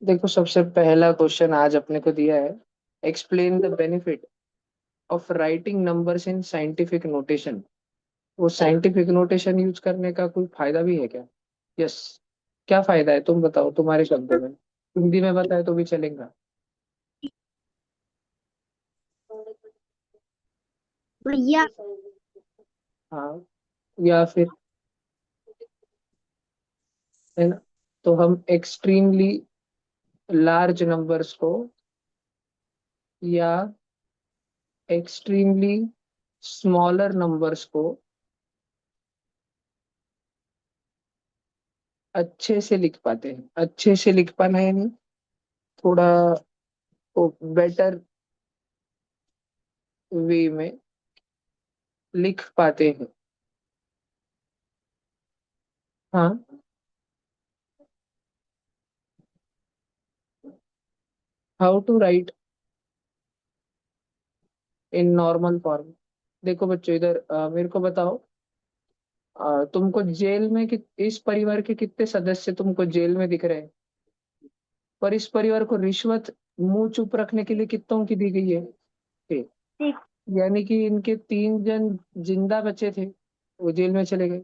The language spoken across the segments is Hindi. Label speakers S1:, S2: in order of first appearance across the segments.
S1: देखो, सबसे पहला क्वेश्चन आज अपने को दिया है। Explain the benefit of writing numbers in scientific notation. वो साइंटिफिक नोटेशन यूज करने का कोई फायदा भी है क्या? यस। क्या फायदा है, तुम बताओ तुम्हारे शब्दों में। हिंदी में बताए तो भी चलेगा।
S2: भैया।
S1: हाँ, या फिर, है ना? तो हम एक्सट्रीमली लार्ज नंबर्स को या एक्सट्रीमली स्मॉलर नंबर्स को अच्छे से लिख पाते हैं। अच्छे से लिख पाना है नहीं, थोड़ा बेटर वे में लिख पाते हैं। हाँ। How to write in normal form. देखो बच्चों, इधर मेरे को बताओ। तुमको जेल में इस परिवार के कितने सदस्य तुमको जेल में दिख रहे हैं? पर इस परिवार को रिश्वत मुंह चुप रखने के लिए कितनों की दी गई है? ठीक।
S2: ठीक।
S1: यानी कि इनके 3 जन जिंदा बचे थे, वो जेल में चले गए,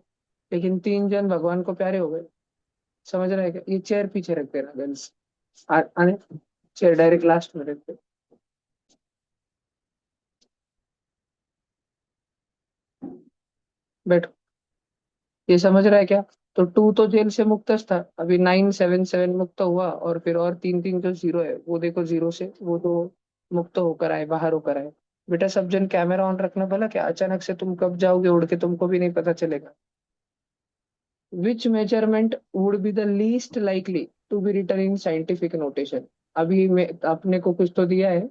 S1: लेकिन 3 जन भगवान को प्यारे हो गए। समझ रहे हैं क्या? ये चेयर पीछे रख देना गर्ल्स। आने, चेयर डायरेक्ट लास्ट में रख दे। बैठो। ये समझ रहा है क्या? तो टू तो जेल से मुक्त था, अभी 977 मुक्त हुआ, और फिर और तीन तीन जो जीरो है वो देखो, जीरो से वो तो मुक्त होकर आए, बाहर होकर आए। बेटा सब जन कैमरा ऑन रखना, भला क्या अचानक से तुम कब जाओगे उड़ के, तुमको भी नहीं पता चलेगा। Which measurement would be the least likely to be written in scientific notation. अभी मैं अपने को कुछ तो दिया है,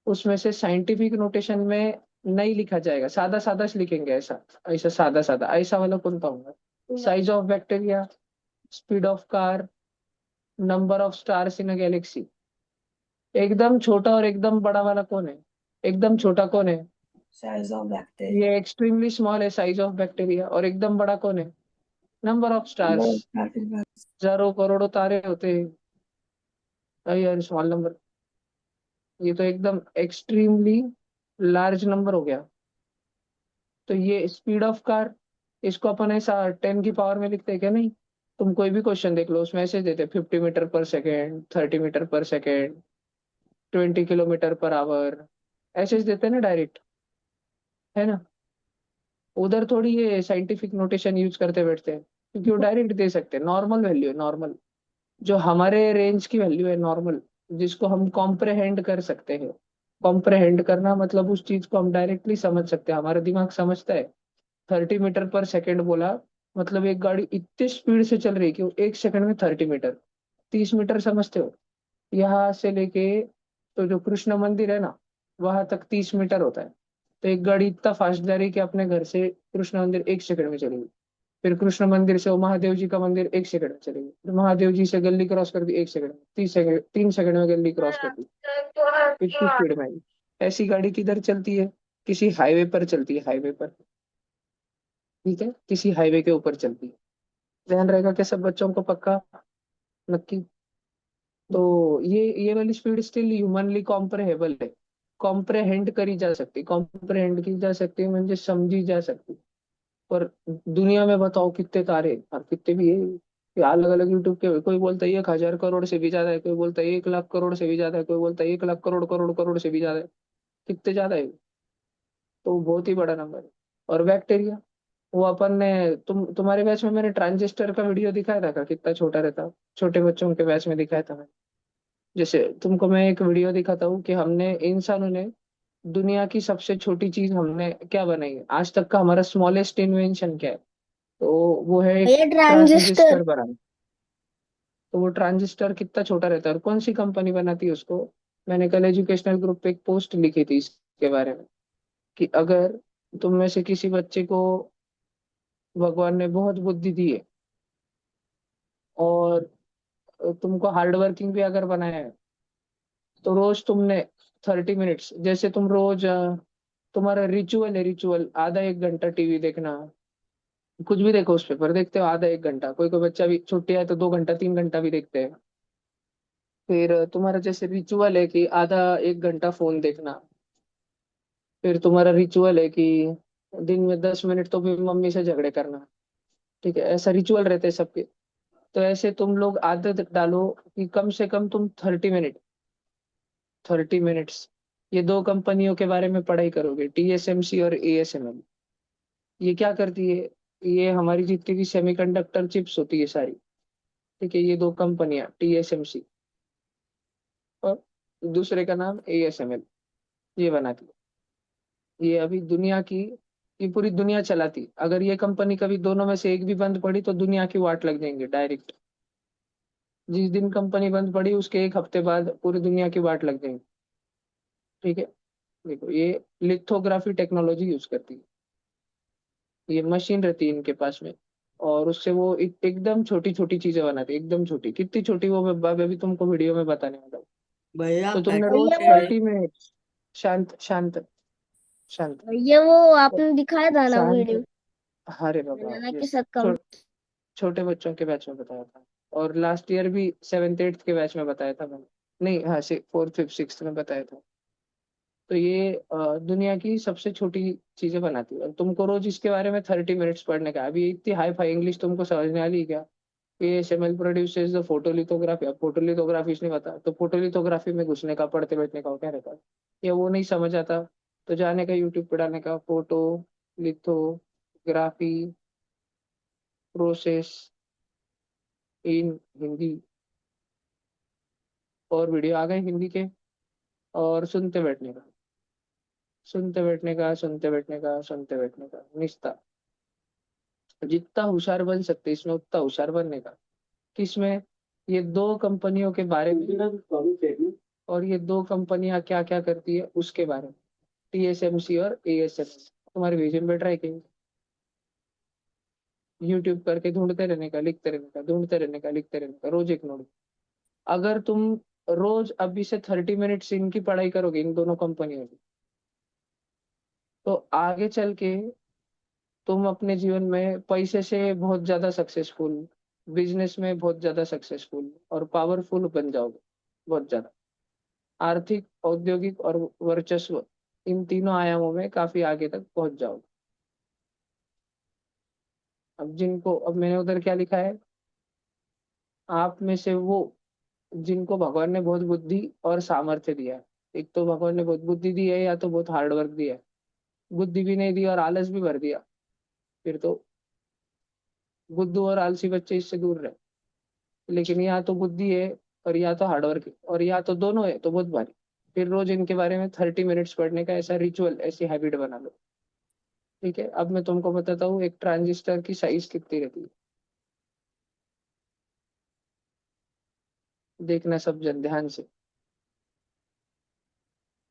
S1: उसमें से साइंटिफिक नोटेशन में नहीं लिखा जाएगा, सादा सादा से लिखेंगे। ऐसा ऐसा सादा सादा ऐसा वाला कौन सा होगा? Size of bacteria, speed of car, number of stars in a Galaxy. एकदम छोटा और एकदम बड़ा वाला कौन है? एकदम छोटा कौन है?
S2: साइज ऑफ
S1: ये
S2: बैक्टीरिया।
S1: एक्सट्रीमली स्मॉल है, साइज ऑफ बैक्टीरिया। और एकदम बड़ा कौन है? Number of stars.
S2: बहुत काफी बार।
S1: हजारों करोड़ों तारे होते हैं। यार स्मॉल नंबर। ये तो एकदम एक्सट्रीमली लार्ज नंबर हो गया। तो ये स्पीड ऑफ कार, इसको अपन ऐसा 10 की पावर में लिखते हैं क्या? नहीं। तुम कोई भी क्वेश्चन देख लो, उसमें ऐसे देते 50 मीटर पर सेकेंड, 30 मीटर पर सेकेंड, 20 किलोमीटर पर आवर, ऐसे ही देते हैं ना डायरेक्ट, है ना? उधर थोड़ी ये साइंटिफिक नोटेशन यूज करते बैठते हैं, क्योंकि वो डायरेक्ट दे सकते हैं। नॉर्मल वैल्यू है, नॉर्मल जो हमारे रेंज की वैल्यू है, नॉर्मल, जिसको हम कॉम्प्रहेंड कर सकते हैं। कॉम्प्रहेंड करना मतलब उस चीज को हम डायरेक्टली समझ सकते हैं, हमारा दिमाग समझता है। 30 मीटर पर सेकेंड बोला, मतलब एक गाड़ी इतनी स्पीड से चल रही है कि वो 1 सेकंड में 30 मीटर, 30 मीटर समझते हो? यहाँ से लेके तो जो कृष्ण मंदिर है ना, वहां तक 30 मीटर होता है। तो एक गाड़ी इतना फास्ट जा रही है कि अपने घर से कृष्ण मंदिर 1 सेकंड में चलेगी। फिर कृष्ण मंदिर से वो महादेव जी का मंदिर 1 सेकंड में चलेगी। फिर महादेव जी से गली क्रॉस कर दी 1 सेकंड में, 30 सेकंड, 3 सेकंड में गली क्रॉस कर दी। इतनी स्पीड में आई। ऐसी गाड़ी किधर चलती है? किसी हाईवे पर चलती है, हाईवे पर। ठीक है, किसी हाईवे के ऊपर चलती है। ध्यान रहेगा क्या सब बच्चों को? पक्का? नक्की? तो ये वाली स्पीड स्टिल ह्यूमनली कॉम्प्रहेबल है। कॉम्प्रहेंड करी जा सकती, कॉम्प्रहेंड की जा सकती, म्हणजे समझी जा सकती। पर दुनिया में बताओ कितने तारे और कितने भी है, ये अलग अलग यूट्यूब के। कोई बोलता है 1,000 करोड़ से भी ज्यादा है, कोई बोलता है 1 लाख करोड़ से भी ज्यादा है, कोई बोलता है 1 लाख करोड़ करोड़ करोड़ से भी ज्यादा है। कितने ज्यादा है? तो बहुत ही बड़ा नंबर है। और बैक्टीरिया, वो अपन ने, तुम्हारे बैच में मैंने ट्रांजिस्टर का वीडियो दिखाया था, कितना छोटा रहता? छोटे बच्चों के बैच में दिखाया था मैंने। जैसे तुमको मैं एक वीडियो दिखाता हूँ कि हमने, इंसानों ने, दुनिया की सबसे छोटी चीज हमने क्या बनाई है आज तक का, हमारा स्मॉलेस्ट इन्वेंशन क्या है? तो वो है एक
S2: भैया ट्रांजिस्टर।
S1: ट्रांजिस्टर बनाना। तो वो ट्रांजिस्टर कितना छोटा रहता है और कौन सी कंपनी बनाती है उसको? मैंने कल एजुकेशनल ग्रुप पे एक पोस्ट लिखी थी इसके बारे में, कि अगर तुम में से किसी बच्चे को भगवान ने बहुत बुद्धि दी है, और तुमको हार्ड वर्किंग भी अगर बनाया है, तो रोज तुमने 30 मिनट्स, जैसे तुम रोज तुम्हारा रिचुअल है, रिचुअल आधा 1 घंटा टीवी देखना। कुछ भी देखो, उस पेपर देखते हो आधा 1 घंटा, कोई कोई बच्चा भी छुट्टी है तो 2 घंटा 3 घंटा भी देखते हैं। फिर तुम्हारा जैसे रिचुअल है कि आधा एक घंटा फोन देखना। फिर तुम्हारा रिचुअल है कि दिन में 10 मिनट तो भी मम्मी से झगड़े करना। ठीक है, ऐसा रिचुअल रहते हैं सबके। तो ऐसे तुम लोग आदत डालो कि कम से कम तुम 30 मिनट, 30 मिनट्स ये दो कंपनियों के बारे में पढ़ाई करोगे, टीएसएमसी और एएसएमएल। ये क्या करती है? ये हमारी जितनी भी सेमीकंडक्टर चिप्स होती है सारी, ठीक है, ये दो कंपनियां टीएसएमसी और दूसरे का नाम एएसएमएल, ये बनाती है। ये अभी दुनिया की, ये पूरी दुनिया चलाती। अगर ये कंपनी कभी दोनों में से एक भी बंद पड़ी तो दुनिया की वाट लग जाएंगे डायरेक्ट। जिस दिन कंपनी बंद पड़ी उसके एक हफ्ते बाद पूरी दुनिया की वाट लग जाएंगी। ठीक है, देखो ये लिथोग्राफी टेक्नोलॉजी यूज करती है। ये मशीन रहती है इनके पास में, और उससे वो एकदम छोटी छोटी चीजें बनाती है, एकदम छोटी, कितनी छोटी वो मैं अभी तुमको वीडियो में बताने वाला हूँ।
S2: भैया
S1: तो तुमने
S2: बैटरी
S1: रोज
S2: क्या है?
S1: 30 मिनट, शांत शांत शांत
S2: भैया वो आपने दिखाया था ना
S1: शांत,
S2: वीडियो,
S1: अरे बाबा,
S2: बनाना
S1: ये
S2: के साथ कम।
S1: छोटे बच्चों के बैच में बताया था। और लास्ट ईयर भी 7th 8th के बैच में बताया था मैंने। नहीं, हाँ, 4th 5th 6th में बताया था। तो ये दुनिया की सबसे छोटी चीजें बनाती है, और तुमको रोज इसके बारे में 30 मिनट्स पढ़ने का है। अभी इतनी हाई फाई इंग्लिश तुमको समझने वाली है क्या? ASML produces the photolithography. अब फोटोलिथोग्राफी नहीं पता तो फोटोलिथोग्राफी में घुसने का, पढ़ते बैठने का, वो क्या रहता है? या वो नहीं समझ आता तो जाने का यूट्यूब पे डालने का, photo lithography process in Hindi, और वीडियो आ गए हिंदी के। और सुनते बैठने का, सुनते बैठने का, सुनते बैठने का, सुनते बैठने का निस्ता। जितना होशियार बन सकते इसमें उतना होशियार बनने का। किसमें? ये दो कंपनियों के बारे में, और ये दो कंपनियां क्या क्या करती है उसके बारे में, टीएसएमसी और एएसएमसी। तुम्हारे विजन बेटर है कि यूट्यूब करके ढूंढते रहने का, लिखते रहने का, ढूंढते रहने का, लिखते रहने का, रोज एक नोट। अगर तुम रोज अभी से 30 मिनट्स इनकी पढ़ाई करोगे, इन दोनों कंपनियों की, तो आगे चल के तुम अपने जीवन में पैसे से बहुत ज्यादा सक्सेसफुल, बिजनेस में बहुत ज्यादा सक्सेसफुल और पावरफुल बन जाओगे, बहुत ज्यादा। आर्थिक, औद्योगिक और वर्चस्व, इन तीनों आयामों में काफी आगे तक पहुंच जाओगे। अब मैंने उधर क्या लिखा है? आप में से वो जिनको भगवान ने बहुत बुद्धि और सामर्थ्य दिया है। एक तो भगवान ने बहुत बुद्धि दी है, या तो बहुत हार्डवर्क दिया है। बुद्धि भी नहीं दी और आलस भी भर दिया, फिर तो बुद्धू और आलसी बच्चे इससे दूर रहे। लेकिन या तो बुद्धि है और या तो हार्डवर्क है, और या तो दोनों है तो बहुत भारी। फिर रोज इनके बारे में 30 मिनट्स पढ़ने का ऐसा रिचुअल, ऐसी हैबिट बना लो। ठीक है, अब मैं तुमको बताता हूँ एक ट्रांजिस्टर की साइज कितनी रहती है। देखना सब जन ध्यान से।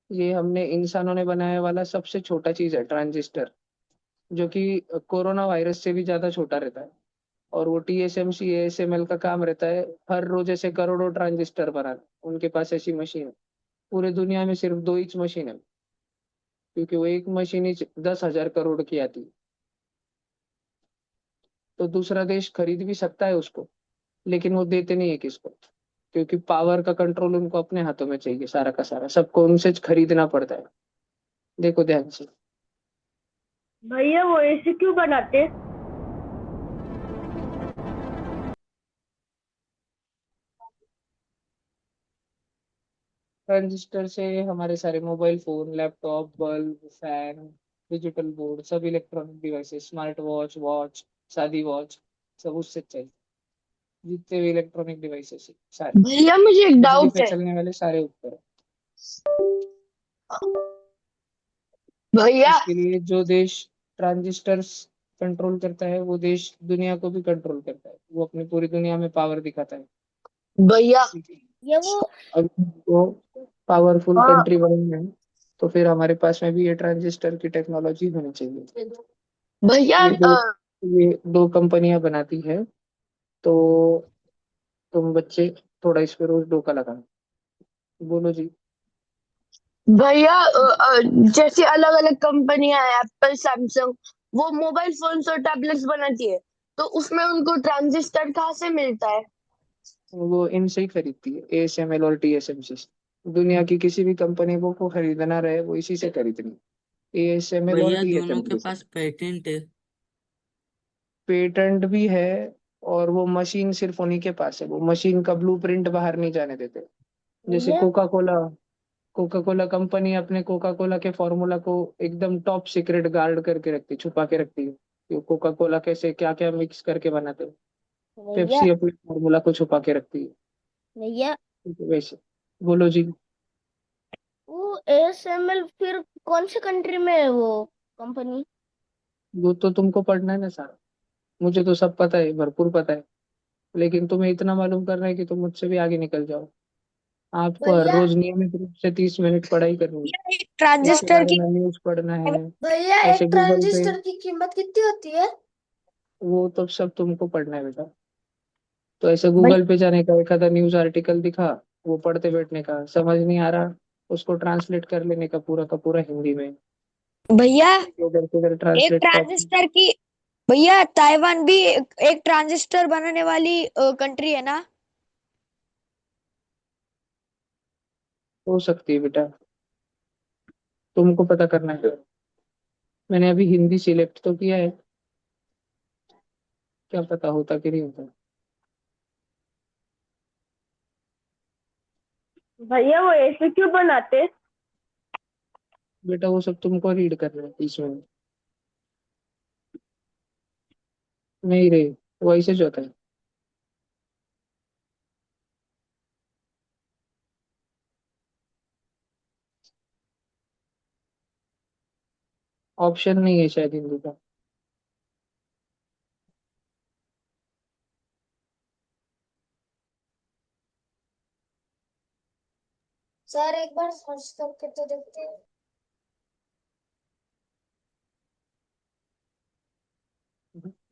S1: ये हमने इंसानों ने बनाया वाला सबसे छोटा चीज है ट्रांजिस्टर, जो कि कोरोना वायरस से भी ज्यादा छोटा रहता है। और वो टीएसएमसी एएसएमएल का काम रहता है हर रोज ऐसे करोड़ों ट्रांजिस्टर बनाना। उनके पास ऐसी मशीन है, पूरे दुनिया में सिर्फ दो ही मशीन है, क्योंकि वो एक मशीन ही 10,000 करोड़ की आती है। तो दूसरा देश खरीद भी सकता है उसको, लेकिन वो देते नहीं है किसको, क्योंकि पावर का कंट्रोल उनको अपने हाथों में चाहिए, सारा का सारा सबको उनसे खरीदना पड़ता है। देखो ध्यान से।
S2: भैया वो ऐसे क्यों बनाते?
S1: ट्रांजिस्टर से हमारे सारे mobile phone, laptop, bulb, fan, digital board, सब इलेक्ट्रॉनिक डिवाइसेस, स्मार्ट वॉच, शादी वॉच, सब उससे चाहिए। जितने भी इलेक्ट्रॉनिक डिवाइसेस है सारे,
S2: भैया मुझे एक
S1: बिजली
S2: डाउट
S1: पे
S2: है।
S1: चलने वाले सारे उपकरण।
S2: भैया
S1: इसके लिए जो देश ट्रांजिस्टर्स कंट्रोल करता है वो देश दुनिया को भी कंट्रोल करता है, वो अपनी पूरी दुनिया में पावर दिखाता है।
S2: भैया
S1: ठीक है,
S2: ये वो
S1: अब वो पावरफुल
S2: हाँ
S1: कंट्री बनना है तो फिर हमारे पास में भी ये ट्रांजिस्टर की टेक्नोलॉजी होनी चाहिए।
S2: भैया
S1: ये दो कंपनियां बनाती है। तो तुम बच्चे थोड़ा इस पे रोज डोका लगाना। बोलो जी।
S2: भैया जैसे अलग अलग कंपनियां हैं, एप्पल, सैमसंग, वो मोबाइल फोन्स और टैबलेट्स बनाती है, तो उसमें उनको ट्रांजिस्टर कहाँ से मिलता है?
S1: वो इनसे ही खरीदती है, ASML और TSMC से। दुनिया की किसी भी कंपनी को खरीदना रहे वो इसी से खरीदनी, ASML और
S2: भैया दोनों के
S1: TSMC से।
S2: पास पेटेंट है।
S1: पेटेंट भी है, और वो मशीन सिर्फ उन्हीं के पास है, वो मशीन का ब्लूप्रिंट बाहर नहीं जाने देते। जैसे
S2: भैया
S1: कोका कोला कंपनी अपने कोका कोला के फॉर्मूला को एकदम टॉप सीक्रेट गार्ड करके रखती, छुपा के रखती है कि कोका कोला कैसे क्या क्या मिक्स करके बनाते हैं।
S2: भैया
S1: पेप्सी अपने फॉर्मूला को छुपा के रखती है।
S2: भैया
S1: तो वैसे बोलो जी।
S2: वो ASML फिर कौन सी कंट्री में है वो कंपनी?
S1: वो तो तुमको पढ़ना है ना सारा, मुझे तो सब पता है, भरपूर पता है। लेकिन तुम्हें इतना मालूम करना है कि तुम मुझसे भी आगे निकल जाओ। आपको हर
S2: भैया
S1: रोज नियमित रूप से 30 मिनट पढ़ाई करनी
S2: भैया एक
S1: है, उसके
S2: ट्रांजिस्टर
S1: बारे
S2: की
S1: में न्यूज पढ़ना है।
S2: भैया
S1: ऐसे
S2: एक
S1: गूगल पे,
S2: ट्रांजिस्टर की कीमत कितनी होती है?
S1: वो तो सब तुमको पढ़ना है बेटा। तो ऐसे
S2: भै-
S1: गूगल पे जाने का, एक आधा न्यूज आर्टिकल दिखा, वो पढ़ते बैठने का, समझ नहीं आ रहा उसको ट्रांसलेट कर लेने का पूरा हिंदी में,
S2: भैया
S1: इधर से उधर
S2: एक
S1: ट्रांसलेट कॉपी।
S2: ट्रांजिस्टर की भैया ताइवान भी एक ट्रांजिस्टर बनाने वाली कंट्री है ना?
S1: हो सकती है बेटा, तुमको पता करना है। मैंने अभी हिंदी सिलेक्ट तो किया है, क्या पता होता कि नहीं होता।
S2: भैया वो ऐसे क्यों बनाते?
S1: बेटा वो सब तुमको रीड करना है 30 मिनट। नहीं रे, वो ऐसे जो होता है। ऑप्शन नहीं है शायद हिंदी का।
S2: सर एक बार सर्च करके तो देखते हैं।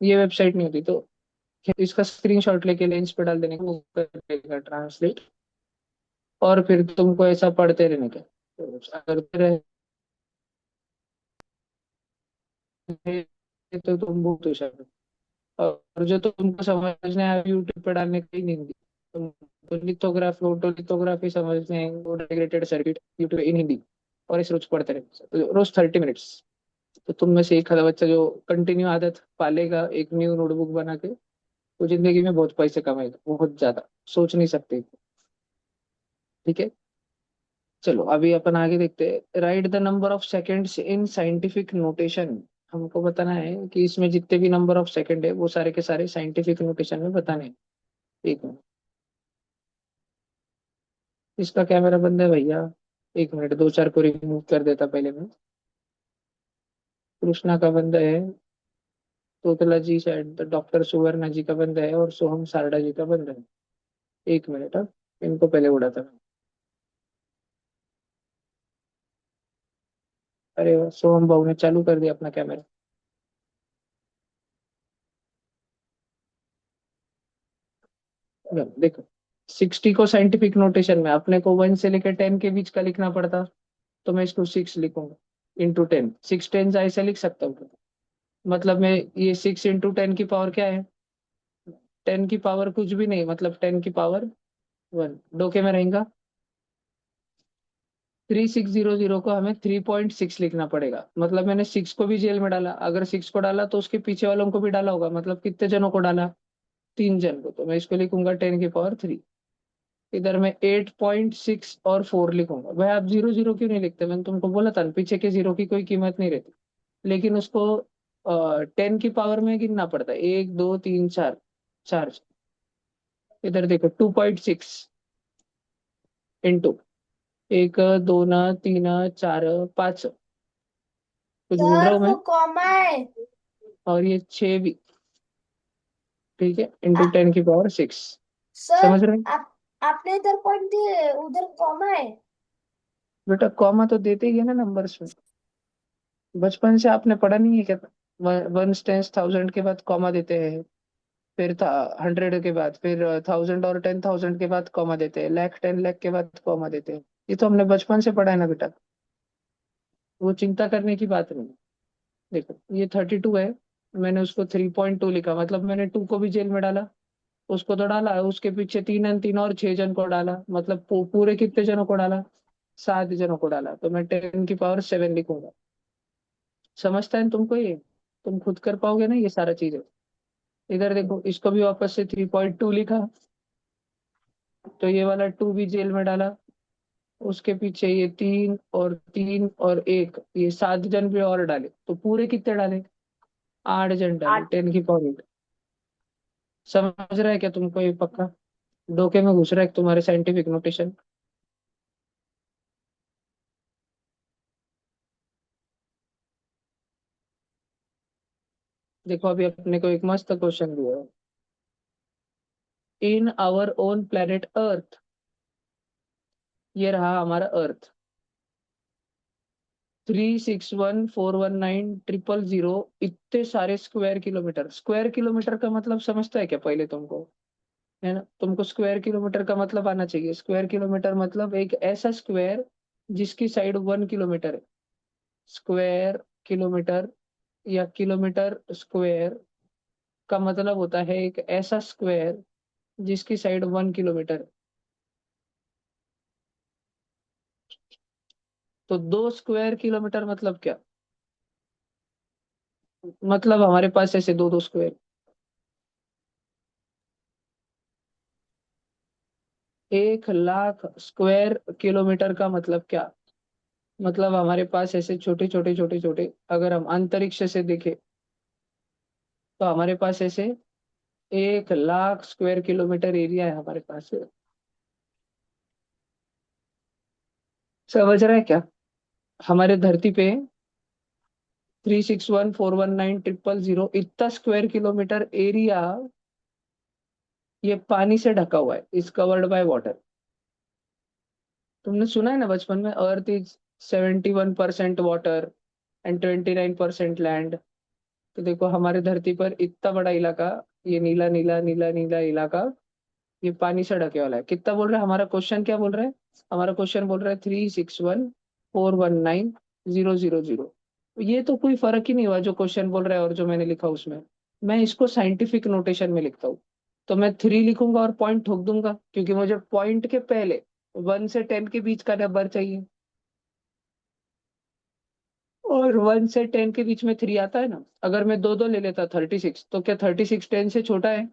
S1: ये वेबसाइट नहीं होती तो इसका स्क्रीनशॉट लेके लेंस पे डाल देने का, वो कर देगा ट्रांसलेट। और फिर तुमको ऐसा पढ़ते रहने का, तो अगर तो तुम बहुत होशियार हो। और जो तुमको समझना है यूट्यूब पे डालने का ही नहीं हिंदी। तुमको लिथोग्राफी, ऑटो लिथोग्राफी समझने हैं, integrated circuit, YouTube in Hindi. और इस रोज पढ़ते रहे, तो रोज 30 मिनट्स। तो तुम में से एक आधा बच्चा जो कंटिन्यू आदत पालेगा एक न्यू नोटबुक बना के, वो जिंदगी में बहुत पैसे कमाएगा, बहुत ज्यादा, सोच नहीं सकते। ठीक है, चलो अभी अपन आगे देखते हैं। Right the number of seconds in scientific notation. हमको बताना है कि इसमें जितने भी नंबर ऑफ सेकंड है वो सारे के सारे साइंटिफिक नोटेशन में बताने हैं। एक मिनट, इसका कैमरा बंद है भैया। एक मिनट, दो चार को रिमूव कर देता पहले मैं। कृष्णा का बंदा है, तोतला जी शायद डॉक्टर सुवर्णा जी का बंदा है, और सोहम सारडा जी का बंदा है। एक मिनट, अब इनको पहले उड़ाता मैं। अरे वाह, सोहम बाबू ने चालू कर दिया अपना कैमरा। देखो, 60 को साइंटिफिक नोटेशन में अपने को 1 से लेकर 10 के बीच का लिखना पड़ता, तो मैं इसको 6 लिखूंगा, इंटू 10, 6 10 ऐसे लिख सकता हूँ। मतलब मैं, ये 6 इंटू 10 की पावर क्या है, 10 की पावर कुछ भी नहीं, मतलब 10 की पावर 1, डोके में रहेगा। 3600 को हमें 3.6 लिखना पड़ेगा, मतलब मैंने 6 को भी जेल में डाला, अगर 6 को डाला तो उसके पीछे वालों को भी डाला होगा, मतलब कितने जनों को डाला, 3 जन को, तो मैं इसको लिखूंगा 10 की पावर 3। इधर मैं 8.6 और 4 लिखूंगा। भाई आप जीरो जीरो क्यों नहीं लिखते, मैंने तुमको बोला था ना, पीछे के जीरो की कोई कीमत नहीं रहती। लेकिन उसको 10 की पावर में गिनना पड़ता है, 1 2 3 4, चार। इधर देखो 2.6 इंटू, एक दो न तीन चार पाँच, कुछ भूल रहा
S2: सर
S1: हूँ मैं।
S2: वो कॉमा है।
S1: और ये 6 भी, ठीक है,
S2: आ,
S1: इंटू 10 की पावर 6।
S2: सर
S1: समझ रहे हैं।
S2: आप आपने इधर पॉइंट दिए उधर कॉमा है।
S1: बेटा कॉमा तो देते ही है ना नंबर्स में, बचपन से आपने पढ़ा नहीं है क्या। वन टेंस थाउजेंड के बाद कॉमा देते हैं, फिर था 100 के बाद, फिर 1000 और 10,000 के बाद कॉमा देते हैं, लाख 10 लाख के बाद कॉमा देते हैं। ये तो हमने बचपन से पढ़ा है ना बेटा, वो चिंता करने की बात नहीं। देखो ये 32 है, मैंने उसको 3.2 लिखा, मतलब मैंने 2 को भी जेल में डाला, उसको तो डाला, उसके पीछे 3 और 3 और 6 जन को डाला, मतलब पूरे कितने जनों को डाला? 7 जनों को डाला, तो मैं 10 की पावर 7 लिखूंगा। समझता है तुमको ये? तुम खुद कर पाओगे ना ये सारा चीजें? इधर देखो, इसको भी वापस से 3.2 लिखा, तो ये वाला 2 भी जेल में डाला। उसके पीछे ये 3 और 3 और 1, ये 7 जन भी और डाले, तो पूरे कितने डाले? 8 जन डाले, 10 की पावर 8। समझ रहा है क्या तुमको ये पक्का? डोके में घुस रहा है तुम्हारे साइंटिफिक नोटेशन? देखो अभी अपने को एक मस्त क्वेश्चन दिया है। In our own planet earth, ये रहा हमारा अर्थ, 361419000, इतने सारे स्क्वायर किलोमीटर। स्क्वायर किलोमीटर का मतलब समझता है क्या पहले तुमको? है ना, तुमको स्क्वायर किलोमीटर का मतलब आना चाहिए। स्क्वायर किलोमीटर मतलब एक ऐसा स्क्वायर जिसकी साइड 1 किलोमीटर है। स्क्वायर किलोमीटर या किलोमीटर स्क्वायर का मतलब होता है एक ऐसा स्क्वायर जिसकी साइड 1 किलोमीटर है। तो 2 स्क्वायर किलोमीटर मतलब क्या? मतलब हमारे पास ऐसे दो दो स्क्वायर। 1 लाख स्क्वायर किलोमीटर का मतलब क्या? मतलब हमारे पास ऐसे छोटे छोटे छोटे छोटे, अगर हम अंतरिक्ष से देखें, तो हमारे पास ऐसे 1 लाख स्क्वायर किलोमीटर एरिया है हमारे पास। समझ रहा है क्या? हमारे धरती पे 361419000 इतना स्क्वायर किलोमीटर एरिया, ये पानी से ढका हुआ है, इज कवर्ड बाय वाटर। तुमने सुना है ना बचपन में, earth is 71% water and 29% land. तो देखो हमारे धरती पर इतना बड़ा इलाका, ये नीला नीला नीला नीला इलाका, ये पानी से ढके वाला है। कितना बोल रहा है हमारा क्वेश्चन? क्या बोल रहा है हमारा क्वेश्चन? बोल रहा है 361419000। ये तो कोई फर्क ही नहीं हुआ जो क्वेश्चन बोल रहा है और जो मैंने लिखा उसमें। मैं इसको साइंटिफिक नोटेशन में लिखता हूँ, तो मैं 3 लिखूंगा और पॉइंट ठोक दूंगा, क्योंकि मुझे पॉइंट के पहले 1 से 10 के बीच का नंबर चाहिए। और 1 से 10 के बीच में 3 आता है ना। अगर मैं दो दो ले लेता 36, तो क्या 36 10 से छोटा है?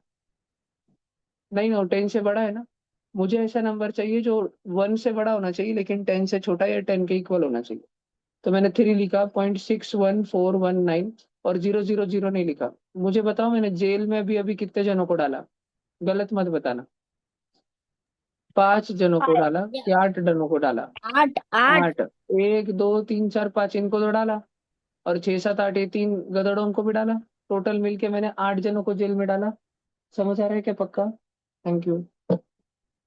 S1: नहीं ना, 10 से बड़ा है ना। मुझे ऐसा नंबर चाहिए जो 1 से बड़ा होना चाहिए लेकिन 10 से छोटा या 10 के इक्वल होना चाहिए। तो मैंने 3 लिखा, 0.61419, और 000 नहीं लिखा। मुझे बताओ मैंने जेल में भी अभी कितने जनों को डाला? गलत मत बताना। 5 जनों को डाला या 8 जनों को डाला?
S2: 8 8।
S1: 8। 1 2 3 4 5 इनको तो डाला, और 6 7 8 ये 3 गधड़ों को भी डाला। टोटल मिलके मैंने 8 जनों को जेल में डाला। समझ आ रहा है क्या पक्का? Thank you.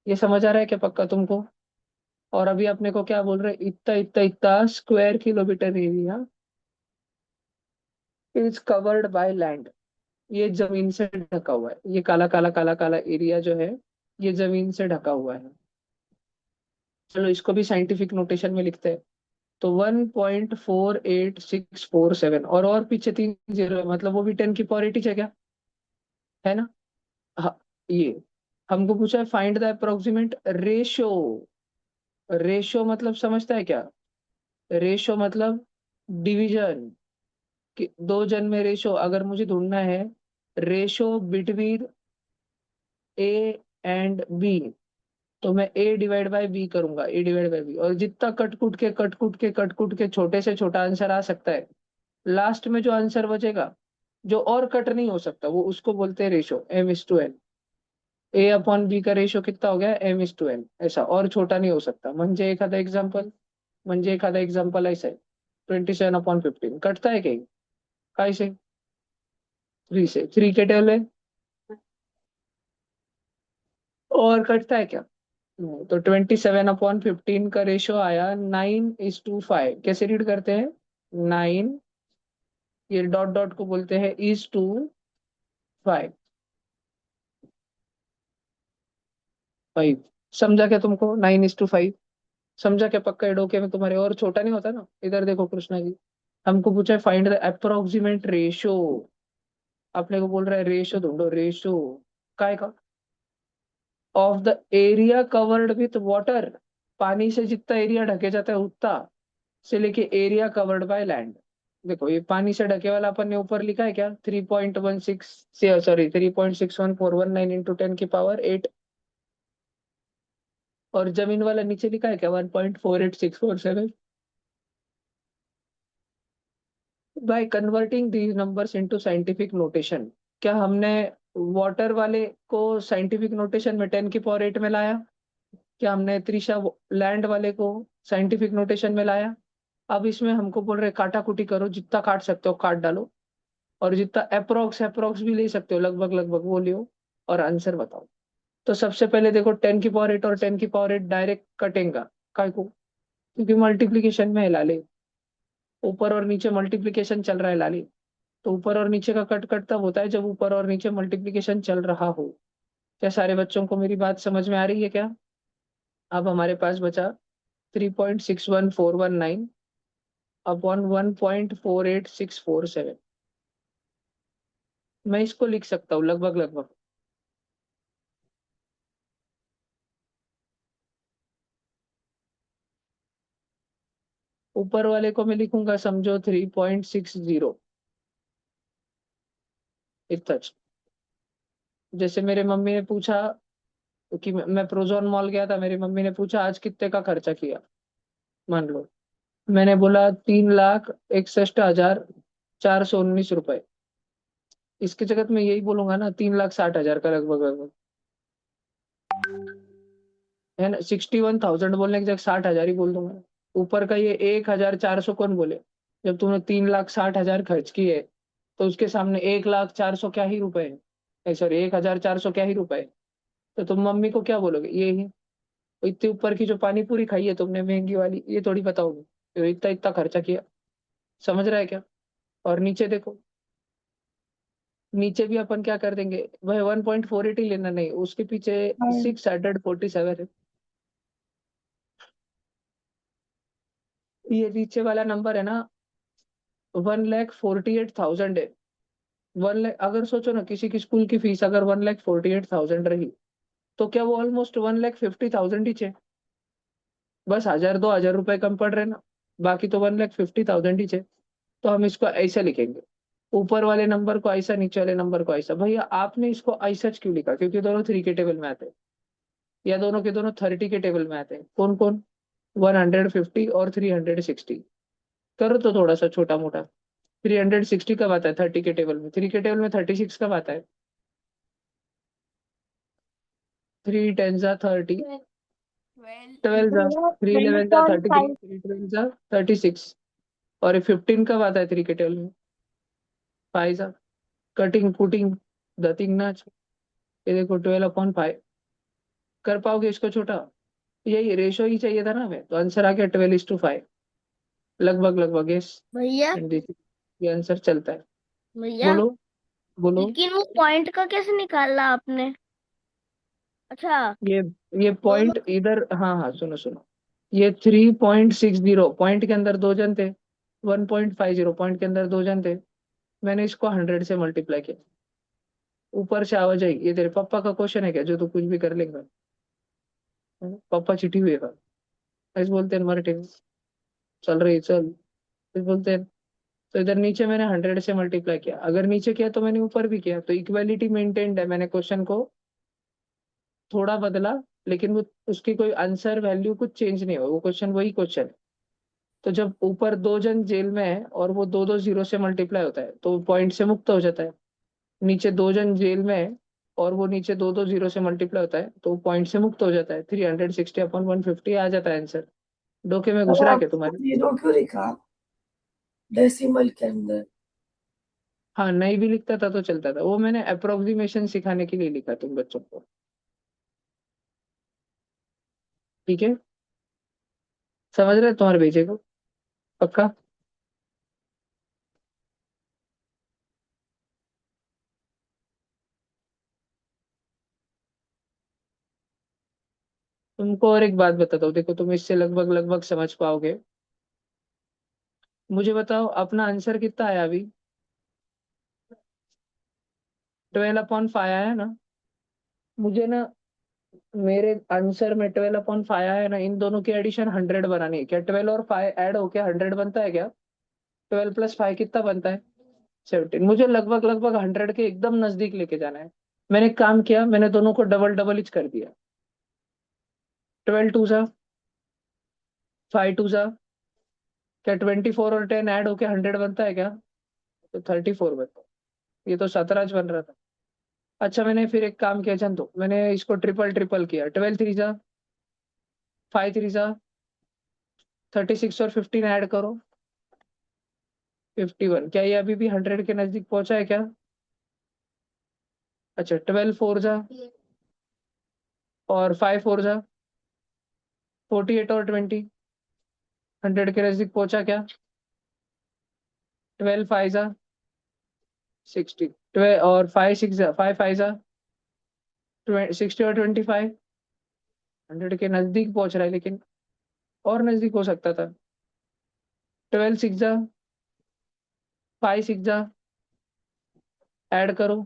S1: ये समझ आ रहा है क्या पक्का तुमको? और अभी अपने को क्या बोल रहे हैं, इतना इतना इतना square kilometre area is covered by land. ये जमीन से ढका हुआ है, ये काला काला काला काला एरिया जो है, ये जमीन से ढका हुआ है। चलो इसको भी साइंटिफिक नोटेशन में लिखते हैं। तो 1.48647, और पीछे 3 जीरो है, मतलब वो भी 10 की पावर 8 है क्या? है ना? हाँ। ये हमको पूछा है find the approximate ratio. Ratio मतलब समझता है क्या? रेशो मतलब डिवीजन। कि 2 जन में रेशो अगर मुझे ढूंढना है, ratio between A and B, तो मैं ए डिवाइड बाय बी करूंगा, ए डिवाइड बाय बी, और जितना कट कूट के छोटे से छोटा आंसर आ सकता है, लास्ट में जो आंसर बचेगा, जो और कट नहीं हो सकता, वो उसको बोलते हैं रेशो, M:N। ए अपॉन बी का रेशो कितना हो गया? M:N। ऐसा और छोटा नहीं हो सकता। म्हणजे एखादा एग्जाम्पल ऐसा है, 27/15 कटता है कहीं? काय से? 3 से, 3 के टेबल, और कटता है क्या? नहीं। तो 27/15 का रेशो आया 9:5। कैसे रीड करते हैं? 9, ये डॉट डॉट को बोलते हैं is to 5। 5 समझा क्या तुमको? 9:5 समझा क्या पक्का? ये डोके में तुम्हारे और छोटा नहीं होता ना। इधर देखो कृष्णा जी, हमको पूछा है फाइंड द अप्रोक्सीमेट रेशो। अपने को बोल रहा है रेशो ढूंढो, रेशो काय का? Of the area covered with water, पानी से जितना एरिया ढके जाता है उतना, से लेके एरिया कवर्ड बाय लैंड। देखो ये पानी से ढके वाला अपन ने ऊपर लिखा है क्या, 3.16 से सॉरी 3.61419 इंटू 10 की पावर 8। और जमीन वाला नीचे लिखा है क्या, 1.48647। By converting these numbers into scientific notation, क्या हमने वाटर वाले को साइंटिफिक नोटेशन में 10 की पावर 8 में लाया, क्या हमने त्रिशा लैंड वाले को साइंटिफिक नोटेशन में लाया। अब इसमें हमको बोल रहे काटा कुटी करो, जितना काट सकते हो काट डालो, और जितना अप्रोक्स अप्रोक्स भी ले सकते हो, लगभग लगभग वो लियो, और आंसर बताओ। तो सबसे पहले देखो 10 की पावर 8 और 10 की पावर 8 डायरेक्ट कटेगा, काय को, क्योंकि मल्टीप्लीकेशन में है लाले, ऊपर और नीचे मल्टीप्लीकेशन चल रहा है लाले। तो ऊपर और नीचे का कट कट तब होता है जब ऊपर और नीचे मल्टीप्लीकेशन चल रहा हो। क्या सारे बच्चों को मेरी बात समझ में आ रही है क्या। अब हमारे पास बचा 3.61419 अपॉन 1.48647। मैं इसको लिख सकता हूँ लगभग लगभग, ऊपर वाले को मैं लिखूंगा समझो 3.60 इतना। जैसे मेरे मम्मी ने पूछा कि मैं प्रोजोन मॉल गया था, मेरी मम्मी ने पूछा आज कितने का खर्चा किया, मान लो मैंने बोला 3,61,419 रुपए। इसके जगत में यही बोलूंगा ना, 3,60,000 का लगभग लगभग, है ना। 61,000 बोलने की जगह 60,000 ही बोल दूंगा। ऊपर का ये 1,400 कौन बोले, जब तुमने 3,60,000 खर्च किए तो उसके सामने 1,04,000 क्या ही रुपए है, सॉरी 1,400 क्या ही रुपए है। तो तुम मम्मी को क्या बोलोगे, ये ही इतने ऊपर की जो पानी पूरी खाई है तुमने महंगी वाली, ये थोड़ी बताओगे तो इतना इतना खर्चा किया। समझ रहा है क्या। और नीचे देखो, नीचे भी अपन क्या कर देंगे भाई, 1.48 ही लेना, नहीं उसके पीछे
S2: हाँ।
S1: 647 है। ये नीचे वाला नंबर है ना, 1,48,000 है। 1 लाख, अगर सोचो ना किसी की स्कूल की फीस अगर 1,48,000 रही, तो क्या वो ऑलमोस्ट 1,50,000 ही है। बस 1,000 2,000 रुपए कम पड़ रहे ना, बाकी तो 1,50,000 ही है। तो हम इसको ऐसे लिखेंगे, ऊपर वाले नंबर को ऐसा, नीचे वाले नंबर को ऐसा। भैया आपने इसको ऐसा क्यों लिखा, क्योंकि दोनों 3 के टेबल में आते हैं, या दोनों के दोनों 30 के टेबल में आते हैं। कौन कौन, 150 और 360। करो तो थोड़ा सा छोटा मोटा, 360 कब आता है 30 के टेबल में, 3 के टेबल में 36 कब आता है। 3 10 30, 12 जा,
S2: भैया
S1: 3 11 जा 33,
S2: 20.5।
S1: 3 12 जा 36। और 15 कब आता है 3 के टेबल में, 5 जा, कटिंग पुटिंग दतिंग नाच। ये देखो 12/5। कर पाओगे इसको छोटा, यही रेशो ही चाहिए था ना हमें, तो आंसर आ गया 12:5, लगभग लगभग यस।
S2: भैया
S1: एंड दिस, ये आंसर चलता है।
S2: भैया
S1: बोलो बोलो।
S2: लेकिन वो पॉइंट का कैसे निकाला आपने। अच्छा।
S1: ये ये
S2: दोनों।
S1: पॉइंट इधर, हाँ हाँ सुनो सुनो, ये 3.60 पॉइंट के अंदर दो जन थे, 1.50 पॉइंट के अंदर दो जन थे, मैंने इसको 100 से मल्टीप्लाई किया। ऊपर से आवाज आई, ये तेरे पापा का क्वेश्चन है क्या जो तू कुछ भी कर लेगा। पापा चिटी हुए का, ऐसे बोलते हैं मराठी में, चल रही चल, ऐसे बोलते हैं। तो इधर नीचे मैंने 100 से मल्टीप्लाई किया, अगर नीचे किया तो मैंने ऊपर भी किया, तो इक्वालिटी मेंटेन्ड है। मैंने क्वेश्चन को थोड़ा बदला, लेकिन वो उसकी कोई आंसर वैल्यू कुछ चेंज नहीं हुआ, वो क्वेश्चन वही क्वेश्चन है। तो जब ऊपर दो जन जेल में है और वो दो दो जीरो से मल्टीप्लाई होता है तो पॉइंट से मुक्त हो जाता है। नीचे दो जन जेल में है और वो नीचे दो दो जीरो से मल्टीप्लाई होता है तो पॉइंट से मुक्त हो जाता है, 360/150 आ जाता है आंसर। डोके में घुस
S3: तो
S1: रहा है क्या
S3: आपने
S1: तुम्हारे।
S3: जीरो क्यों लिखा डेसिमल के अंदर।
S1: हाँ नहीं भी लिखता था तो चलता था, वो मैंने अप्रोक्सीमेशन सिखाने के लिए लिखा तुम बच्चों को। ठीक है, समझ रहे हो तुम्हारे भेजे को, पक्का। तुमको और एक बात बताता हूँ, देखो तुम इससे लगभग लगभग समझ पाओगे। मुझे बताओ अपना आंसर कितना आया अभी, 12/5 आया है ना। मुझे ना मेरे आंसर में 12/5 है ना, इन दोनों की एडिशन 100 बनानी है क्या? 12 और 5 ऐड होके 100 बनता है क्या? 12 + 5 कितना बनता है? 17। मुझे लगभग लगभग 100 के एकदम नजदीक लेके जाना है। मैंने एक काम किया, मैंने दोनों को डबल डबल इच कर दिया। 12 2 सा, 5 2 सा, क्या 24 और 10 ऐड होके 100 बनता है क्या? तो 34 बनता है। ये तो 17 बन रहा था। अच्छा, मैंने फिर एक काम किया, चंदो, मैंने इसको ट्रिपल ट्रिपल किया। 12 3 सा, 5 3 सा, 36 और 15 ऐड करो, 51। क्या ये अभी भी 100 के नजदीक पहुंचा है क्या? अच्छा, 12 4 सा और 5 4 सा, 48 और 20, 100 के नजदीक पहुंचा क्या? 12 5 सा, 60, 12 और 5 6 सा, 5 5 सा, 60 और 25, 100 के नजदीक पहुंच रहा है, लेकिन और नजदीक हो सकता था। 12 6 सा, 5 6 सा, ऐड करो।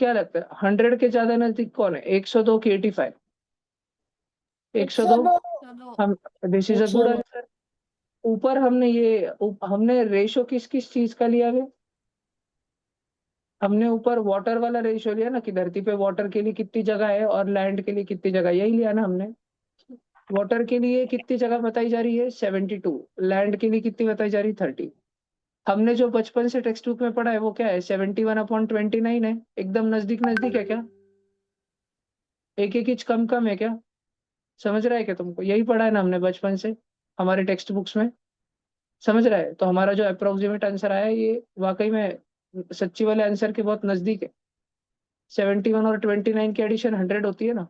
S1: क्या लगता है 100 के ज्यादा नजदीक कौन है? 102 की 85? 102।
S2: 102।
S1: हम, this is a good
S2: 102।
S1: Answer. ऊपर हमने रेशो किस किस चीज का लिया है? हमने ऊपर वाटर वाला रेशियो लिया ना, कि धरती पे वाटर के लिए कितनी जगह है और लैंड के लिए कितनी जगह, यही लिया ना हमने। वाटर के लिए कितनी जगह बताई जा रही है? 72। लैंड के लिए कितनी बताई जा रही है? 30। हमने जो बचपन से टेक्स्ट बुक में पढ़ा है वो क्या है? 71/29 है। एकदम नजदीक नजदीक है क्या? एक एक इंच कम कम है क्या? समझ रहा है क्या तुमको? यही पढ़ा है ना हमने बचपन से, हमारे टेक्स्ट बुक्स में। समझ रहा है? तो हमारा जो अप्रोक्सीमेट आंसर आया है, ये वाकई में सच्ची वाले आंसर के बहुत नजदीक है। 71 और 29 की एडिशन 100 होती है ना।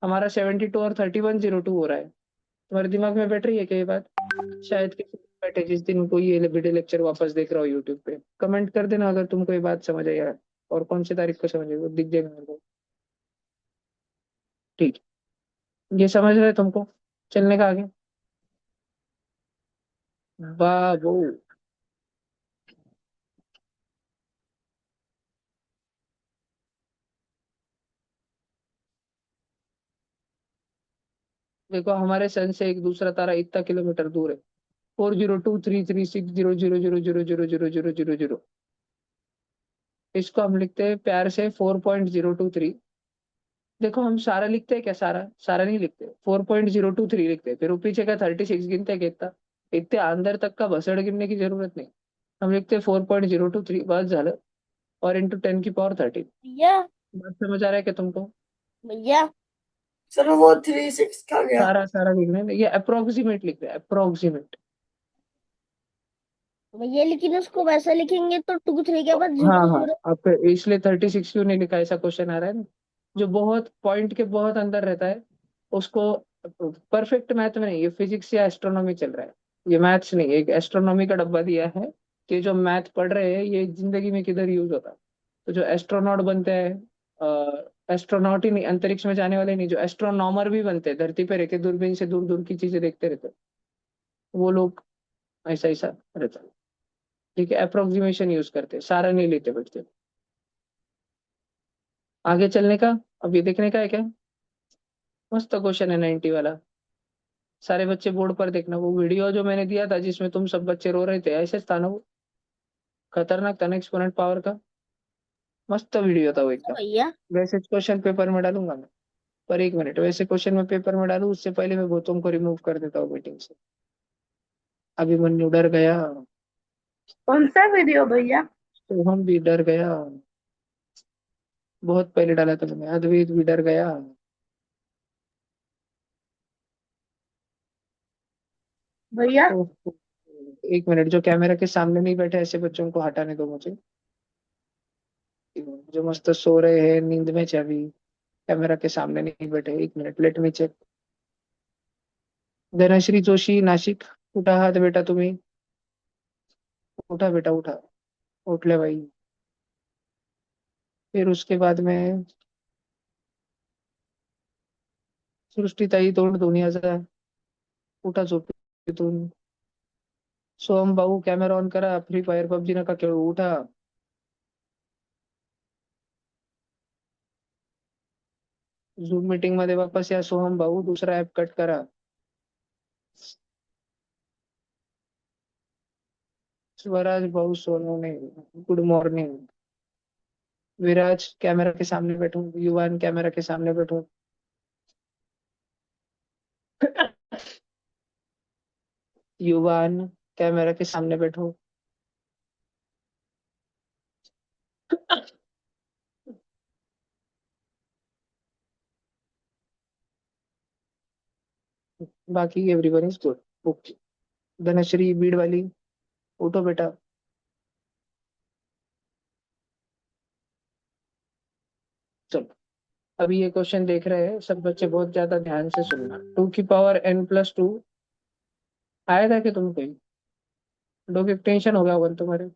S1: हमारा 72 और 3102 हो रहा है। तुम्हारे दिमाग में बैठ रही है क्या ये बात? शायद किसी दिन बैठे, जिस दिन कोई ये वीडियो लेक्चर वापस देख रहा हो यूट्यूब पे। कमेंट कर देना अगर तुमको ये बात समझ आई है, और कौन सी तारीख को समझ आई वो दिख जाएगा मेरे को। ठीक है, ये समझ रहे तुमको? चलने का आगे? बाबू, देखो हमारे सन से एक दूसरा तारा इतना किलोमीटर दूर है। 402 336 0 0 0 0 0 0 0 0 0 0। इसको हम लिखते हैं प्यार से 4.023। देखो हम सारा लिखते हैं क्या? सारा सारा नहीं लिखते, 4.023 लिखते हैं, फिर वो पीछे का 36 गिनते हैं कितना। इतने अंदर तक का भसड़ गिनने की जरूरत नहीं। हम लिखते हैं 4.023, बस झालं। और इंटू 10 की पावर 13।
S2: भैया।
S1: बात समझ आ रहा है क्या तुमको?
S2: भैया।
S3: सर वो 3 6 का गया।
S1: सारा सारा लिखना है, ये अप्रोक्सीमेट लिख रहे हैं, अप्रोक्सीमेट।
S2: भैया लेकिन उसको वैसा लिखेंगे तो 2 3 के बाद
S1: हाँ
S2: जीरो
S1: हाँ,
S2: जीरो।
S1: अब इसलिए 36 क्यों नहीं लिखा, ऐसा क्वेश्चन आ रहा है ना। जो बहुत पॉइंट के बहुत अंदर रहता है उसको, परफेक्ट मैथ में नहीं, ये फिजिक्स या एस्ट्रोनॉमी चल रहा है। ये मैथ्स नहीं, एक एस्ट्रोनॉमी का डब्बा दिया है कि जो मैथ पढ़ रहे हैं ये जिंदगी में किधर यूज होता है। तो जो एस्ट्रोनॉट बनते हैं, एस्ट्रोनॉट ही नहीं, अंतरिक्ष में जाने वाले नहीं, जो एस्ट्रोनॉमर भी बनते हैं, धरती पे रह के दूरबीन से दूर दूर की चीजें देखते रहते हैं, वो लोग ऐसा ऐसा रहता है। ठीक है, अप्रोक्सीमेशन यूज करते हैं, सारा नहीं लेते बैठते। आगे चलने का, अब ये देखने का है क्या? मस्त क्वेश्चन है 90 वाला। सारे बच्चे बोर्ड पर देखना, वो वीडियो जो मैंने दिया था जिसमें तुम सब बच्चे रो रहे थे, ऐसे था ना वो? खतरनाक था ना एक्सपोनेंट पावर का। मस्त वीडियो था वो एकदम।
S2: भैया।
S1: वैसे क्वेश्चन पेपर में डालूंगा मैं। पर एक मिनट, वैसे क्वेश्चन में पेपर में डालूं उससे पहले मैं गौतम को रिमूव कर देता हूँ मीटिंग से। अभी मन डर गया,
S3: कौन सा वीडियो भैया?
S1: तो हम भी डर गया। बहुत पहले डाला था मैंने, अद्वैत भी डर गया।
S3: भैया
S1: ओह, एक मिनट, जो कैमरा के सामने नहीं बैठे ऐसे बच्चों को हटाने दो मुझे। जो मस्त सो रहे हैं नींद में अभी, कैमरा के सामने नहीं बैठे। एक minute, let me check. Dhanashree Joshi, Nashik. उठा हात बेटा तुम्ही, उठा बेटा उठा। उठले भाई। फिर उसके बाद में सृष्टीताई तोंड दुनियाचा, उठा झोपेतून. सोहम भाऊ कॅमेरा ऑन करा, फ्री फायर पबजी नका खेळू, उठा. झूम मीटिंग मध्ये वापस या सोहम भाऊ, दुसरा ऍप कट करा. स्वराज भाऊ सोनवणे, गुड मॉर्निंग. विराज कैमरा के सामने बैठो, युवान कैमरा के सामने बैठो. युवान कैमरा के सामने बैठो. बाकी everyone is good. Okay. Dhanashree Beed वाली, उठो बेटा. चलो, अभी ये क्वेश्चन देख रहे हैं सब बच्चे, बहुत ज्यादा ध्यान से सुनना. 2 की पावर n+2 आया था कि तुम कोई लोग एक टेंशन हो गया होगा तुम्हारे.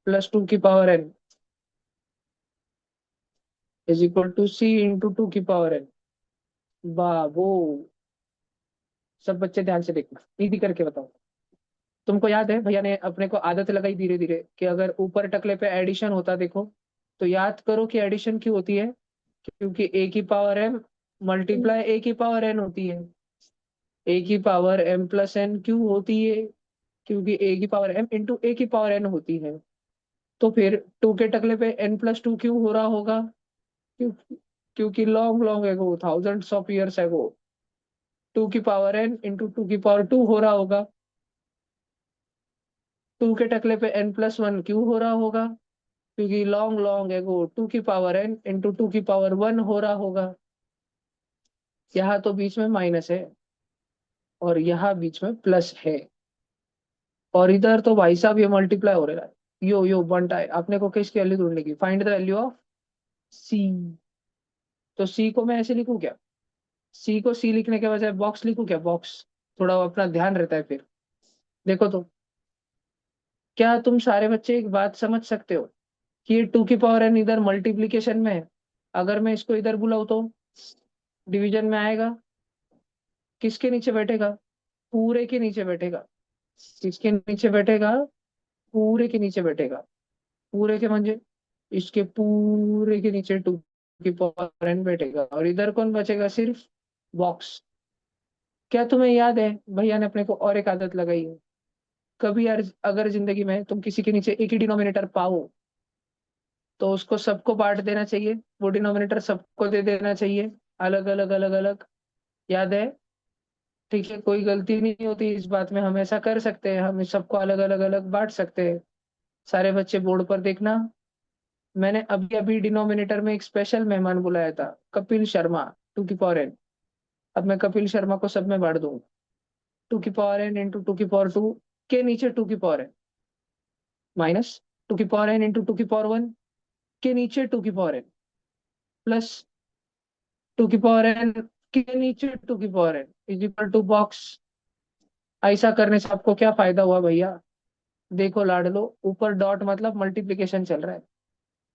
S1: +2 की पावर n = C × 2 की पावर n. बाबू, सब बच्चे ध्यान से देखना, दीदी करके बताओ. तुमको याद है भैया ने अपने को आदत लगाई धीरे धीरे कि अगर ऊपर टकले पे एडिशन होता देखो, तो याद करो कि एडिशन क्यों होती है. क्योंकि A की पावर m मल्टीप्लाई A की पावर n होती है. A की पावर m+n क्यों होती है? क्योंकि A की पावर m × A की पावर n होती है. तो फिर 2 के टकले पे n+2 क्यों हो रहा होगा? क्यों? क्योंकि long long ago, thousands of years ago, 2 की पावर n × 2 की पावर 2 हो रहा होगा. 2 के टकले पे n+1 क्यों हो रहा होगा? क्योंकि लॉन्ग लॉन्ग एगो, 2 की पावर n × 2 की पावर 1 हो रहा होगा. यहाँ तो बीच में माइनस है और यहाँ बीच में प्लस है. और इधर तो भाई साहब ये मल्टीप्लाई हो रहा है. यो बनता है. अपने को किसकी वैल्यू ढूंढने की? फाइंड द वैल्यू ऑफ सी. तो सी को मैं ऐसे लिखूं क्या? सी को सी लिखने के बजाय बॉक्स लिखूं क्या? बॉक्स. थोड़ा अपना ध्यान रहता है फिर. देखो तो, क्या तुम सारे बच्चे एक बात समझ सकते हो कि ये 2 की पावर n इधर मल्टीप्लीकेशन में है. अगर मैं इसको इधर बुलाऊं तो डिवीजन में आएगा. किसके नीचे बैठेगा? पूरे के नीचे बैठेगा. किसके नीचे बैठेगा? पूरे के नीचे बैठेगा. पूरे के म्हणजे इसके पूरे के नीचे 2 की पावर n बैठेगा. और इधर कौन बचेगा? सिर्फ बॉक्स. क्या तुम्हें याद है भैया ने अपने को और एक आदत लगाई है? कभी यार अगर जिंदगी में तुम किसी के नीचे एक ही डिनोमिनेटर पाओ, तो उसको सबको बांट देना चाहिए. वो डिनोमिनेटर सबको दे देना चाहिए, अलग अलग अलग अलग. याद है? ठीक है, कोई गलती नहीं होती इस बात में. हम ऐसा कर सकते हैं, हम इस सबको अलग अलग अलग बांट सकते हैं. सारे बच्चे बोर्ड पर देखना. मैंने अभी अभी डिनोमिनेटर में एक स्पेशल मेहमान बुलाया था, कपिल शर्मा. 2 की पावर n. अब मैं कपिल शर्मा को सब में बांट दूंगा. 2 की पावर n × 2 की पावर 2 के नीचे 2 की पावर n, माइनस 2 की पावर n × 2 की पावर 1 के नीचे 2 की पावर n, प्लस 2 की पावर n के नीचे 2 की पावर n = बॉक्स. ऐसा करने से आपको क्या फायदा हुआ भैया? देखो लाडलो, ऊपर डॉट मतलब मल्टीप्लीकेशन चल रहा है.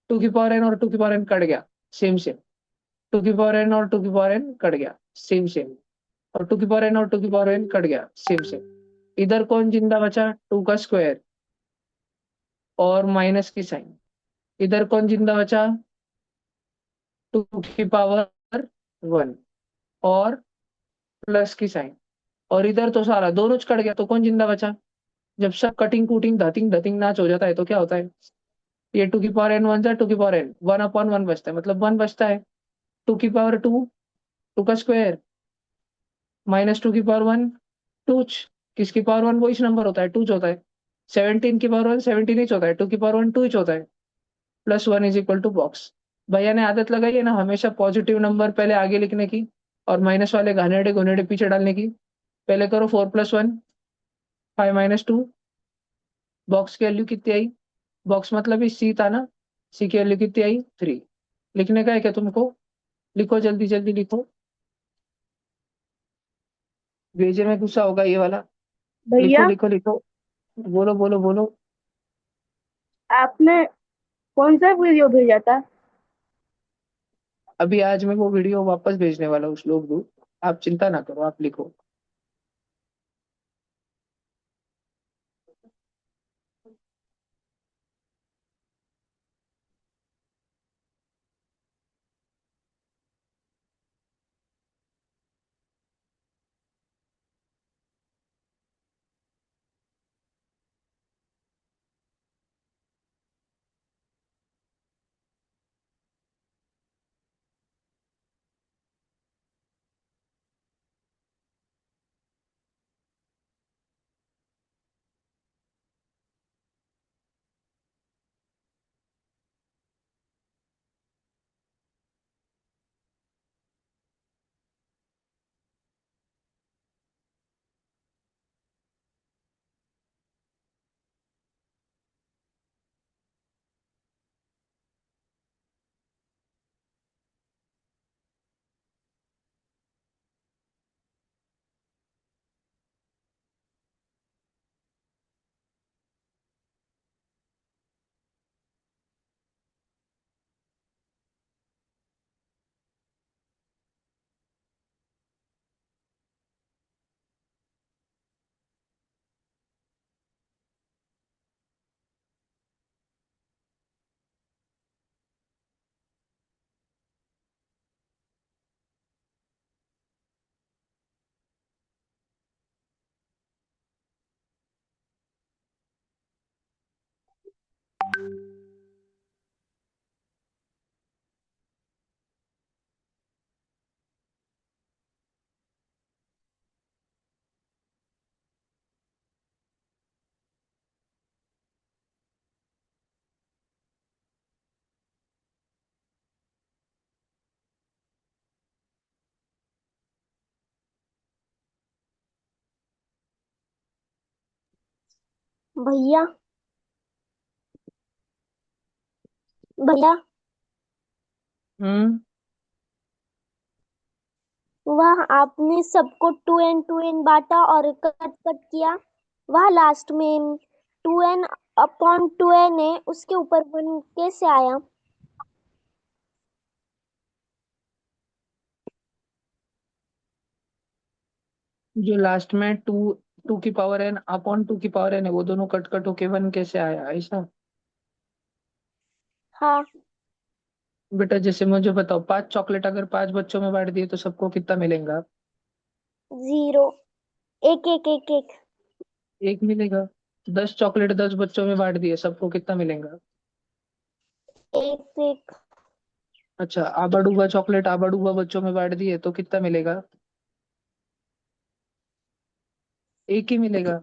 S1: 2 की पावर n और 2 की पावर n कट गया, सेम सेम. 2 की पावर n और 2 की पावर n कट गया, सेम सेम. और 2 की पावर n और 2 की पावर n कट गया, सेम सेम. इधर कौन जिंदा बचा? 2 का स्क्वायर और माइनस की साइन. इधर कौन जिंदा बचा? 2 की पावर 1 और प्लस की साइन. और इधर तो सारा दोनों कट गया, तो कौन जिंदा बचा? जब सब कटिंग कुटिंग धतिंग धतिंग नाच हो जाता है तो क्या होता है? ये 2 की पावर n 1 जा, 2 की पावर n 1/1 बचता है, मतलब 1 बचता है. 2 की पावर 2, 2 का स्क्वायर माइनस 2 की पावर 1, टूच. किसकी पावर 1? वो इस नंबर होता है, टूच होता है. 17 की पावर 1 17 इंच होता है, 2 की पावर 1 2 इंच होता है. +1 = बॉक्स. भैया ने आदत लगाई है ना हमेशा पॉजिटिव नंबर पहले आगे लिखने की, और माइनस वाले घनेडे घुनेडे पीछे डालने की. पहले करो 4+1, 5 - 2. बॉक्स की वैल्यू कितनी आई? बॉक्स मतलब इस सी था ना. सी की वैल्यू कितनी आई? 3. लिखने का है क्या तुमको? लिखो, जल्दी जल्दी लिखो. भेजे में गुस्सा होगा ये वाला. लिखो
S2: भैया
S1: लिखो लिखो. बोलो बोलो बोलो.
S2: आपने कौन सा वीडियो भेजा था?
S1: अभी आज मैं वो वीडियो वापस भेजने वाला हूँ श्लोक दू. आप चिंता ना करो, आप लिखो.
S4: भैया भैया,
S1: हम्म।
S4: वह आपने सबको 2n बांटा और कट कट किया। वह लास्ट में 2n/2n है, उसके ऊपर 1 कैसे आया?
S1: जो लास्ट में टू, टू की पावर एन अपॉन टू की पावर एन है, वो दोनों कट कट होके वन कैसे आया, ऐसा?
S4: हाँ।
S1: बेटा जैसे मुझे बताओ, 5 चॉकलेट अगर 5 बच्चों में बांट दिए तो सबको कितना मिलेगा?
S4: 0। एक एक एक एक।
S1: एक मिलेगा। 10 चॉकलेट 10 बच्चों में बांट दिए, सबको कितना मिलेगा?
S4: एक एक।
S1: अच्छा, आबा डूबा चॉकलेट आबा डूबा बच्चों में बांट दिए तो कितना मिलेगा? एक ही मिलेगा।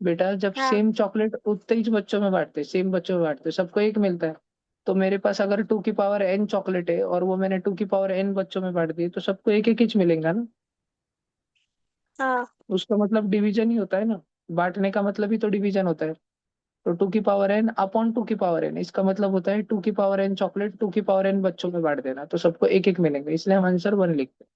S1: बेटा जब
S4: हाँ।
S1: सेम चॉकलेट उतने ही बच्चों में बांटते, सेम बच्चों में बांटते, सबको एक मिलता है। तो मेरे पास अगर टू की पावर एन चॉकलेट है और वो मैंने टू की पावर एन बच्चों में बांट दिए, तो सबको एक एक इंच मिलेगा ना।
S4: हाँ।
S1: उसका मतलब डिवीजन ही होता है ना। बांटने का मतलब ही तो डिवीजन होता है। तो टू की पावर एन अपॉन टू की पावर एन, इसका मतलब होता है टू की पावर एन चॉकलेट टू की पावर एन बच्चों में बांट देना, तो सबको एक एक मिलेंगे, इसलिए हम आंसर वन लिखते हैं।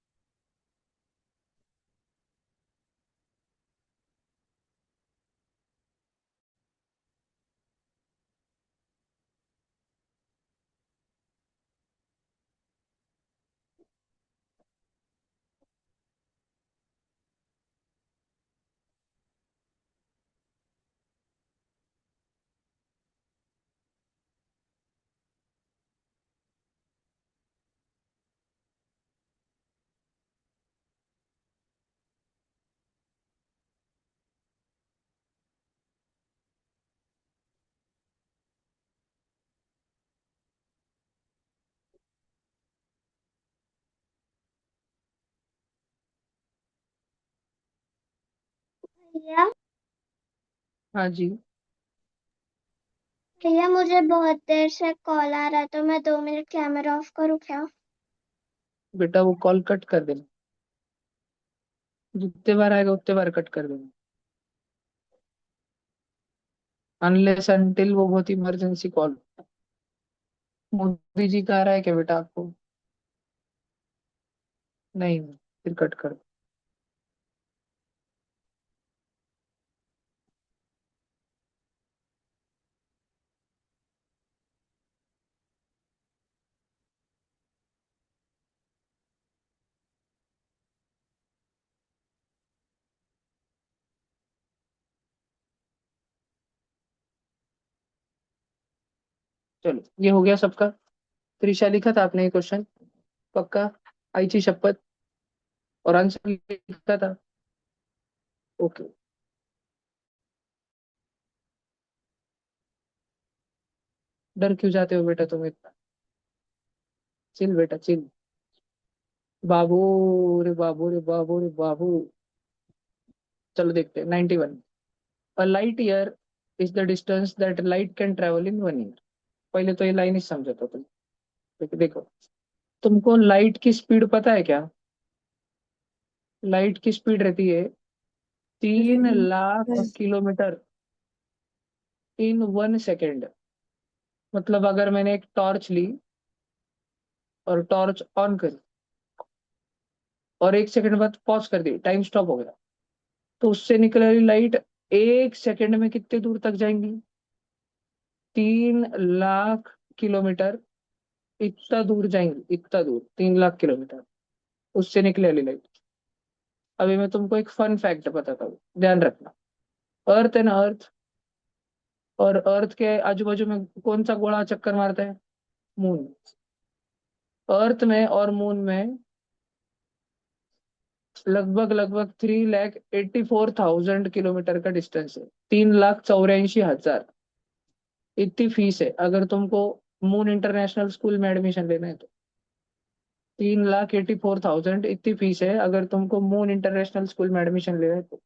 S4: भैया
S1: हाँ जी।
S4: भैया, मुझे बहुत देर से कॉल आ रहा है, तो मैं 2 मिनट कैमरा ऑफ करूँ क्या?
S1: बेटा वो कॉल कट कर देना, जितने बार आएगा उतने बार कट कर देना, अनलेस अनटिल वो बहुत इमरजेंसी कॉल। मोदी जी का आ रहा है क्या बेटा आपको? नहीं, फिर कट कर दो। चलो ये हो गया सबका। त्रिशा लिखा था आपने ये क्वेश्चन? पक्का? आईची शपथ? और आंसर लिखा था? ओके। डर क्यों जाते हो बेटा तुम इतना? चिल बेटा चिल। बाबू रे बाबू रे बाबू रे बाबू। चलो देखते हैं 91। A light year is the distance that light can travel in 1 year. पहले तो ये लाइन ही समझा था तुम। देखो देखो, तुमको लाइट की स्पीड पता है क्या? लाइट की स्पीड रहती है तीन
S3: रीडिंग
S1: लाख किलोमीटर इन 1 सेकेंड। मतलब अगर मैंने एक टॉर्च ली और टॉर्च ऑन करी और 1 सेकंड बाद पॉज कर दी, टाइम स्टॉप हो गया, तो उससे निकल रही लाइट 1 सेकंड में कितने दूर तक जाएंगी? 3 लाख किलोमीटर। इतना दूर जाएंगी, इतना दूर 3 लाख किलोमीटर, उससे निकले वाली लाइट। अभी मैं तुमको एक फन फैक्ट बताता हूँ, ध्यान रखना। अर्थ है ना, अर्थ, और अर्थ के आजू बाजू में कौन सा गोला चक्कर मारता है? मून। अर्थ में और मून में लगभग लगभग 3,84,000 किलोमीटर का डिस्टेंस है। 3,84,000। इतनी फीस है अगर तुमको मून इंटरनेशनल स्कूल में एडमिशन लेना है तो। 3,84,000 इतनी फीस है अगर तुमको मून इंटरनेशनल स्कूल में एडमिशन लेना है तो।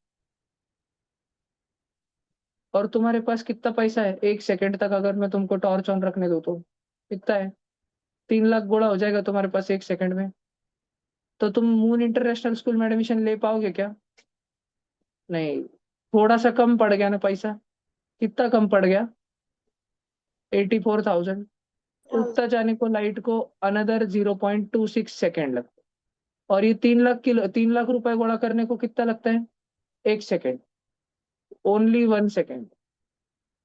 S1: और तुम्हारे पास कितना पैसा है? 1 सेकंड तक अगर मैं तुमको टॉर्च ऑन रखने दूँ तो कितना है? 3 लाख गोला हो जाएगा तुम्हारे पास 1 सेकंड में। तो तुम मून इंटरनेशनल स्कूल में एडमिशन ले पाओगे क्या? नहीं। थोड़ा सा कम पड़ गया ना पैसा। कितना कम पड़ गया? 84,000। उतना जाने को लाइट को अनदर 0.26 सेकेंड लगता है। और ये 3 लाख रुपए गुणा करने को कितना लगता है? 1 सेकेंड। Only 1 second.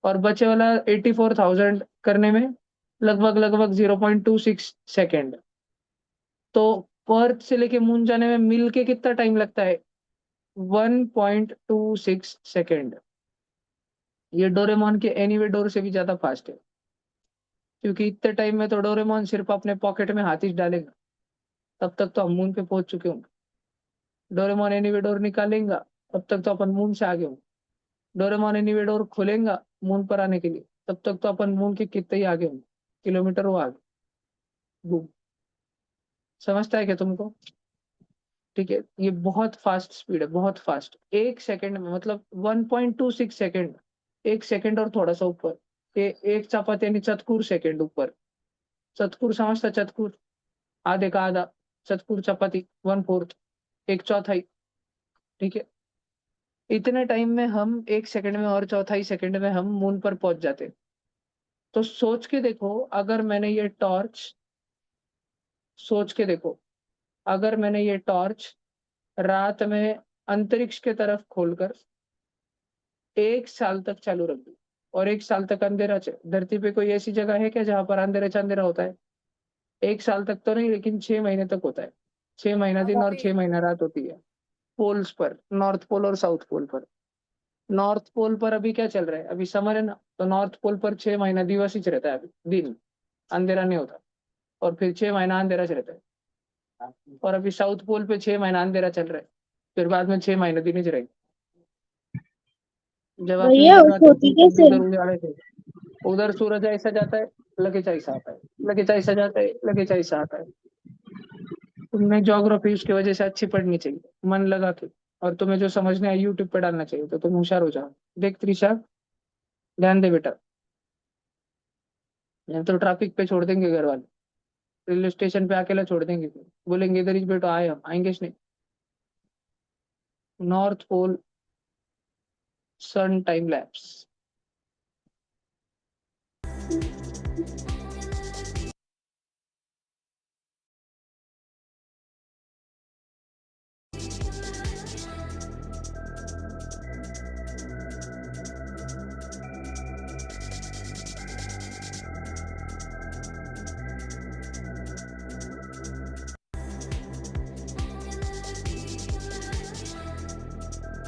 S1: और बचे वाला 84,000 करने में लगभग लगभग 0.26 सेकेंड। तो पर्थ से लेके मून जाने में मिल के कितना टाइम लगता है? 1.26 सेकेंड। ये डोरेमोन के एनीवे डोर से भी ज्यादा फास्ट है, क्योंकि इतने टाइम में तो डोरेमोन सिर्फ अपने पॉकेट में हाथ ही डालेगा, तब तक तो हम मून पे पहुंच चुके होंगे। डोरेमोन एनीवे डोर निकालेगा, तब तक तो अपन मून से आगे होंगे। डोरेमोन एनीवे डोर खोलेगा मून पर आने के लिए, तब तक तो अपन मून के कितने ही आगे होंगे, किलोमीटर वो आगे। बूम। समझता है क्या तुमको? ठीक है, ये बहुत फास्ट स्पीड है, बहुत फास्ट। 1 सेकेंड में, मतलब 1.26 सेकेंड। 1 सेकेंड और थोड़ा सा ऊपर। एक चपाती यानी चतकुर सेकेंड ऊपर। चतकुर समझता? चतकुर आधे का आधा। चतकुर चपाती 1/4, एक चौथाई। ठीक है, इतने टाइम में हम 1 सेकेंड में और चौथाई सेकेंड में हम मून पर पहुंच जाते। तो सोच के देखो, अगर मैंने ये टॉर्च सोच के देखो, अगर मैंने ये टॉर्च रात में अंतरिक्ष के तरफ खोलकर 1 साल तक चालू रख दी, और 1 साल तक अंधेरा धरती पे कोई ऐसी जगह है क्या जहां पर अंधेरा अंधेरा होता है? 1 साल तक तो नहीं, लेकिन 6 महीने तक होता है। 6 महीना
S3: हाँ
S1: दिन और
S3: भाई।
S1: 6 महीना रात होती है। पोल्स पर, नॉर्थ पोल और साउथ पोल पर। नॉर्थ पोल पर अभी क्या चल रहा है? अभी समर है ना, तो नॉर्थ पोल पर 6 महीना दिवस ही रहता है, अभी दिन अंधेरा नहीं होता। और फिर 6 महीना अंधेरा रहता है। और अभी साउथ पोल पे 6 महीना अंधेरा चल रहा है, फिर बाद में 6 महीने दिन ही रहेंगे। जब अपने
S4: भैया
S1: इधर
S4: उस
S1: आते हैं
S4: होती
S1: तो भी
S4: कैसे?
S1: उधर उजाले थे। उधर सूरज ऐसा जाता है, लगे ऐसा आता है, लगे ऐसा जाता है, लगे ऐसा आता है। तुम्हें ज्योग्राफी उसकी वजह से अच्छी पढ़नी चाहिए, मन लगा के। और तुम्हें जो समझना है यूट्यूब पे डालना चाहिए, तो तुम होशियार हो जाओ। देख त्रिशा, ध्यान दे बेटा। या तो ट्रैफिक पे छोड़ देंगे घर वाले, रेलवे स्टेशन पे अकेला छोड़ देंगे, बोलेंगे इधर ही बेटो आए, हम आएंगे नहीं। North pole sun time lapse.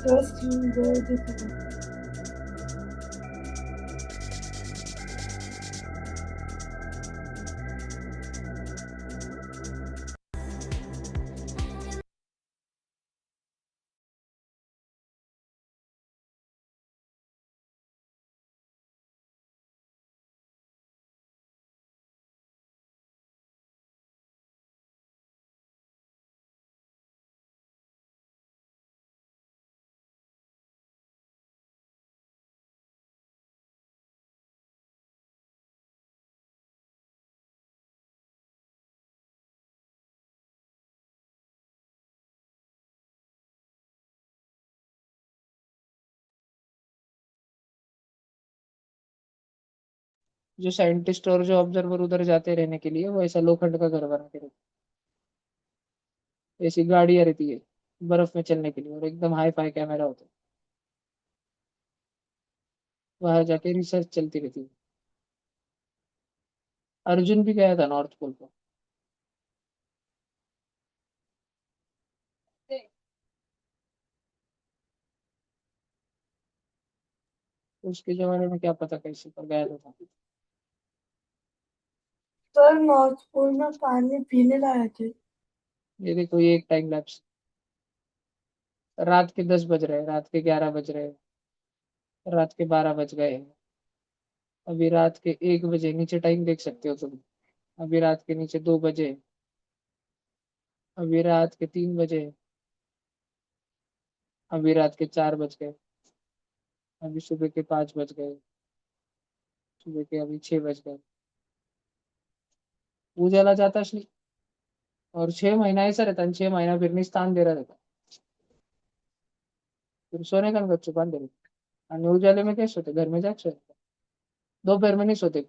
S3: Just you go the
S1: जो साइंटिस्ट और जो ऑब्जर्वर उधर जाते रहने के लिए, वो ऐसा लोखंड का घर बना के रखते हैं। ऐसी गाड़ियां रहती है बर्फ में चलने के लिए, और एकदम हाई फाई कैमरा होता है। वहां जाके रिसर्च चलती रहती है। अर्जुन भी गया था नॉर्थ पोल पर। उसके जमाने में क्या पता कैसे पर गया था।
S3: सर नॉर्थ पोल में पानी पीने लायक है।
S1: ये देखो, ये एक टाइम लैप्स। रात के 10 बज रहे हैं, रात के 11 बज रहे हैं, रात के 12 बज गए हैं। अभी रात के 1 बजे, नीचे टाइम देख सकते हो तुम। अभी रात के नीचे 2 बजे। अभी रात के 3 बजे। अभी रात के 4 बज गए। अभी सुबह के 5 बज गए। सुबह के अभी 6 बज गए। उजाला जाता नहीं। और 6 महीना ऐसा रहता है, 6 महीना फिर निस्तान दे रहा रहता है। फिर सोने का बच्चों बांध दे रहे। आणि उजाले में कैसे सोते, घर में जाग सोते, दोपहर में नहीं सोते,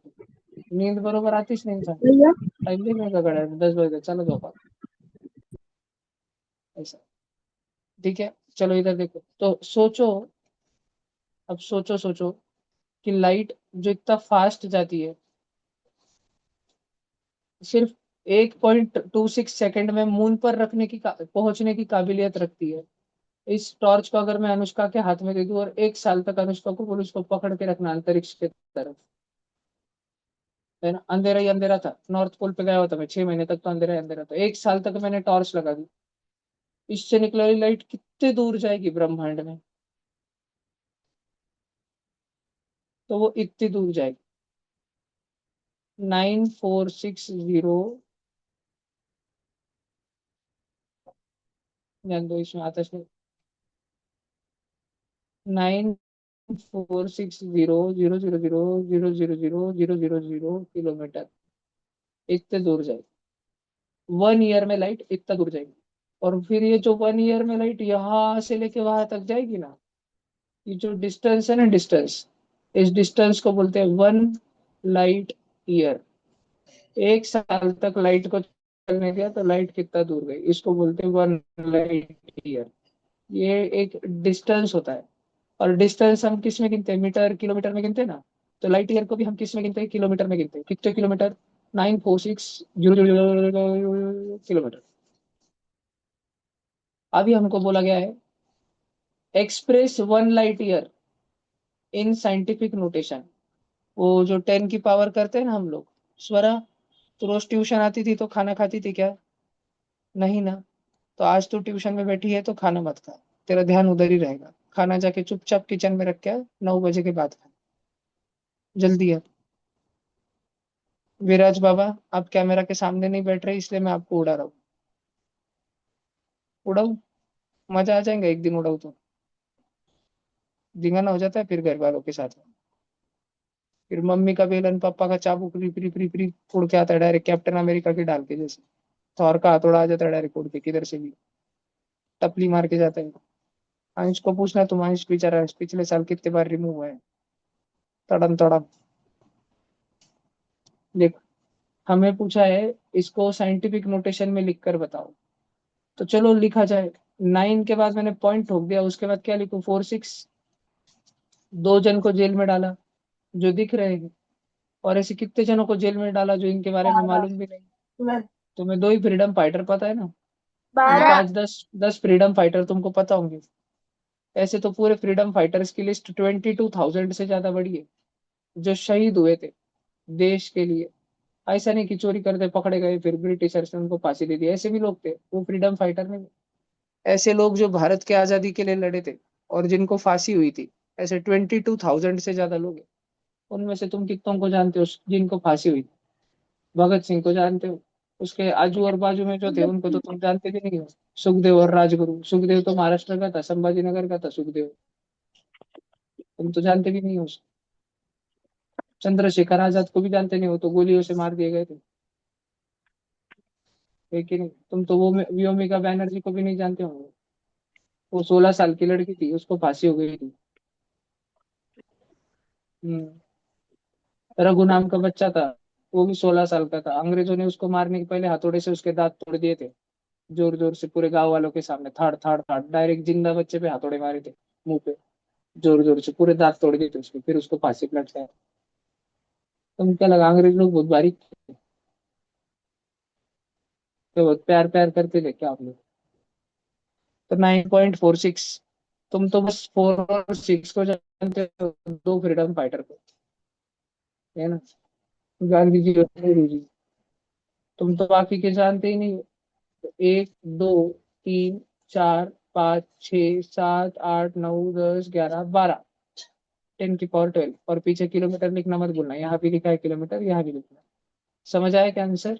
S1: नींद बरोबर आतीच नाही इंसान,
S2: भैया
S1: टाइम देखने का कड़ा है 10 बजे चलो झोपा, ऐसा। ठीक है, चलो इधर देखो, तो सोचो, अब सोचो सोचो कि लाइट जो इतना फास्ट जाती है, सिर्फ 1.26 सेकंड में मून पर पहुंचने की काबिलियत रखती है। इस टॉर्च को अगर मैं अनुष्का के हाथ में दे दूं और 1 साल तक अनुष्का को बोलूं उसको पकड़ के रखना अंतरिक्ष के तरफ, है ना, अंधेरा ही अंधेरा था, नॉर्थ पोल पे गया हुआ था मैं 6 महीने तक, तो अंधेरा ही अंधेरा था, 1 साल तक मैंने टॉर्च लगा दी, इससे निकली वाली लाइट कितने दूर जाएगी ब्रह्मांड में, तो वो इतनी दूर जाएगी, 9460, ध्यान दो इसमें आतश नहीं, 9460 000000000 इतने दूर जाएगी, 1 ईयर में लाइट इतना दूर जाएगी। और फिर ये जो 1 ईयर में लाइट यहाँ से लेके वहां तक जाएगी ना, ये जो डिस्टेंस है ना, डिस्टेंस, इस डिस्टेंस को बोलते हैं 1 लाइट ईयर। 1 साल तक लाइट को चलने दिया तो लाइट कितना दूर गई, इसको बोलते हैं 1 लाइट ईयर। ये एक डिस्टेंस होता है, और डिस्टेंस हम किस में गिनते हैं, मीटर किलोमीटर में गिनते हैं ना, तो लाइट ईयर को भी हम किस में गिनते हैं, किलोमीटर में गिनते हैं, कितने किलोमीटर, 9460 अभी हमको बोला गया है express 1 light year in scientific notation. वो जो 10 की पावर करते हैं ना हम लोग, स्वरा, तो रोज ट्यूशन आती थी तो खाना खाती थी क्या, नहीं ना, तो आज तू ट्यूशन में बैठी है तो खाना मत खा, तेरा ध्यान उधर ही रहेगा, खाना जाके चुपचाप किचन में रख के आ, 9 बजे के बाद खा, जल्दी है। विराज बाबा, आप कैमरा के सामने नहीं बैठ रहे इसलिए मैं आपको उड़ा रहा हूँ, उड़ाऊ, मजा आ जाएगा एक दिन उड़ाऊ तो, धिंगाना हो जाता है फिर घर वालों के साथ में, फिर मम्मी का बेलन, पापा का चाबुक, रिप रिप रिप रिप उड़ के आता है डायरेक्ट कैप्टन अमेरिका के डाल के जैसे, थॉर का हथौड़ा आ जाता है डायरेक्ट उड़ के किधर से भी, टपली मार के जाता है। अंश को पूछना, तुम अंश बेचारा पिछले साल कितने बार रिमूव हुआ है, तड़म तड़म। देख, हमें पूछा है इसको साइंटिफिक नोटेशन में लिख कर बताओ, तो चलो लिखा जाए। 9 के बाद मैंने पॉइंट ठोक दिया, उसके बाद क्या लिखूं, 4 6, 2 जन को जेल में डाला जो दिख रहे हैं, और ऐसे कितने जनों को जेल में डाला जो इनके बारे में
S3: 12
S1: मालूम भी नहीं।
S3: मैं
S1: तुम्हें 2 ही फ्रीडम फाइटर पता है ना, और
S2: 12
S1: 5 10 10 फ्रीडम फाइटर तुमको पता होंगे। ऐसे तो पूरे फ्रीडम फाइटर्स की लिस्ट 22,000 से ज्यादा बड़ी है, जो शहीद हुए थे देश के लिए। ऐसा नहीं कि चोरी करते पकड़े गए फिर ब्रिटिशर्स ने उनको फांसी दे दी, ऐसे भी लोग थे, वो फ्रीडम फाइटर नहीं। ऐसे लोग जो भारत के आजादी के लिए लड़े थे और जिनको फांसी हुई थी, ऐसे 22,000 से ज्यादा लोग हैं। उनमें से तुम कितनों को जानते हो जिनको फांसी हुई थी, भगत सिंह को जानते हो, उसके आजू और बाजू में जो थे उनको तो तुम जानते भी नहीं हो। सुखदेव और राजगुरु, सुखदेव तो महाराष्ट्र का था, संभाजीनगर का था सुखदेव, तुम तो जानते भी नहीं हो। चंद्रशेखर आजाद को भी जानते नहीं हो, तो गोलियों से मार दिए गए थे, लेकिन तुम तो वो व्योमिका बैनर्जी को भी नहीं जानते होंगे, वो 16 साल की लड़की थी, उसको फांसी हो गई थी। हम्म, रघु नाम का बच्चा था, वो भी 16 साल का था, अंग्रेजों ने उसको मारने के पहले हथौड़े से उसके दांत तोड़ दिए थे, जोर जोर से पूरे गांव वालों के सामने, थाड़ थाड़ थाड़, डायरेक्ट जिंदा बच्चे पे हथौड़े मारे थे, मुंह पे, जोर जोर से पूरे दांत तोड़ दिए थे उसके, फिर उसको फांसी पे लटकाया। तुम क्या लगा अंग्रेज लोग बहुत बारीक थे? तो बहुत प्यार प्यार करते थे क्या आप लोग? तो 9.46, तुम तो बस 4 और 6 को जानते हो, 2 फ्रीडम फाइटर को, है ना, गांधी जी और नेहरू जी, तुम तो बाकी के जानते ही नहीं हो। तो 1 2 3 4 5 6 7 8 9 10 11 12, 10 की पावर 12, और पीछे किलोमीटर लिखना मत भूलना, यहाँ भी लिखा है किलोमीटर, यहाँ भी लिखना है। समझ आया क्या आंसर?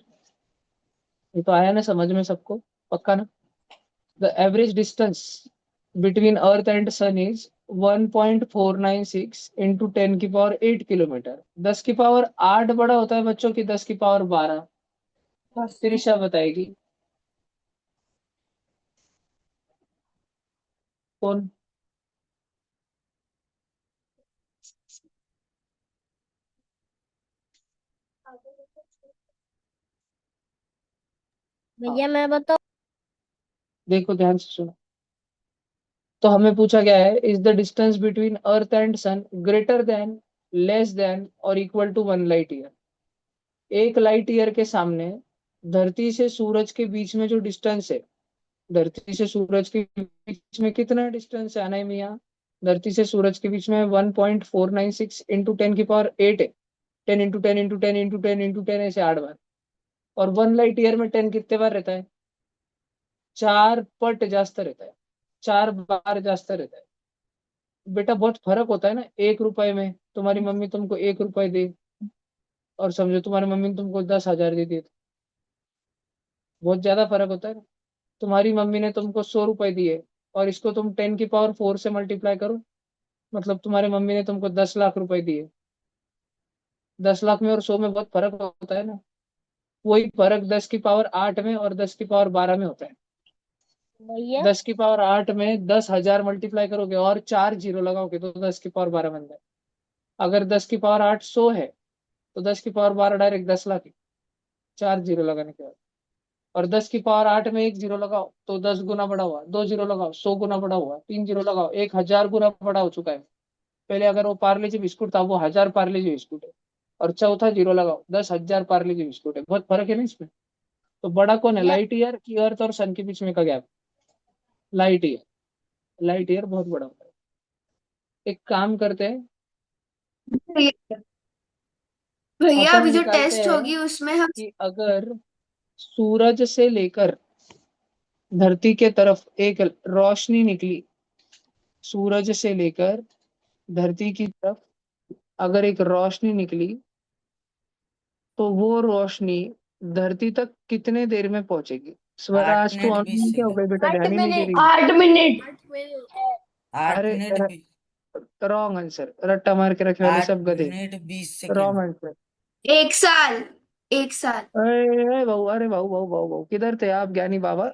S1: ये तो आया ना समझ में सबको, पक्का ना? The average distance between earth and sun is 1.496 into 10 की पावर 8 किलोमीटर। 10 की पावर 8 बड़ा होता है बच्चों की 10 की पावर 12।
S3: बस
S1: त्रिशा बताएगी। कौन?
S4: भैया मैं बताऊँ।
S1: देखो ध्यान से सुनो। तो हमें पूछा गया है, is the distance between earth and sun greater than, less than और equal to 1 light year. 1 light year के सामने धरती से सूरज के बीच में जो डिस्टेंस है, धरती से सूरज के बीच में कितना डिस्टेंस है आना मियाँ? धरती से सूरज के बीच में 1.496 इंटू 10 की पावर 8 है। 10 इंटू 10 इंटू 10 इंटू 10 ऐसे 8 बार। और 1 लाइट ईयर में 10 कितने बार रहता है? 4 पट जास्त रहता है, 4 बार जास्त रहता है। बेटा बहुत फर्क होता है ना। 1 रुपए में तुम्हारी मम्मी तुमको 1 रुपए दे, और समझो तुम्हारी मम्मी ने तुमको 10,000 दे दिए, तो बहुत ज्यादा फर्क होता है ना। तुम्हारी मम्मी ने तुमको 100 रुपए दिए, और इसको तुम 10 की पावर 4 से मल्टीप्लाई करो, मतलब तुम्हारी मम्मी ने तुमको 10 लाख रुपए दिए। 10 लाख में और 100 में बहुत फर्क होता है ना। वही फर्क 10 की पावर 8 में और 10 की पावर 12 में होता है।
S4: भैया
S1: 10 की पावर 8 में 10,000 मल्टीप्लाई करोगे और 4 जीरो लगाओगे तो 10 की पावर 12 बन जाए। अगर 10 की पावर 8 100 है, तो 10 की पावर 12 डायरेक्ट 10 लाख है, 4 जीरो लगाने के बाद। और 10 की पावर 8 में 1 जीरो लगाओ तो 10 गुना बड़ा हुआ, 2 जीरो लगाओ 100 गुना बड़ा हुआ, 3 जीरो लगाओ 1,000 गुना बड़ा हो चुका है। पहले अगर वो पार्ले जी बिस्कुट था, वो 1,000 पार्ले जी बिस्कुट है। और चौथा जीरो लगाओ, 10,000 पार्ले जी बिस्कुट है। बहुत फर्क है ना इसमें। तो बड़ा कौन है,
S4: भैया
S1: लाइट ईयर की अर्थ और सन के बीच में का gap? Light year. Light year बहुत बड़ा होता है। एक काम करते हैं,
S3: भैया भैया,
S1: अपन
S3: अभी जो
S1: निकालते
S3: टेस्ट
S1: हैं
S3: होगी उसमें हम
S1: कि अगर सूरज से लेकर धरती के तरफ एक रोशनी निकली, सूरज से लेकर धरती की तरफ अगर एक रोशनी निकली, तो वो रोशनी धरती तक कितने देर में पहुंचेगी? स्वरा,
S5: आठ
S1: आज तू
S5: मिनट बीस
S1: ऑनलाइन क्या हो
S5: सेकंड
S1: गई बेटा,
S3: आठ
S1: ध्यान ही नहीं दे
S3: मिनट
S1: रही।
S2: 8 मिनट।
S3: 8 मिनट।
S5: आठ
S1: अरे
S5: मिनट बी-
S1: रॉन्ग आंसर, रट्टा मार के रखे वाले
S5: आठ
S1: सब गधे।
S5: Minute 20 second.
S1: Wrong answer.
S3: 1 साल। 1 साल।
S1: अरे भाऊ, अरे भाऊ भाऊ भाऊ भाऊ, किधर थे आप ज्ञानी बाबा?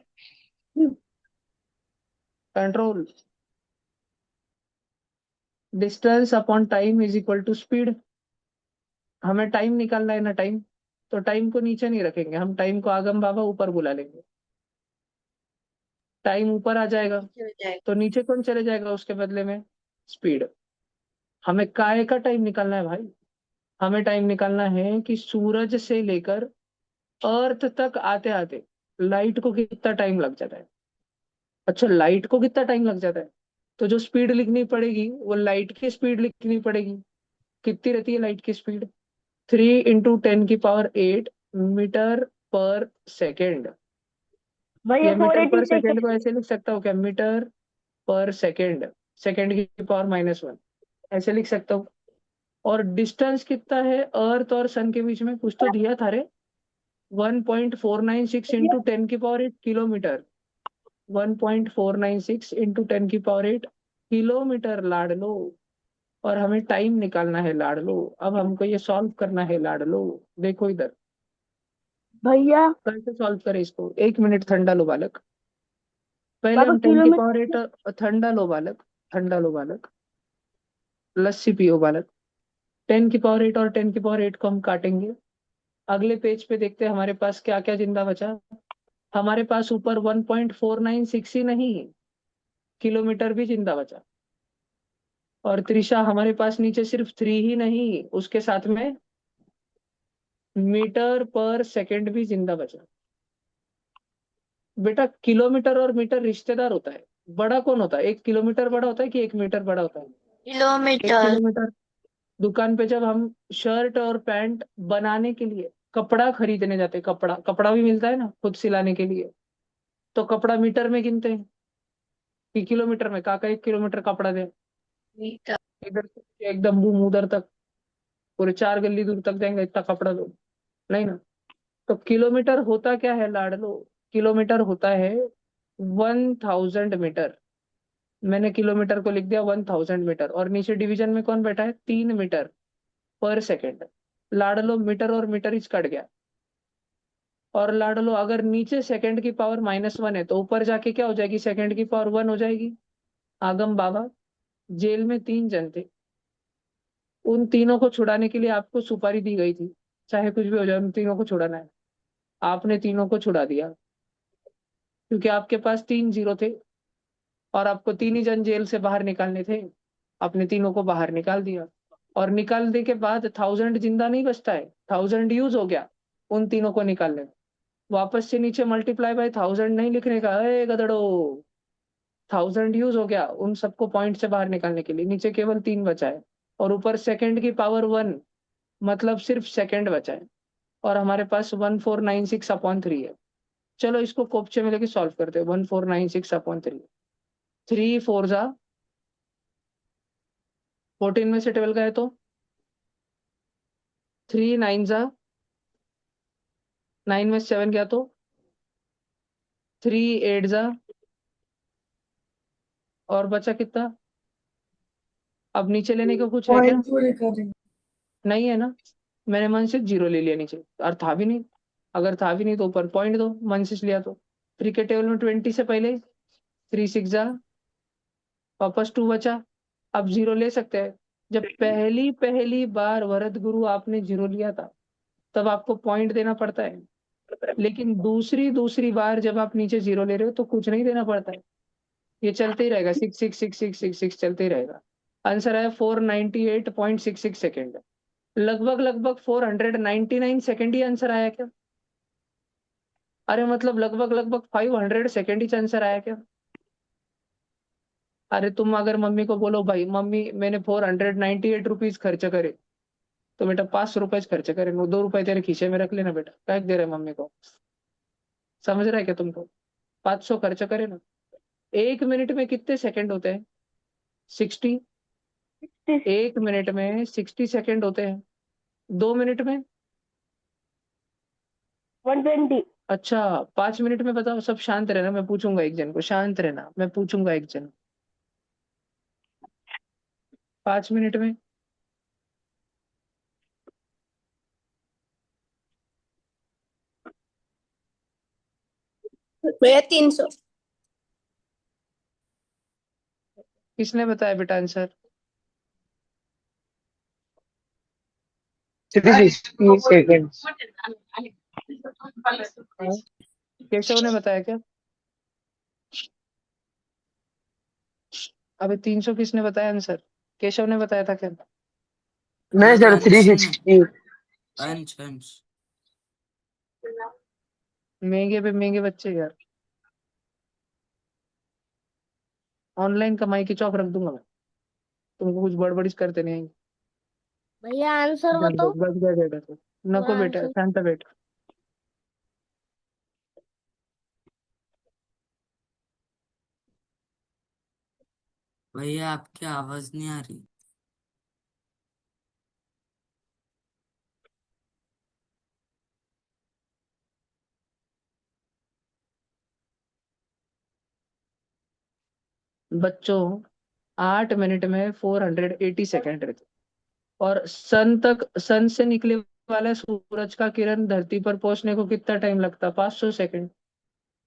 S1: Control. Distance upon time is equal to speed. हमें टाइम निकालना है ना, टाइम। तो टाइम को नीचे नहीं रखेंगे हम, टाइम को आगम बाबा ऊपर बुला लेंगे। टाइम ऊपर आ जाएगा तो नीचे कौन चले जाएगा उसके बदले में? स्पीड। हमें काय का टाइम निकालना है भाई? हमें टाइम निकालना है कि सूरज से लेकर अर्थ तक आते आते लाइट को कितना टाइम लग जाता है। अच्छा, लाइट को कितना टाइम लग जाता है, तो जो स्पीड लिखनी पड़ेगी वो लाइट की स्पीड लिखनी पड़ेगी। कितनी रहती है लाइट की स्पीड? 3 इंटू 10 की पावर 8 मीटर पर सेकेंड।
S2: भैया
S1: ये मीटर पर
S2: 42
S1: सेकेंड को
S2: सेकेंड।
S1: ऐसे लिख सकता हूँ क्या, मीटर पर सेकेंड, सेकेंड की पावर -1 ऐसे लिख सकता हूँ। और डिस्टेंस कितना है अर्थ और सन के बीच में, कुछ तो दिया था रे। 1.496 इंटू 10 की पावर 8 किलोमीटर। 1.496 इंटू 10 की पावर 8 किलोमीटर लाडलो। और हमें टाइम निकालना है लाडलो। अब हमको ये सॉल्व करना है लाडलो। देखो इधर,
S2: भैया
S1: कैसे सॉल्व करें इसको, 1 मिनट ठंडा लो बालक। पहले
S2: पापा
S1: हम 10 की पावर 8,
S2: किलोमीटर।
S1: ठंडा लो बालक, ठंडा लो बालक, लस्सी पियो बालक। 10 की पावर 8 और 10 की पावर 8 को हम काटेंगे। अगले पेज पे देखते हैं हमारे पास क्या क्या जिंदा बचा। हमारे पास ऊपर 1.496 ही नहीं, किलोमीटर भी जिंदा बचा। और त्रिशा हमारे पास नीचे सिर्फ 3 ही नहीं, उसके साथ में मीटर पर सेकंड भी जिंदा बचा। बेटा किलोमीटर और मीटर रिश्तेदार होता है। बड़ा कौन होता है, 1 किलोमीटर बड़ा होता है कि 1 मीटर बड़ा होता है? एक
S2: किलोमीटर।
S1: किलोमीटर दुकान पे जब हम शर्ट और पैंट बनाने के लिए कपड़ा खरीदने जाते हैं, कपड़ा कपड़ा भी मिलता है ना खुद सिलाने के लिए, तो कपड़ा मीटर में गिनते हैं कि किलोमीटर में? काका 1 किलोमीटर कपड़ा दे,
S3: मीटर।
S1: इधर से एकदम बूम उधर तक, पूरे 4 गली दूर तक जाएंगे, इतना कपड़ा दो। नहीं ना। तो किलोमीटर होता क्या है लाडलो? किलोमीटर होता है 1,000 मीटर। मैंने किलोमीटर को लिख दिया 1,000 मीटर, और नीचे डिवीजन में कौन बैठा है, 3 मीटर पर सेकेंड। लाडलो मीटर और मीटर इच कट गया। और लाडलो अगर नीचे सेकंड की पावर -1 है, तो ऊपर जाके क्या हो जाएगी, सेकंड की पावर 1 हो जाएगी। आगम बाबा, जेल में 3 जन थे, उन तीनों को छुड़ाने के लिए आपको सुपारी दी गई थी, चाहे कुछ भी हो जाए उन तीनों को छुड़ाना है। आपने तीनों को छुड़ा दिया। क्योंकि आपके पास 3 जीरो थे और आपको 3 ही जन जेल से बाहर निकालने थे। आपने तीनों को बाहर निकाल दिया और निकालने के बाद 1000 जिंदा नहीं बचता है, 1000 यूज हो गया उन तीनों को निकालने में। वापस से नीचे मल्टीप्लाई बाय 1000 नहीं लिखने का, ए गधड़ो। 1000 यूज हो गया उन सबको पॉइंट से बाहर निकालने के लिए, नीचे केवल 3 बचा है और ऊपर सेकंड की पावर 1, मतलब सिर्फ सेकंड बचा है और हमारे पास 1496/3 है। चलो इसको कोपचे में लेके सॉल्व करते हैं। 1496/3, 3 4 जा 14 में से 12 गए तो 3 9 जा 9 में से 7 गया तो 3 8 जा और बचा कितना? अब नीचे लेने का कुछ है क्या?
S3: पॉइंट पूरे कर रही
S1: नहीं है ना, मैंने मन से जीरो ले लिया नीचे और था भी नहीं। अगर था भी नहीं तो ऊपर पॉइंट दो, मन से लिया तो। 3 के टेबल में 20 से पहले 3 6 जा वापस 2 बचा। अब जीरो ले सकते हैं। जब पहली पहली बार वरद गुरु आपने जीरो लिया था तब आपको पॉइंट देना पड़ता है, लेकिन दूसरी दूसरी बार जब आप नीचे जीरो ले रहे हो तो कुछ नहीं देना पड़ता है। ये चलते ही रहेगा, 6 चलते ही रहेगा। आंसर है 498.66 सेकेंड। लगभग लगभग 499 सेकेंड ही आंसर आया क्या? अरे मतलब लगभग लगभग 500 सेकेंड ही आंसर आया क्या? अरे तुम अगर मम्मी को बोलो भाई मम्मी मैंने 498 रुपीज खर्च करे, तो बेटा 500 रुपए खर्च करे, वो 2 रुपए तेरे खीसे में रख लेना बेटा, क्या दे रहे मम्मी को? समझ रहा है क्या तुमको? 500 खर्च करे ना। 1 मिनट में कितने सेकंड होते हैं? 60। 1 मिनट में 60 सेकंड होते हैं। 2 मिनट में
S2: 120।
S1: अच्छा 5 मिनट में बताओ। सब शांत रहना, मैं पूछूंगा एक जन को, शांत रहना, मैं पूछूंगा एक जन। 5 मिनट में
S2: भैया 300।
S1: किसने बताया बेटा आंसर?
S5: 360 सेकेंड।
S1: केशव ने बताया क्या? अबे 300 किसने बताया आंसर? केशव ने बताया था क्या?
S5: नहीं सर,
S6: अंश ने
S5: 360।
S6: अंश अंश
S1: महंगे पे महंगे बच्चे यार, ऑनलाइन कमाई की चौक रख दूंगा मैं, तुमको कुछ बड़बड़ी करते नहीं आएंगे।
S4: भैया आंसर
S1: जान दो,
S4: बताओ
S1: बस गए बेटा तो। नको
S4: पूरा
S1: बेटा,
S4: आंसर।
S1: शांत बैठ।
S6: भैया आपकी आवाज नहीं आ रही।
S1: बच्चों 8 मिनट में 480 सेकेंड रहते और सन से निकले वाला सूरज का किरण धरती पर पहुंचने को कितना टाइम लगता? 500 सेकेंड।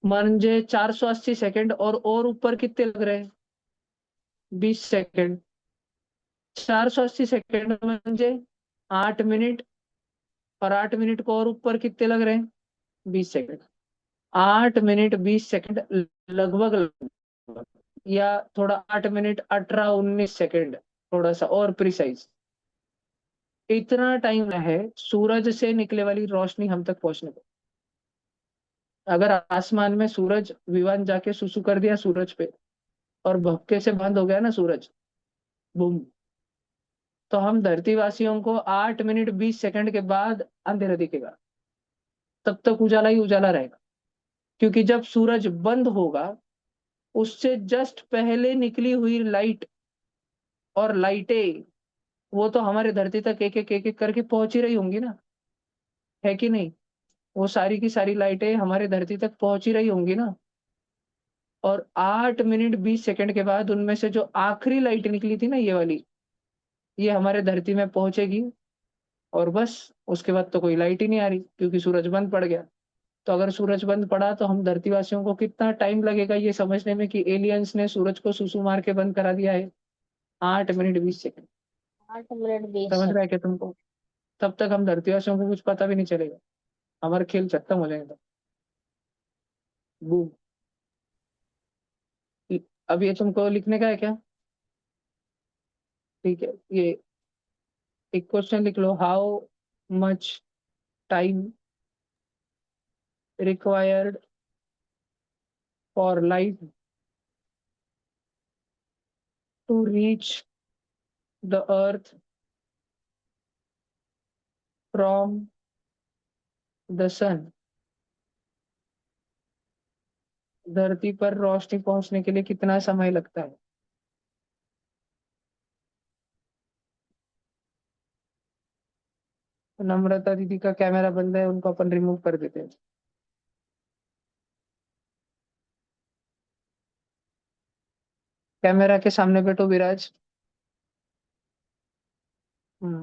S1: म्हणजे 480 सेकेंड और ऊपर कितने लग रहे हैं? 20 सेकेंड। 480 सेकेंड म्हणजे 8 मिनट और 8 मिनट को और ऊपर कितने लग रहे हैं? 20 सेकेंड। 8 मिनट 20 सेकेंड लगभग लगभग, या थोड़ा 8 मिनट 18 19 सेकेंड, थोड़ा सा और प्रिसाइज। इतना टाइम है सूरज से निकले वाली रोशनी हम तक पहुंचने को। अगर आसमान में सूरज विमान जाके सुसु कर दिया सूरज पे और भपके से बंद हो गया ना सूरज, बूम, तो हम धरतीवासियों को 8 मिनट 20 सेकेंड के बाद अंधेरा दिखेगा। तब तक उजाला ही उजाला रहेगा, क्योंकि जब सूरज बंद होगा उससे जस्ट पहले निकली हुई लाइट और लाइटें, वो तो हमारे धरती तक एक एक करके पहुंच ही रही होंगी ना, है कि नहीं? वो सारी की सारी लाइटें हमारे धरती तक पहुंच ही रही होंगी ना। और 8 मिनट 20 सेकेंड के बाद उनमें से जो आखिरी लाइट निकली थी ना, ये वाली, ये हमारे धरती में पहुंचेगी और बस उसके बाद तो कोई लाइट ही नहीं आ रही क्योंकि सूरज बंद पड़ गया। तो अगर सूरज बंद पड़ा तो हम धरतीवासियों को कितना टाइम लगेगा ये समझने में कि एलियंस ने सूरज को सुसु मार के बंद करा दिया है? 8 मिनट 20 सेकेंड।
S4: 8 मिनट 20
S1: समझ रहा है
S4: सेकंड।
S1: क्या तुमको? तब तक हम धरतीवासियों को कुछ पता भी नहीं चलेगा, हमारा खेल खत्म हो जाएगा। बूम। अब ये तुमको लिखने का है क्या? ठीक है, ये एक क्वेश्चन लिख लो। How much time required for light to reach the earth from the sun. धरती पर रोशनी पहुंचने के लिए कितना समय लगता है? नम्रता दीदी का कैमरा बंद है, उनको अपन रिमूव कर देते हैं। कैमरा के सामने बैठो विराज।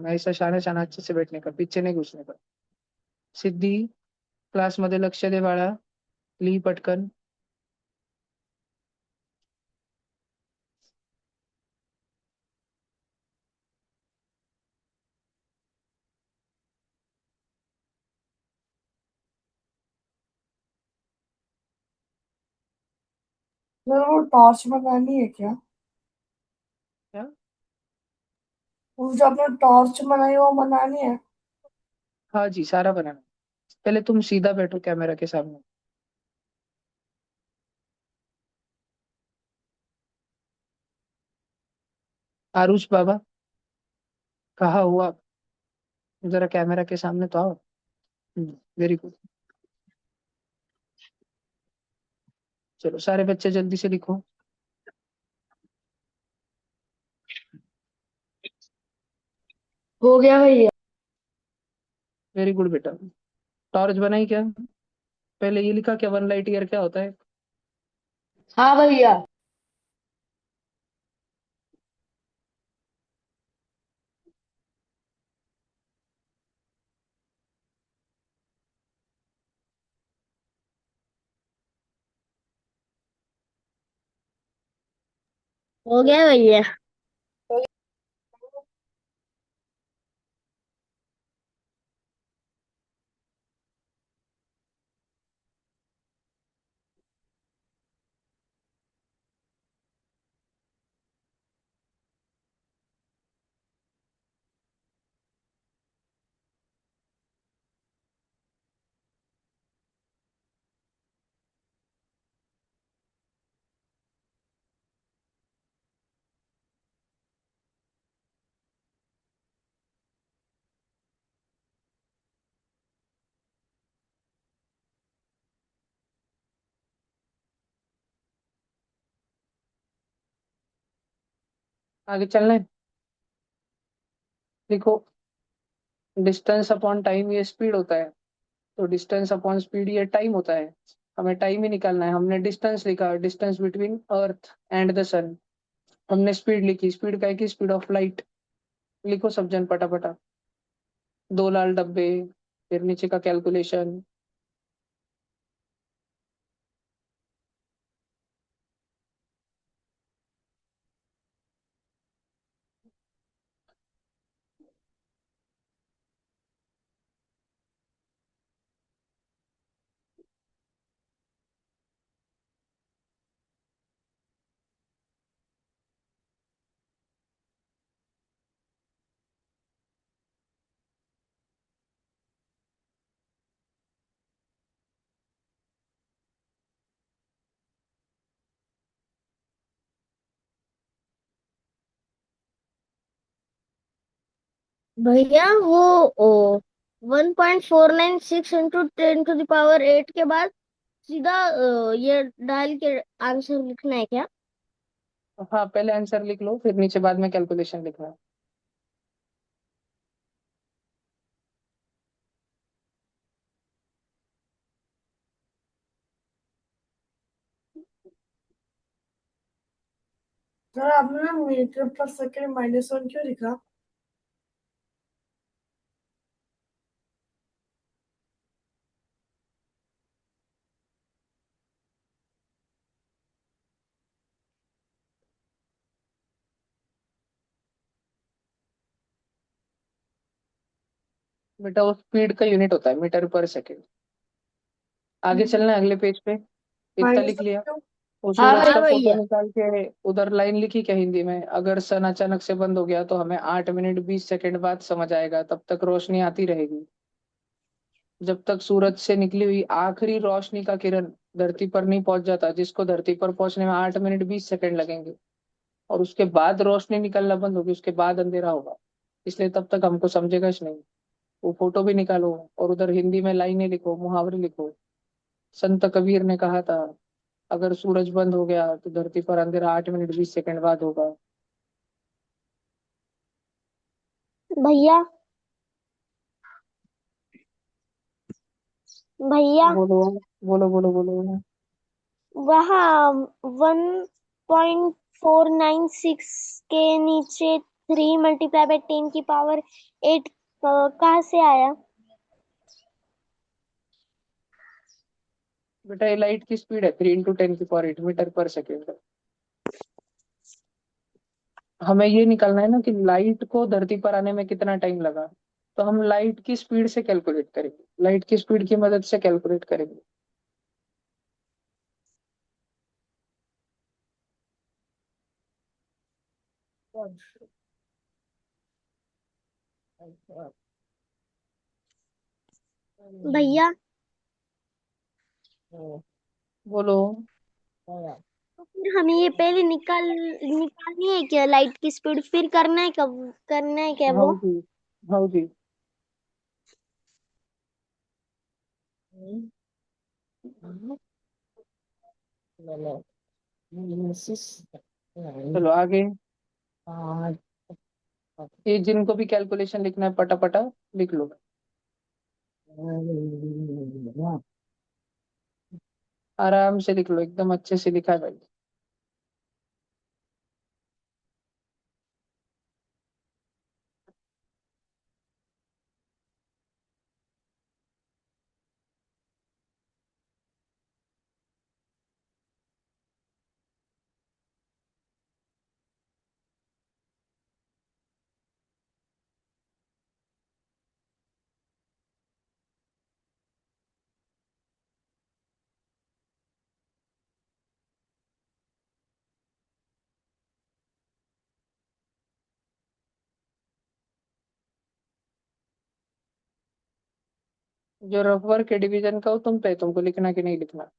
S1: ऐसा शाना शाना अच्छे से बैठने का, पीछे नहीं घुसने का। सिद्धी, क्लास मध्ये लक्ष दे बाळा, लिही पटकन।
S3: सर वो टॉर्च बनानी है क्या?
S1: क्या?
S3: वो जो आपने टॉर्च बनाई वो बनानी है?
S1: हाँ जी, सारा बनाना। पहले तुम सीधा बैठो कैमरा के सामने। आरुष बाबा, कहाँ हो आप? जरा कैमरा के सामने तो आओ। Very good. चलो सारे बच्चे जल्दी से लिखो।
S2: हो गया भैया।
S1: वेरी गुड बेटा। टॉर्च बनाई क्या? पहले ये लिखा क्या, 1 लाइट ईयर क्या होता है?
S2: हाँ भैया।
S4: हो गया भैया।
S1: आगे चलना है। देखो, डिस्टेंस अपॉन टाइम ये स्पीड होता है, तो डिस्टेंस अपॉन स्पीड ये टाइम होता है। हमें टाइम ही निकालना है। हमने डिस्टेंस लिखा, distance between earth and the sun. हमने स्पीड लिखी, स्पीड का है कि स्पीड ऑफ लाइट। लिखो सब जन पटापटा। 2 लाल डब्बे, फिर नीचे का कैलकुलेशन।
S4: भैया वो 1.496 इंटू 10⁸ के बाद सीधा ये डाल के आंसर लिखना है क्या?
S1: हाँ, पहले आंसर लिख लो, फिर नीचे बाद में कैलकुलेशन लिखना है।
S3: सर आपने ना मीटर पर सेकंड -1 क्यों लिखा?
S1: बेटा वो स्पीड का यूनिट होता है, मीटर पर सेकेंड। आगे चलना है अगले पेज पे। इतना लिख
S3: -1
S1: लिया।
S3: क्यों?
S1: वो
S2: हाँ
S1: सूरज का फोटो
S2: भैया।
S1: निकाल के उधर लाइन लिखी क्या हिंदी में, अगर सन अचानक से बंद हो गया तो हमें 8 मिनट 20 सेकंड बाद समझ आएगा, तब तक रोशनी आती रहेगी। जब तक सूरज से निकली हुई आखिरी रोशनी का किरण धरती पर नहीं पहुंच जाता, जिसको धरती पर पहुंचने में 8 मिनट 20 सेकंड लगेंगे, और उसके बाद रोशनी निकलना बंद होगी, उसके बाद अंधेरा होगा। इसलिए तब तक हमको समझेगा ही नहीं। वो फोटो भी निकालो और उधर हिंदी में लाइनें लिखो, मुहावरे लिखो। संत कबीर ने कहा था, अगर सूरज बंद हो गया तो धरती पर अंधेरा 8 मिनट 20 सेकंड बाद होगा।
S4: भैया, भैया,
S1: बोलो बोलो बोलो बोलो।
S4: वहाँ 1.496 के नीचे 3 × 10⁸ कहाँ से आया?
S1: बेटा ये लाइट की स्पीड है, 3 × 10⁸ मीटर पर सेकेंड। हमें ये निकालना है ना कि लाइट को धरती पर आने में कितना टाइम लगा, तो हम लाइट की स्पीड से कैलकुलेट करेंगे, लाइट की स्पीड की मदद से कैलकुलेट करेंगे।
S4: भैया,
S1: बोलो।
S4: तो फिर हमें ये पहले निकालनी है क्या लाइट की स्पीड, फिर करना है क्या
S1: हाँ
S4: वो?
S1: जी, हाँ जी। चलो आगे। ये जिनको भी कैलकुलेशन लिखना है पटा लिख लो। आराम से लिख लो, एकदम अच्छे से लिखा है भाई। जो रफ वर्क है डिवीजन का, वो तुम पे, तुमको लिखना कि नहीं लिखना।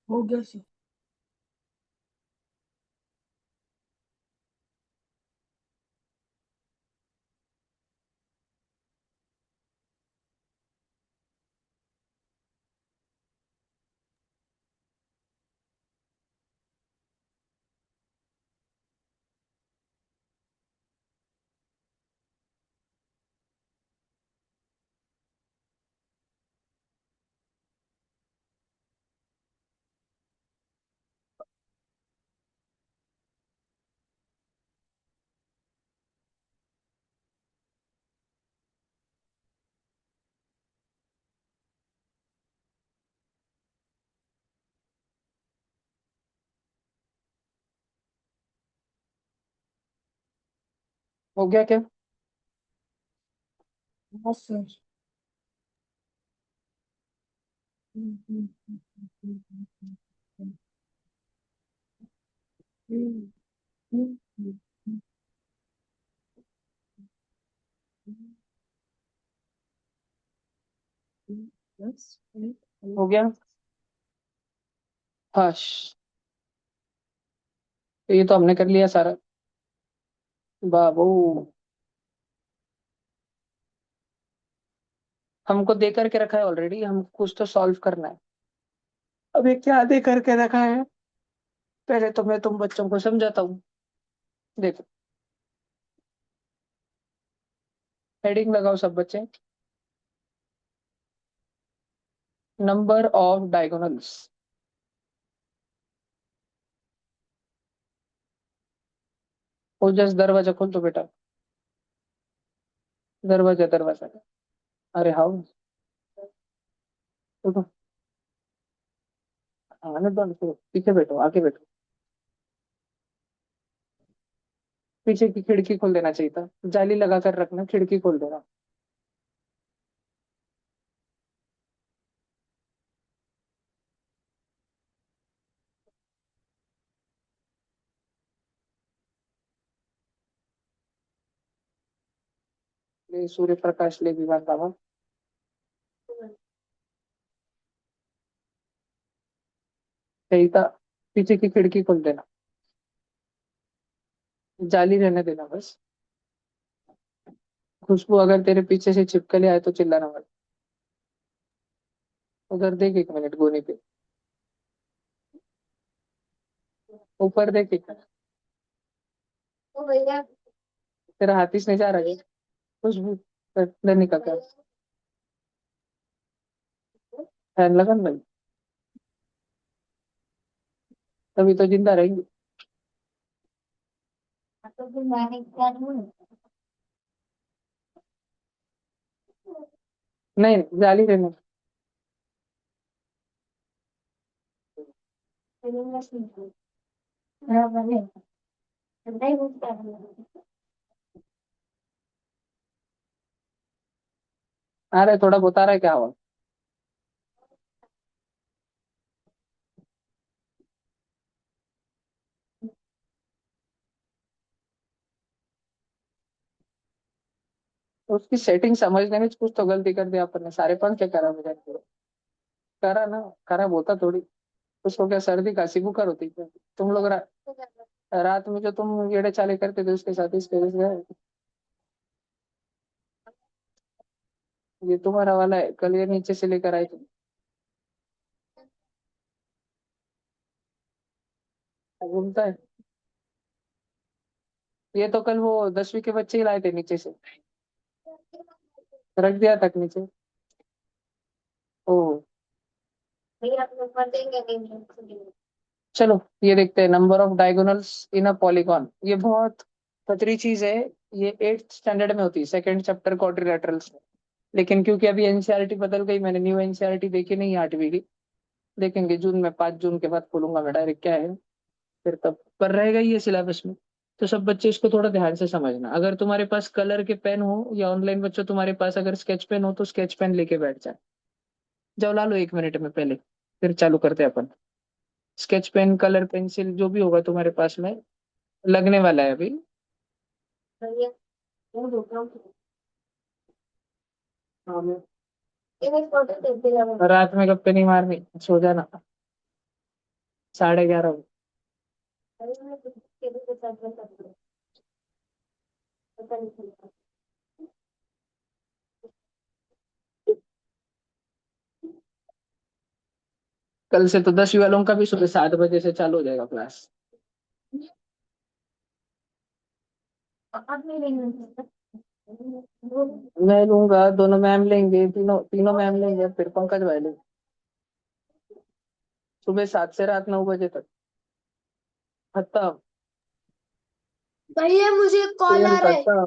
S3: हो गया सर।
S1: हो गया क्या?
S3: हाँ सर।
S1: हो गया। हश। तो ये तो हमने कर लिया सारा। बाबू, हमको दे करके रखा है ऑलरेडी, हम कुछ तो सॉल्व करना है। अभी क्या दे करके रखा है? पहले तो मैं तुम बच्चों को समझाता हूँ। देखो, हेडिंग लगाओ सब बच्चे। Number of diagonals. वो जस्ट दरवाजा खोल दो बेटा। दरवाजा दरवाजा। अरे हाउ। देखो, आने दो उनको, पीछे बैठो, आगे बैठो। पीछे की खिड़की खोल देना चाहिए था, जाली लगा कर रखना, खिड़की खोल देना। ले सूर्य प्रकाश ले विमान बाबा। सही था। पीछे की खिड़की खोल देना, जाली रहने देना बस। खुशबू अगर तेरे पीछे से छिपकली आए तो चिल्लाना मत। उधर देख, 1 मिनट गोनी पे। ऊपर देख एक मिनट। तेरा हाथ इसने जा रहा है। खुशबू, इधर निकल कर। फैन लगा ना भाई, तभी तो जिंदा रहेंगे। नहीं, जाली रहने। आ रहा है, थोड़ा बहुत आ रहा है क्या हवा? तो उसकी सेटिंग समझने में कुछ तो गलती कर दिया अपन ने, सारे पंखे खराब हो जाएंगे। करा ना, खराब होता थोड़ी। उसको क्या सर्दी खांसी बुखार होती है क्या? तुम लोग रात में जो तुम गेड़े चाले करते थे उसके साथ इसके वजह से। ये तुम्हारा वाला है, कल ये नीचे से लेकर आए थे। घूमता है। ये तो कल वो 10वीं के बच्चे ही लाए थे नीचे से। रख दिया तक नीचे। ओ, चलो ये देखते हैं, number of diagonals in a polygon. ये बहुत खतरी चीज है। ये 8th स्टैंडर्ड में होती है, सेकंड चैप्टर क्वाड्रिलेटरल्स में। लेकिन क्योंकि अभी एनसीईआरटी बदल गई, मैंने न्यू एनसीईआरटी देखी नहीं 8वीं की। देखेंगे जून में, 5 जून के बाद खोलूंगा मैं डायरेक्ट क्या है। फिर तब पर रहेगा ही ये सिलेबस में। तो सब बच्चे इसको थोड़ा ध्यान से समझना। अगर तुम्हारे पास कलर के पेन हो, या ऑनलाइन बच्चों तुम्हारे पास अगर स्केच पेन हो, तो स्केच पेन लेके बैठ जाए। जाओ ला लो 1 मिनट में पहले, फिर चालू करते हैं अपन। स्केच पेन, कलर पेंसिल, जो भी होगा तुम्हारे पास में, लगने वाला है अभी। रात में गप्पे नहीं मारनी, सो जाना। 11:30 कल से तो 10वीं वालों का भी सुबह 7 बजे से चालू हो जाएगा क्लास। मैं लूंगा, दोनों मैम लेंगे, तीनों तीनों मैम लेंगे, फिर पंकज भाई लेंगे। सुबह 7 से रात 9 बजे तक। खत्म।
S2: भैया मुझे कॉल
S1: खेल
S2: आ रहा है।
S1: खत्म।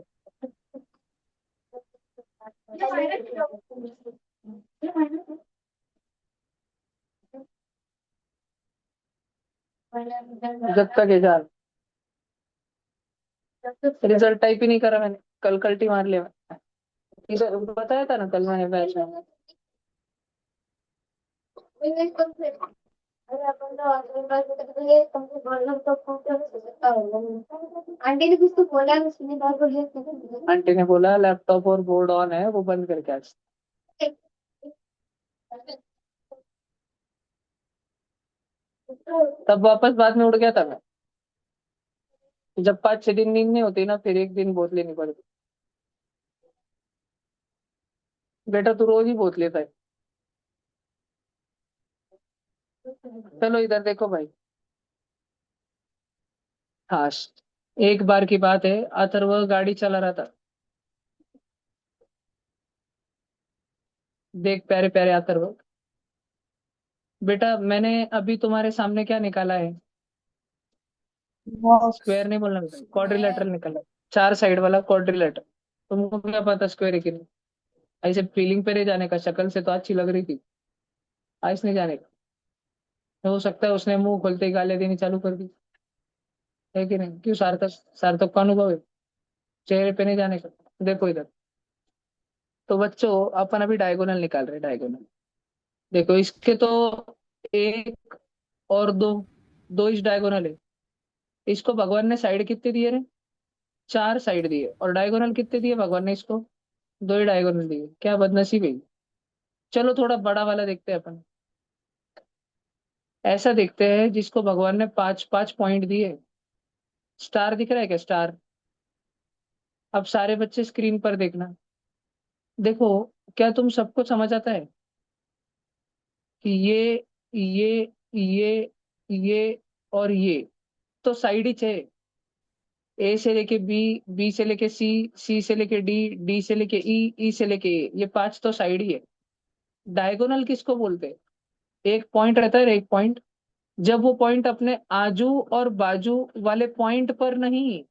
S1: जब तक है जान। रिजल्ट टाइप ही नहीं करा मैंने, कल कल्टी मार लिया मैं। इसे बताया था ना कल मैंने बैच में।
S4: आंटी ने कुछ तो बोला, उसने बात बोली।
S1: आंटी ने बोला लैपटॉप और बोर्ड ऑन है, वो बंद करके आज। तब वापस बाद में उड़ गया था मैं। जब 5-6 दिन नींद नहीं होती ना, फिर एक दिन बोत लेनी पड़ती। बेटा तू रोज ही बोत लेता है। चलो इधर देखो भाई। हाँ, एक बार की बात है, अथर्व गाड़ी चला रहा था। देख प्यारे प्यारे अथर्व, बेटा मैंने अभी तुम्हारे सामने क्या निकाला है?
S3: बॉक्स।
S1: स्क्वायर नहीं बोलना बेटा, क्वाड्रिलेटरल निकाला है। 4 साइड वाला क्वाड्रिलेटर। तुमको क्या पता स्क्वायर है कि नहीं? ऐसे फीलिंग पे नहीं जाने का, शक्ल से तो अच्छी लग रही थी। आइस नहीं जाने का। तो हो सकता है उसने मुंह खोलते ही गाली देनी चालू कर दी, है कि नहीं? क्यों, सार्थक, सार्थक का अनुभव है। चेहरे पे नहीं जाने का। देखो इधर। तो बच्चों, अपन अभी डायगोनल निकाल रहे हैं, डायगोनल। देखो इसके तो एक और दो, दो इस डायगोनल है। इसको भगवान ने साइड कितने दिए रे? 4 साइड दिए। और डायगोनल कितने दिए भगवान ने इसको? दो ही डायगोनल दिए। क्या बदनसीब है। चलो थोड़ा बड़ा वाला देखते हैं अपन। ऐसा देखते हैं जिसको भगवान ने 5-5 पॉइंट दिए। स्टार दिख रहा है क्या, स्टार? अब सारे बच्चे स्क्रीन पर देखना। देखो, क्या तुम सबको समझ आता है कि ये और ये तो साइड ही है। ए से लेके बी, बी से लेके सी, सी से लेके डी, डी से लेके ई, ई से लेके ए, ये 5 तो साइड ही है। डायगोनल किसको बोलते हैं? एक पॉइंट रहता है, एक पॉइंट। जब वो पॉइंट अपने आजू और बाजू वाले पॉइंट पर नहीं,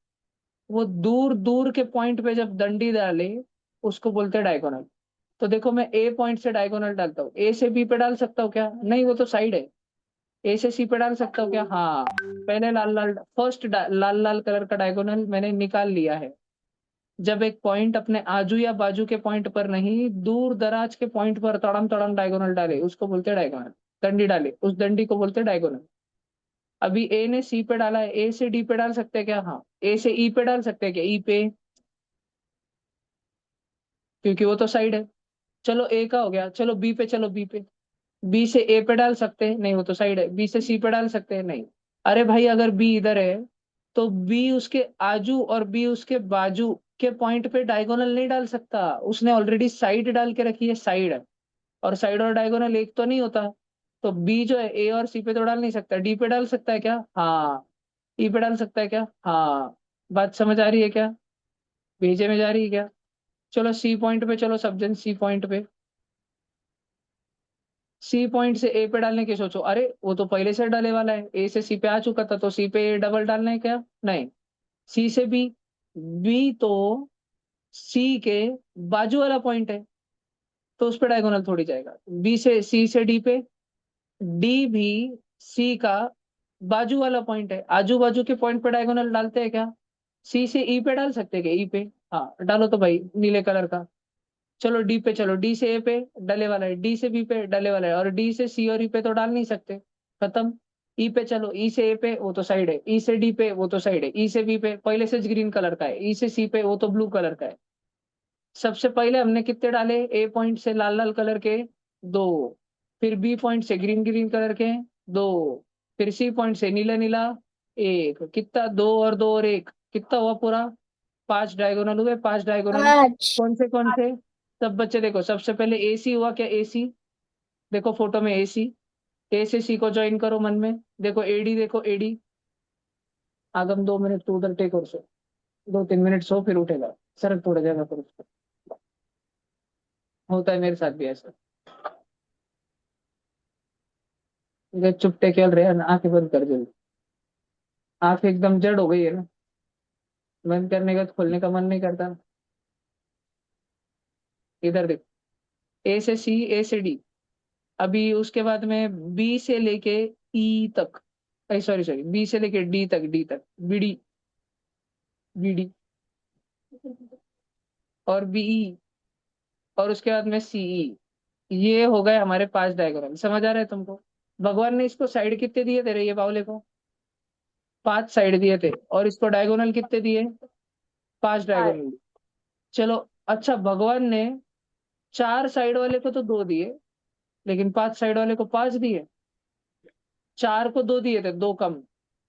S1: वो दूर दूर के पॉइंट पे जब दंडी डाले, उसको बोलते हैं डायगोनल। तो देखो, मैं ए पॉइंट से डायगोनल डालता हूँ। ए से बी पे डाल सकता हूँ क्या? नहीं, वो तो साइड है। ए से सी पे डाल सकता हूँ क्या? हाँ। पहले लाल लाल, लाल लाल कलर का डायगोनल मैंने निकाल लिया है। जब एक पॉइंट अपने आजू या बाजू के पॉइंट पर नहीं, दूर दराज के पॉइंट पर तड़म तड़म डायगोनल डाले, उसको बोलते हैं डायगोनल। दंडी डाले, उस दंडी को बोलते हैं डायगोनल। अभी ए ने सी पे डाला है, ए से डी पे डाल सकते हैं क्या? हाँ। ए से ई पे डाल सकते हैं क्या? ई पे, क्योंकि वो तो साइड है। चलो ए का हो गया, चलो बी पे, चलो बी पे। बी से ए पे डाल सकते हैं? नहीं, वो तो साइड है। बी से सी पे डाल सकते हैं? नहीं। अरे भाई, अगर बी इधर है तो बी उसके आजू और बी उसके बाजू के पॉइंट पे डायगोनल नहीं डाल सकता। उसने ऑलरेडी साइड डाल के रखी है, साइड। और साइड और डायगोनल एक तो नहीं होता। तो बी जो है ए और सी पे तो डाल नहीं सकता। डी पे डाल सकता है क्या? हाँ। ई पे डाल सकता है क्या? हाँ। बात समझ आ रही है क्या? भेजे में जा रही है क्या? चलो सी पॉइंट पे, चलो सब जन सी पॉइंट पे। सी पॉइंट से ए पे डालने की सोचो। अरे वो तो पहले से डाले वाला है, ए से सी पे आ चुका था, तो सी पे ए डबल डालना है क्या? नहीं। सी से बी, बी तो सी के बाजू वाला पॉइंट है, तो उस पे डायगोनल थोड़ी जाएगा। बी से सी से डी पे, डी भी सी का बाजू वाला पॉइंट है। आजू बाजू के पॉइंट पे डायगोनल डालते हैं क्या? सी से ई पे डाल सकते हैं क्या? ई पे, हाँ डालो तो भाई, नीले कलर का। चलो डी पे, चलो डी से ए पे डले वाला है, डी से बी पे डले वाला है, और डी से सी और ई पे तो डाल नहीं सकते। खत्म। ई पे चलो, ई से ए पे वो तो साइड है, ई से डी पे वो तो साइड है, ई से बी पे पहले से ग्रीन कलर का है, ई से सी पे वो तो ब्लू कलर का है। सबसे पहले हमने कितने डाले? ए पॉइंट से लाल लाल कलर के दो, फिर बी पॉइंट से ग्रीन ग्रीन कलर के दो, फिर सी पॉइंट से नीला नीला एक। कितना? दो और दो और एक, कितना हुआ पूरा? 5 डायगोनल हुए, 5 डायगोनल।
S2: पाँच।
S1: कौन से कौन से? सब बच्चे देखो, सबसे पहले ए सी हुआ क्या? ए सी, देखो फोटो में ए सी। ए से सी को ज्वाइन करो मन में। देखो एडी, देखो एडी। आगम 2 मिनट तो उधर टेक और सो, 2-3 मिनट सो, फिर उठेगा। सरक थोड़ा जगह पर उसको। होता है मेरे साथ भी ऐसा। ये चुपटे खेल रहे हैं, आंखें बंद कर दो। आंख एकदम जड़ हो गई है ना, बंद करने का तो खोलने का मन नहीं करता। इधर देखो, ए से सी, ए से डी। अभी उसके बाद में बी से लेके ई तक, सॉरी सॉरी, बी से लेके डी तक, डी तक, बीडी। BD और BE और उसके बाद में CE। ये हो गए हमारे 5 डायगोनल। समझ आ रहा है तुमको? भगवान ने इसको साइड कितने दिए तेरे ये बावले को? 5 साइड दिए थे। और इसको डायगोनल कितने दिए? 5 डायगोनल। चलो, अच्छा, भगवान ने 4 साइड वाले को तो 2 दिए, लेकिन 5 साइड वाले को 5 दिए। 4 को 2 दिए थे, 2 कम।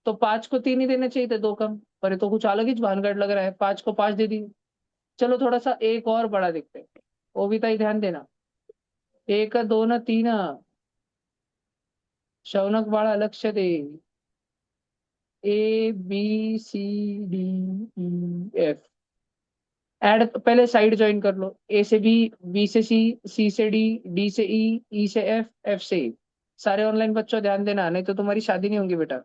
S1: तो 5 को 3 ही देने चाहिए थे, 2 कम। पर ये तो कुछ अलग ही भानगढ़ लग रहा है, 5 को 5 दे दिए। चलो थोड़ा सा एक और बड़ा देखते हैं। वो भी ताई ध्यान देना। एक दोन तीन, शौनक बाळा लक्ष दे। ABCDEF। ऐड पहले साइड ज्वाइन कर लो। A से B, B से C, C से D, D से E, E से F, F से E। सारे ऑनलाइन बच्चों ध्यान देना, नहीं तो तुम्हारी शादी नहीं होगी बेटा।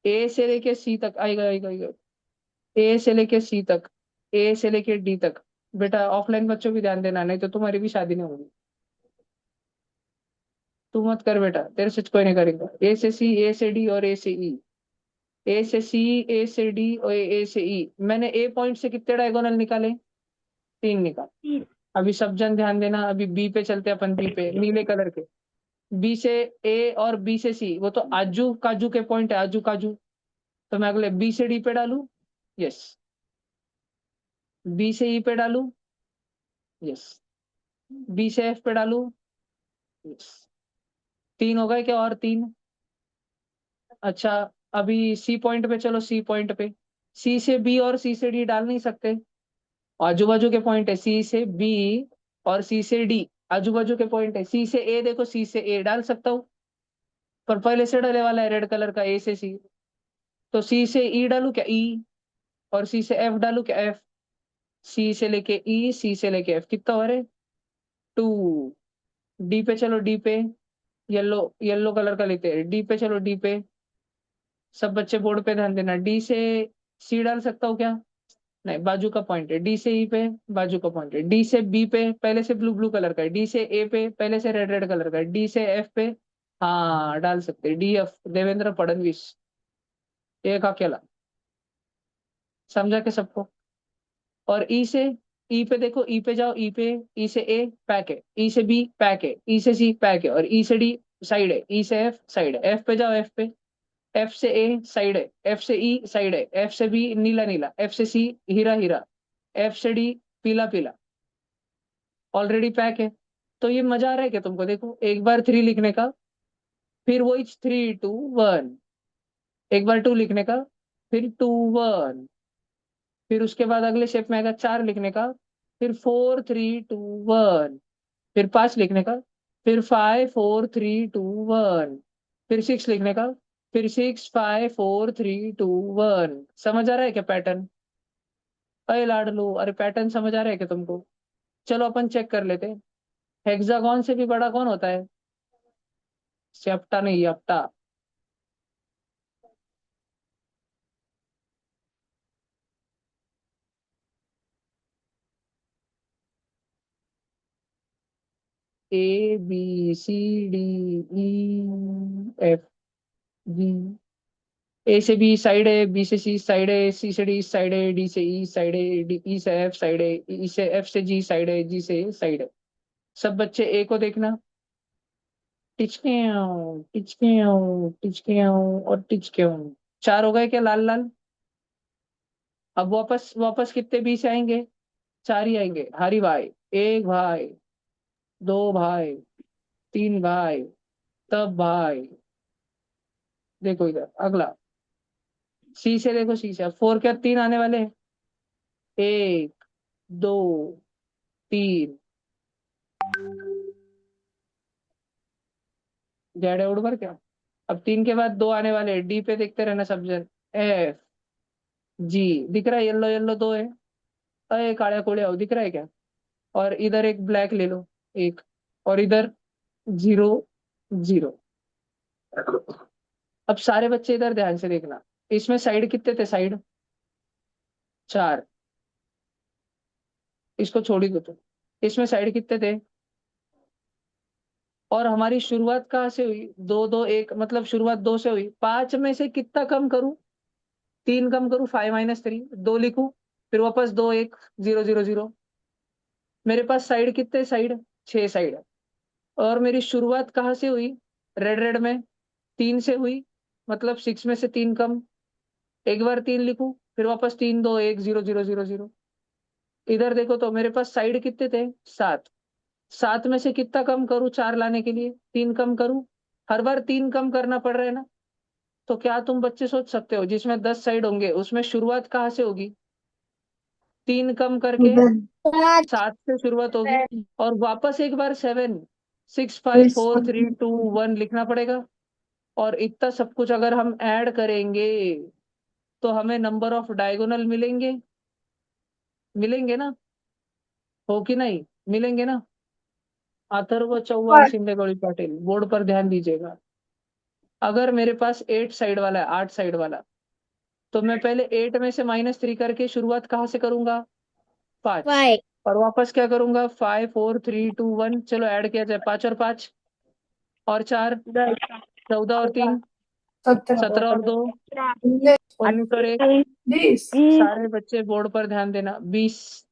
S1: A से लेके C तक आएगा आएगा आएगा। A से लेके C तक, A से लेके D तक। बेटा ऑफलाइन बच्चों भी ध्यान देना, नहीं तो तुम्हारी भी शादी नहीं होगी। तू मत कर बेटा, तेरे से कोई नहीं करेगा। A से C, A से D और A से E। A से C, A से D और A से E। मैंने A पॉइंट से कितने डायगोनल निकाले? 3 निकाले। अभी सब जन ध्यान देना। अभी बी पे चलते हैं अपन, बी पे नीले कलर के। बी से ए और बी से सी, वो तो आजू काजू के पॉइंट है, आजू काजू। तो मैं अगले बी से डी पे डालू, यस। बी से ई पे डालू, यस। बी से एफ पे डालू, यस। 3 हो गए क्या? और 3। अच्छा, अभी सी पॉइंट पे चलो। सी पॉइंट पे सी से बी और सी से डी डाल नहीं सकते। आजू बाजू के पॉइंट है, सी से बी और सी से डी। आजू बाजू के पॉइंट है। सी से ए, देखो सी से ए डाल सकता हूँ, पर पहले से डले वाला है रेड कलर का, ए से सी। तो सी से ई डालू क्या? ई। और सी से एफ डालू क्या? एफ। सी से लेके ई, सी से लेके एफ, कितना हो रहा है? 2। डी पे चलो, डी पे। येलो येलो कलर का लेते हैं। डी पे चलो, डी पे। सब बच्चे बोर्ड पे ध्यान देना। डी से सी डाल सकता हूँ क्या? नहीं, बाजू का पॉइंट है। डी से ई पे, बाजू का पॉइंट है। डी से बी पे, पहले से ब्लू ब्लू कलर का है। डी से ए पे, पहले से रेड रेड कलर का है। डी से एफ पे, हाँ डाल सकते हैं। D F, Devendra Fadnavis. एक अकेला। समझा के सबको? और ई से, ई पे देखो, ई पे जाओ, ई पे। ई से ए पैक है, ई से बी पैक है, ई से सी पैक है, और ई से डी साइड है, ई से एफ साइड है। एफ पे जाओ, एफ पे। एफ से ए साइड है, एफ से ई साइड है, एफ से बी नीला नीला, एफ से सी हीरा हीरा, एफ से डी पीला पीला। ऑलरेडी पैक है। तो ये मजा आ रहा है क्या तुमको? देखो, एक बार 3 लिखने का, फिर वही 3 2 1। एक बार 2 लिखने का, फिर 2 1। फिर उसके बाद अगले शेप में आएगा 4 लिखने का, फिर 4 3 2 1। फिर 5 लिखने का, फिर 5 4 3 2 1। फिर 6 लिखने का, फिर 6 5 4 3 2 1। समझ आ रहा है क्या पैटर्न? अरे लाडलू, अरे पैटर्न समझ आ रहा है क्या तुमको? चलो अपन चेक कर लेते हैं। हेक्सागोन से भी बड़ा कौन होता है? सेप्टा नहीं, अपटा। ABCDEF G। ए से बी साइड है, बी से सी साइड है, सी से डी साइड है, डी से ई साइड है, डी ई से एफ साइड है, ई से एफ से जी साइड है, जी से साइड है। सब बच्चे ए को देखना। टिच के आओ, टिच के आओ, टिच के आओ और टिच के आओ। 4 हो गए क्या लाल लाल? अब वापस वापस कितने बी से आएंगे? 4 ही आएंगे। हरी भाई, एक भाई, 2 भाई, 3 भाई, तब भाई। देखो इधर अगला, सी से देखो, सी से। अब 4 क्या 3 आने वाले हैं? 1 2 3। जेड उड़ पर क्या? अब 3 के बाद 2 आने वाले हैं। डी पे देखते रहना सब जन। एफ जी, दिख रहा है? येलो येलो 2 है। अरे काले कोड़े आओ, दिख रहा है क्या? और इधर एक ब्लैक ले लो, एक। और इधर 0 0। अब सारे बच्चे इधर ध्यान से देखना। इसमें साइड कितने थे? साइड 4। इसको छोड़ ही दो तुम। इसमें साइड कितने थे? और हमारी शुरुआत कहाँ से हुई? 2 2 1, मतलब शुरुआत 2 से हुई। 5 में से कितना कम करूं? 3 कम करूँ 5-3, 2 लिखूं, फिर वापस 2 1 0 0 0। मेरे पास साइड कितने साइड, 6 साइड। और मेरी शुरुआत कहाँ से हुई, रेड रेड में 3 से हुई, मतलब 6 में से 3 कम। एक बार 3 लिखूं, फिर वापस 3 2 1 0 0 0 0। इधर देखो तो मेरे पास साइड कितने थे, 7। 7 में से कितना कम करूं 4 लाने के लिए, 3 कम करूं। हर बार 3 कम करना पड़ रहा है ना। तो क्या तुम बच्चे सोच सकते हो, जिसमें 10 साइड होंगे उसमें शुरुआत कहाँ से होगी, 3 कम करके
S3: Then
S1: 7 से शुरुआत होगी, और वापस एक बार 7 6 5
S3: this
S1: 4 3
S3: one.
S1: 2 1 लिखना पड़ेगा। और इतना सब कुछ अगर हम ऐड करेंगे तो हमें नंबर ऑफ डायगोनल मिलेंगे, मिलेंगे ना, हो कि नहीं, मिलेंगे ना। अथर्व चौहान शिंदे गौड़ी पाटिल, बोर्ड पर ध्यान दीजिएगा। अगर मेरे पास 8 साइड वाला है, 8 साइड वाला, तो मैं पहले 8 में से -3 करके शुरुआत कहाँ से करूंगा, 5।
S4: 5
S1: और वापस क्या करूंगा, 5 4 3 2 1। चलो ऐड किया जाए, 5 और 5 और 4 14 और 3 17 और 2 19 और 1।
S3: This.
S1: सारे बच्चे बोर्ड पर ध्यान देना, 20।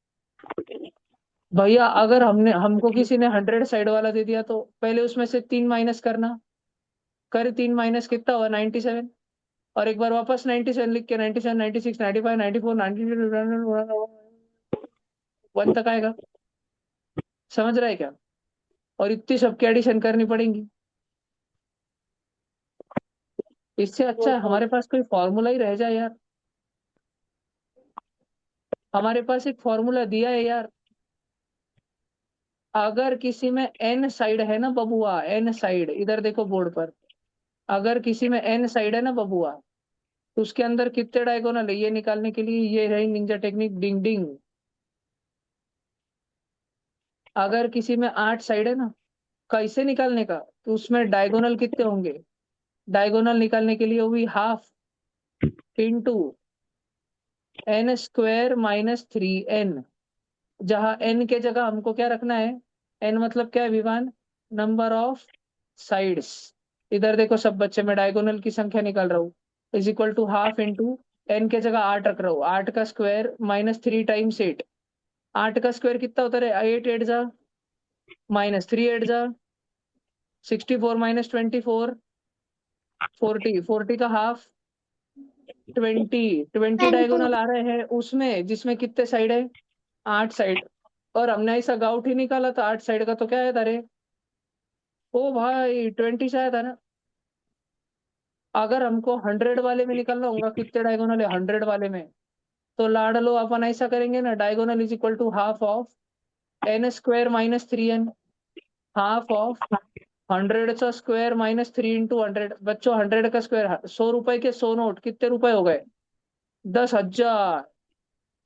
S1: भैया अगर हमने हमको किसी ने 100 साइड वाला दे दिया तो पहले उसमें से 3 माइनस करना, कर 3 माइनस कितना हुआ, 97। और एक बार वापस 97 लिख के 97 96 95 94 92 1 तक आएगा। समझ रहा है क्या, और इतनी सबकी एडिशन करनी पड़ेगी। इससे अच्छा है हमारे पास कोई फॉर्मूला ही रह जाए यार। हमारे पास एक फॉर्मूला दिया है यार। अगर किसी में एन साइड है ना बबुआ, एन साइड, इधर देखो बोर्ड पर, अगर किसी में एन साइड है ना बबुआ, तो उसके अंदर कितने डायगोनल है, ये निकालने के लिए ये है निंजा टेक्निक, डिंग डिंग। अगर किसी में 8 साइड है ना, कैसे निकालने का, तो उसमें डायगोनल कितने होंगे, डायगोनल निकालने के लिए हुई हाफ इंटू n² - 3n। जहां n के जगह हमको क्या रखना है, n मतलब क्या है विवान, नंबर ऑफ साइड्स। इधर देखो सब बच्चे, मैं डायगोनल की संख्या निकाल रहा हूँ, is equal to half into n के जगह 8 रख रहा हूँ, 8 का स्क्वायर -3 टाइम्स 8। 8 का स्क्वायर कितना होता है, 8 8 जा -3 8 जा 64 -24 40, 40 का हाफ 20 डायगोनल आ रहे हैं उसमें, जिसमें कितने साइड है, 8 साइड। और हमने ऐसा गाउट ही निकाला था 8 साइड का, तो क्या है तारे, ओ भाई 20 से आया था ना। अगर हमको 100 वाले में निकलना होगा कितने डायगोनल है 100 वाले में, तो लाड लो अपन ऐसा करेंगे ना, diagonal is equal to half of n² - 3n, half of 100 का स्क्वायर -3 इंटू 100। बच्चों 100 का स्क्वायर, 100 रुपए के 100 नोट कितने रुपए हो गए, 10,000।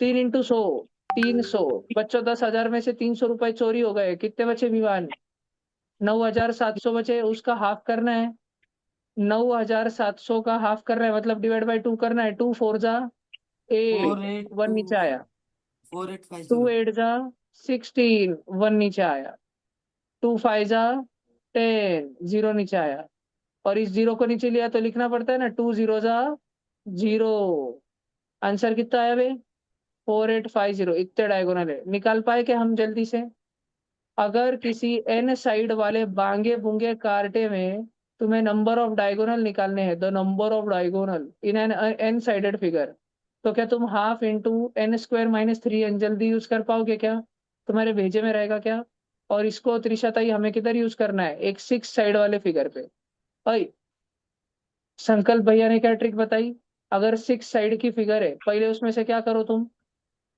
S1: 3 इंटू 100, 300। बच्चों 10,000 में से 300 रुपए चोरी हो गए, कितने बचे विवान, 9,700 बचे। उसका हाफ करना है, 9,700 का हाफ करना है, मतलब डिवाइड बाई 2 करना है। 2 4 जा 8, 1 नीचे आया। 2
S6: 4850।
S1: 8 जा 16, 1 नीचे आया। 2 5 जा 10, 0 नीचे आया। और इस 0 को नीचे लिया तो लिखना पड़ता है ना, 2 0 जा 0। आंसर कितना आया बे, 4850। इतने डायगोनल है, निकाल पाए क्या हम जल्दी से। अगर किसी एन साइड वाले बांगे बुंगे कार्टे में तुम्हें नंबर ऑफ डायगोनल निकालने हैं, the number of diagonal in n n sided figure, तो क्या तुम हाफ इंटू n² - 3n जल्दी यूज कर पाओगे क्या, तुम्हारे भेजे में रहेगा क्या। और इसको त्रिशताई हमें किधर यूज करना है, एक 6 साइड वाले फिगर पे। भाई संकल्प भैया ने क्या ट्रिक बताई, अगर 6 साइड की फिगर है, पहले उसमें से क्या करो तुम,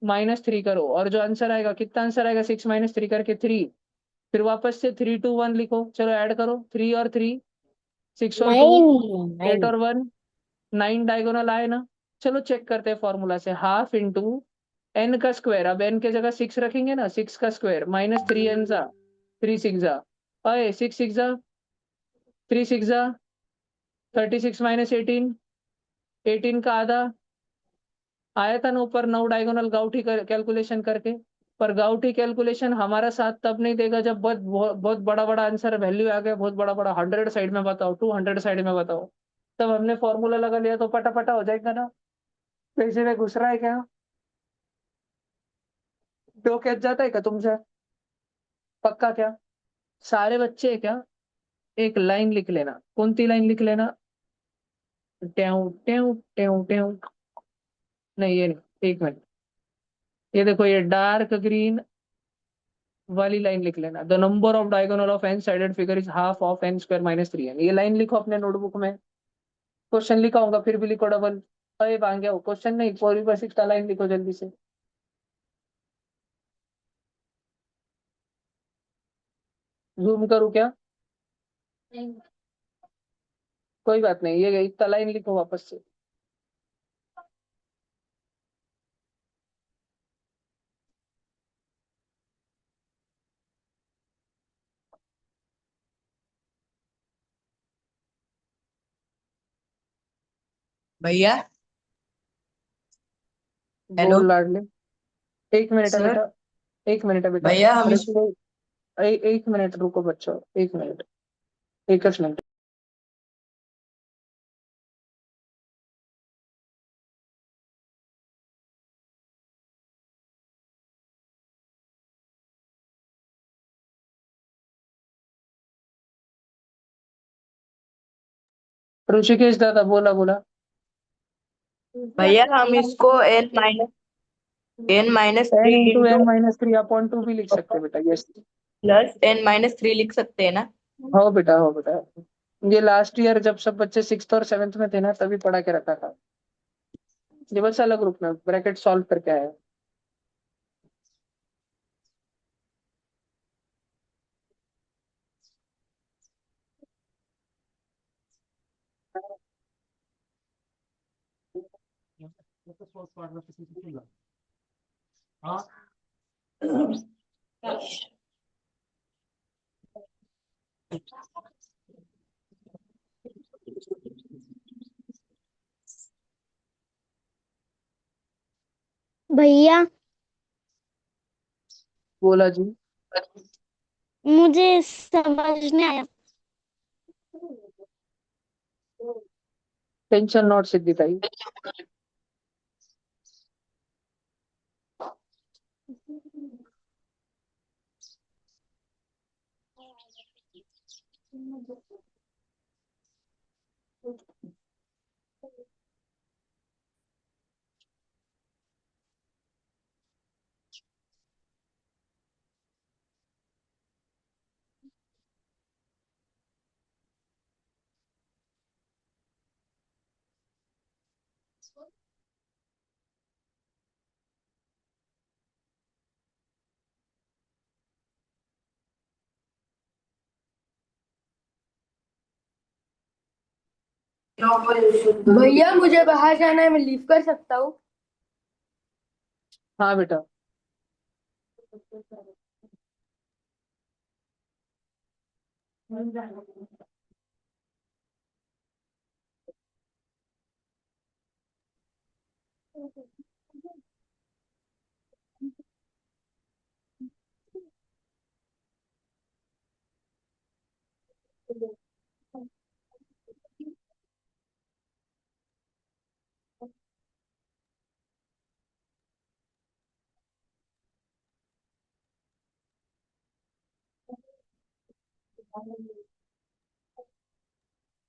S1: -3 करो, और जो आंसर आएगा, कितना आंसर आएगा, 6 -3 करके 3। फिर वापस से 3 2 1 लिखो, चलो ऐड करो, 3 और 3, 6 और 2, 8
S4: 9
S1: और 1, 9 डायगोनल आए ना। चलो चेक करते हैं फॉर्मूला से, हाफ इंटू एन का स्क्वायर, अब एन के जगह 6 रखेंगे ना, 6 का स्क्वायर -3n जा 3 6 जा, अरे 6 6 जा 3 6 जा 36 -18, 18 का आधा। आया था ना ऊपर 9 डायगोनल गाउठी कैलकुलेशन करके। पर गाउठी कैलकुलेशन हमारा साथ तब नहीं देगा जब बहुत बहुत बहुत बड़ा बड़ा आंसर वैल्यू आ गया, बहुत बड़ा बड़ा 100 साइड में बताओ, 200 साइड में बताओ, तब हमने फॉर्मूला लगा लिया तो पटा पटा हो जाएगा ना। पैसे में घुस रहा है क्या? डोक्यात जाता है क्या तुमसे? पक्का क्या? सारे बच्चे है क्या? एक लाइन लिख लेना, कौन सी लाइन लिख लेना? टेउ टेउ टेउ टेउ। नहीं ये नहीं, एक मिनट। ये देखो, ये डार्क ग्रीन वाली लाइन लिख लेना। The number of diagonal of n sided figure is half of n square minus 3n। ये लाइन लिखो अपने नोटबुक में। क्वेश्चन लिखा होगा फिर भी लिखो डबल। अरे भांगे हो, क्वेश्चन नहीं, पूरी बस इसका लाइन लिखो जल्दी से। जूम करूँ क्या? कोई बात नहीं, ये इतना लाइन लिखो वापस से।
S7: भैया। हेलो
S1: बोल लाडले। एक मिनट है
S7: सर।
S1: बेटा। एक मिनट है बेटा।
S7: भैया हम इस
S1: ऋषि, एक मिनट रुको बच्चों, एक मिनट। एक मिनट। ऋषिकेश दादा, बोला बोला।
S7: भैया हम इसको n minus
S1: n
S7: three
S1: into
S7: into
S1: n minus three upon two भी लिख सकते हैं बेटा, यस।
S7: प्लस n-3 लिख सकते हैं ना।
S1: हो बेटा, हो बेटा। ये लास्ट ईयर जब सब बच्चे सिक्स और सेवेंथ में थे ना, तभी पढ़ा के रखा था। ये बस अलग ग्रुप में ब्रैकेट सॉल्व करके आया।
S4: भैया
S1: बोला जी।
S4: मुझे समझ नहीं आया।
S1: टेंशन नॉट सिद्धि ताई।
S3: भैया मुझे बाहर जाना है, मैं लीव कर सकता हूँ?
S1: हाँ बेटा।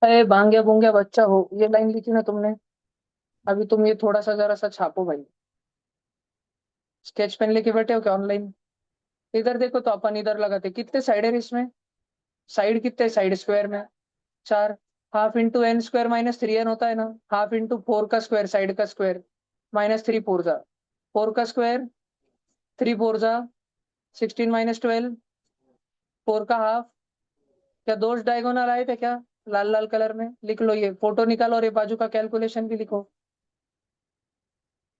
S1: अरे भांगे भूंगे बच्चा हो, ये लाइन लिखी ना तुमने? अभी तुम ये थोड़ा सा जरा सा छापो भाई। स्केच पेन लेके बैठे हो क्या ऑनलाइन? इधर देखो तो अपन इधर लगाते, कितने साइड है इसमें? साइड कितने, साइड स्क्वायर में? चार। Half into n square minus 3n होता है ना। हाफ इंटू फोर का स्क्वायर, साइड का स्क्वायर, माइनस थ्री फोर जा। फोर का स्क्वायर, थ्री फोर जा 16 माइनस 12। फोर का हाफ। क्या दोष डायगोनल आए थे क्या? लाल लाल कलर में लिख लो, ये फोटो निकालो और ये बाजू का कैलकुलेशन भी लिखो।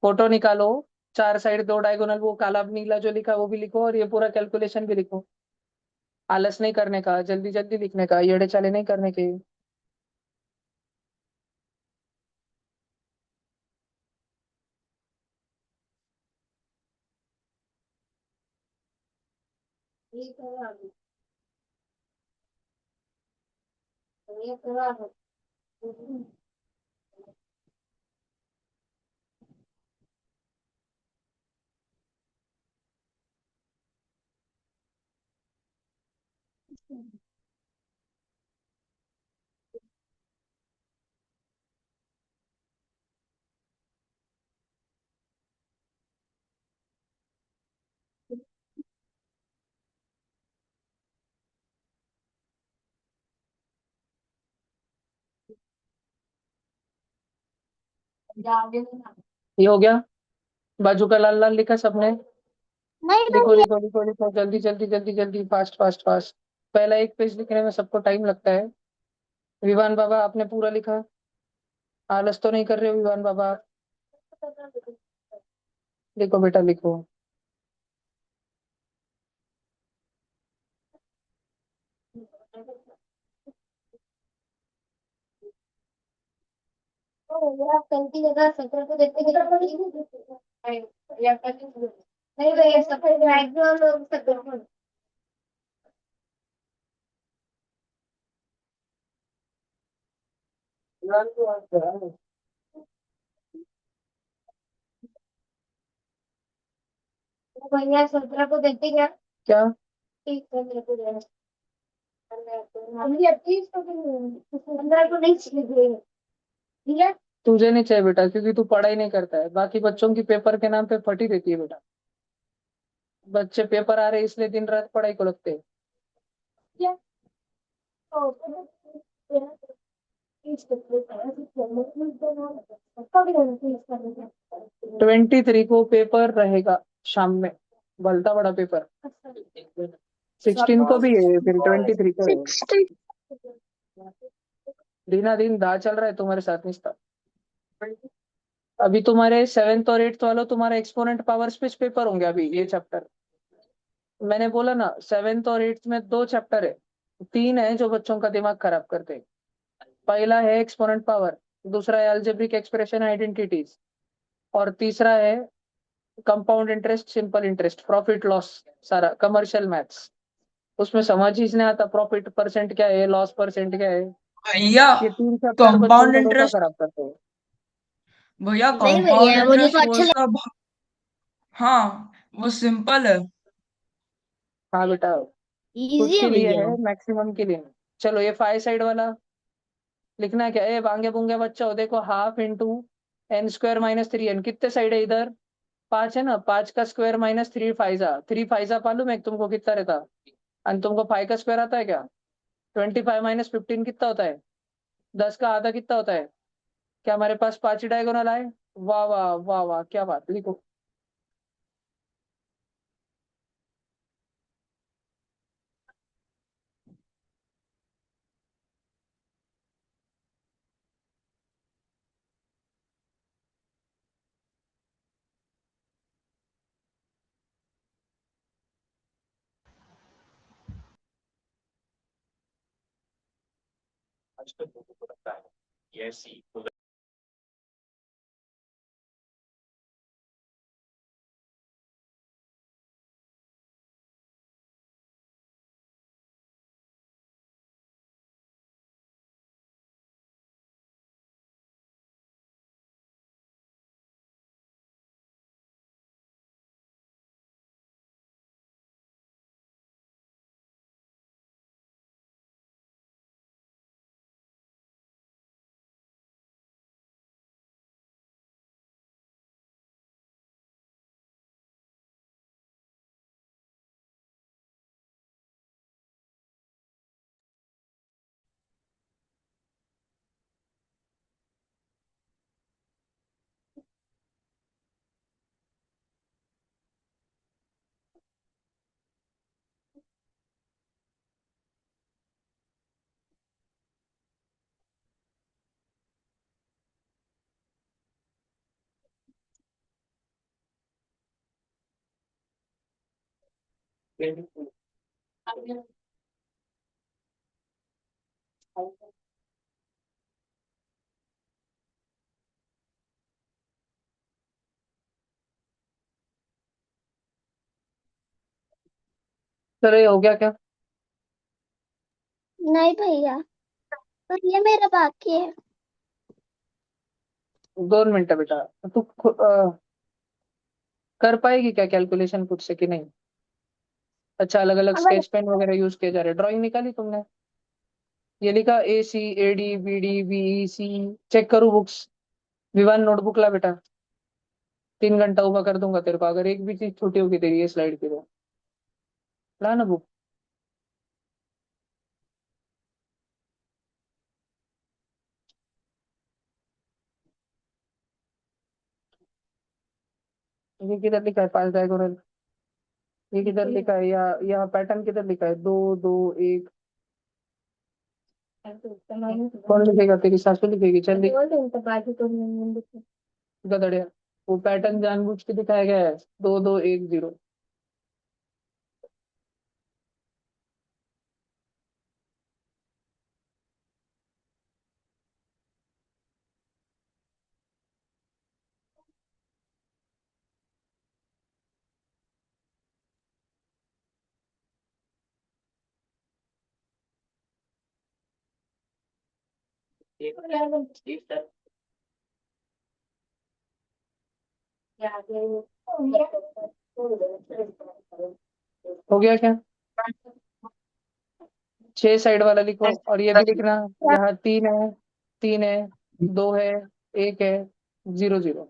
S1: फोटो निकालो। चार साइड दो डायगोनल, वो काला नीला जो लिखा वो भी लिखो, और ये पूरा कैलकुलेशन भी लिखो। आलस नहीं करने का, जल्दी जल्दी लिखने का, येड़े चाले नहीं करने के। ये हो गया। बाजू का लाल लाल लिखा सबने?
S4: नहीं
S1: लिखो
S4: भैया,
S1: लिखो लिखो लिखो, जल्दी जल्दी जल्दी जल्दी, फास्ट फास्ट फास्ट। पहला एक पेज लिखने में सबको टाइम लगता है। विवान बाबा, आपने पूरा लिखा? आलस तो नहीं कर रहे हो विवान बाबा? लिखो बेटा लिखो।
S4: आप कल की जगह 17 को देखते नहीं भैया, सफेद मैक्सिमम लोग 17 को। भैया 17 को देते क्या?
S1: क्या?
S4: ठीक है, मेरे को देना। भैया प्लीज तो 15 को नहीं चाहिए। ठीक है।
S1: तुझे नहीं चाहिए बेटा, क्योंकि तू पढ़ाई नहीं करता है। बाकी बच्चों की पेपर के नाम पे फटी रहती है बेटा। बच्चे पेपर आ रहे इसलिए दिन रात पढ़ाई को लगते हैं।
S4: क्या? ओ,
S1: 23 को पेपर रहेगा शाम में, भलता बड़ा पेपर। 16 को भी है, फिर 23 को है।
S2: 60।
S1: दिना दिन दा चल रहा है तुम्हारे साथ निस्ता। अभी तुम्हारे 7th और 8th वालों, तुम्हारा एक्सपोनेंट पावर्स पे पेपर होंगे अभी ये चैप्टर। मैंने बोला ना, 7th और 8th में 2 चैप्टर है। 3 है जो बच्चों का दिमाग खराब करते हैं। पहला है एक्सपोनेंट पावर, दूसरा है अलजेब्रिक एक्सप्रेशन आइडेंटिटीज, और तीसरा है compound interest, simple interest, profit loss, सारा कमर्शियल मैथ्स। उसमें समझ ही नहीं आता प्रॉफिट परसेंट क्या है, लॉस परसेंट क्या है।
S3: भैया
S1: ये 3 चैप्टर बच्चों
S3: कंपाउंड
S1: का डोका
S3: इंटरेस्ट,
S1: खराब करते हैं।
S3: भैया
S4: नहीं
S3: कंपाउंड
S4: भैया, मुझे
S3: इंटरेस्ट
S4: तो
S3: वो
S4: अच्छा लगता
S3: सब। हाँ, वो सिंपल है।
S1: हाँ बेटा,
S4: है,
S1: कुछ
S4: इजी है
S1: के लिए
S4: भैया।
S1: है, मैक्सिमम के लिए नहीं। चलो ये 5 साइड वाला लिखना है क्या? ए बांगे बुंगे बच्चा हो, देखो, हाफ इंटू n² - 3n, कितने साइड है इधर? 5 है ना, 5 का स्क्वायर माइनस 3 फाइजा, 3 फाइजा मालूम है तुमको कितना रहता? और तुमको 5 का स्क्वायर आता है क्या? 25 - 15 कितना होता है? 10 का आधा कितना होता है? क्या हमारे पास 5 ही डायगोनल आए? वाह वाह वाह वाह, क्या बात, लिखो। चलो ये हो गया क्या?
S4: नहीं भैया, पर ये मेरा बाकी है।
S1: 2 मिनट है बेटा। तू कर पाएगी क्या कैलकुलेशन खुद से कि नहीं? अच्छा, अलग अलग
S4: अगर
S1: स्केच पेन वगैरह यूज किए जा रहे हैं। ड्राइंग निकाली तुमने? ये लिखा ACADBDBEC। चेक करूँ बुक्स? विवान नोटबुक ला बेटा, 3 घंटा ऊपर कर दूंगा तेरे को अगर एक भी चीज छूटी होगी तेरी ये स्लाइड की तो। ला ना बुक। ये किधर लिखा है 5 डायगोनल? ये किधर लिखा है? या पैटर्न किधर लिखा है? 2 2 1। कौन लिखेगा? तेरी सासू लिखेगी। चल लिख गधड़िया। वो पैटर्न जानबूझ के दिखाया गया है। 2 2 1 0। हो गया क्या? 6 साइड वाला लिखो। और ये भी लिखना, यहाँ 3 है, 3 है, 2 है, 1 है, 0 0।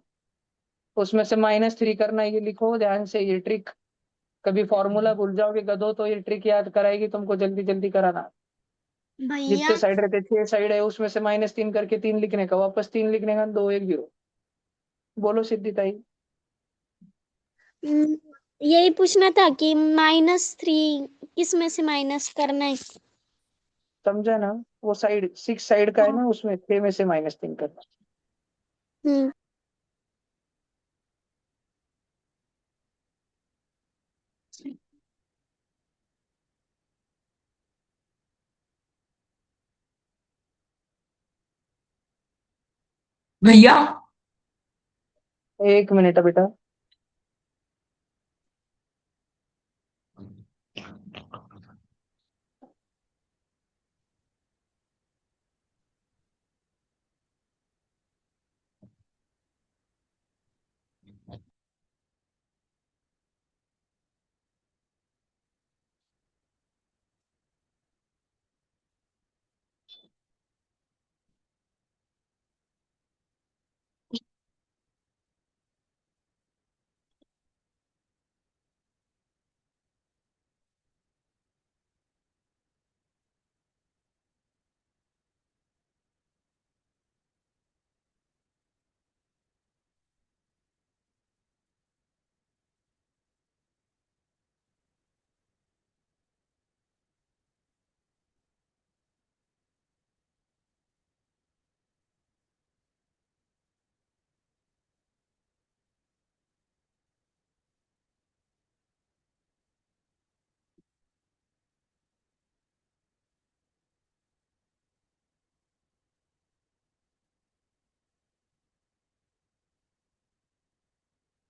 S1: उसमें से -3 करना, ये लिखो ध्यान से। ये ट्रिक, कभी फॉर्मूला भूल जाओगे गधो तो ये ट्रिक याद कराएगी तुमको, जल्दी जल्दी कराना।
S4: भैया
S1: जितने साइड रहते, 6 साइड है, उसमें से -3 करके 3 लिखने का, वापस 3 लिखने का, 2 1 0। बोलो सिद्धि ताई।
S4: यही पूछना था कि -3 किस में से माइनस करना है।
S1: समझा ना? वो साइड 6 साइड का है ना, उसमें 6 में से -3 करना।
S4: हम्म
S7: भैया
S1: 1 मिनट बेटा।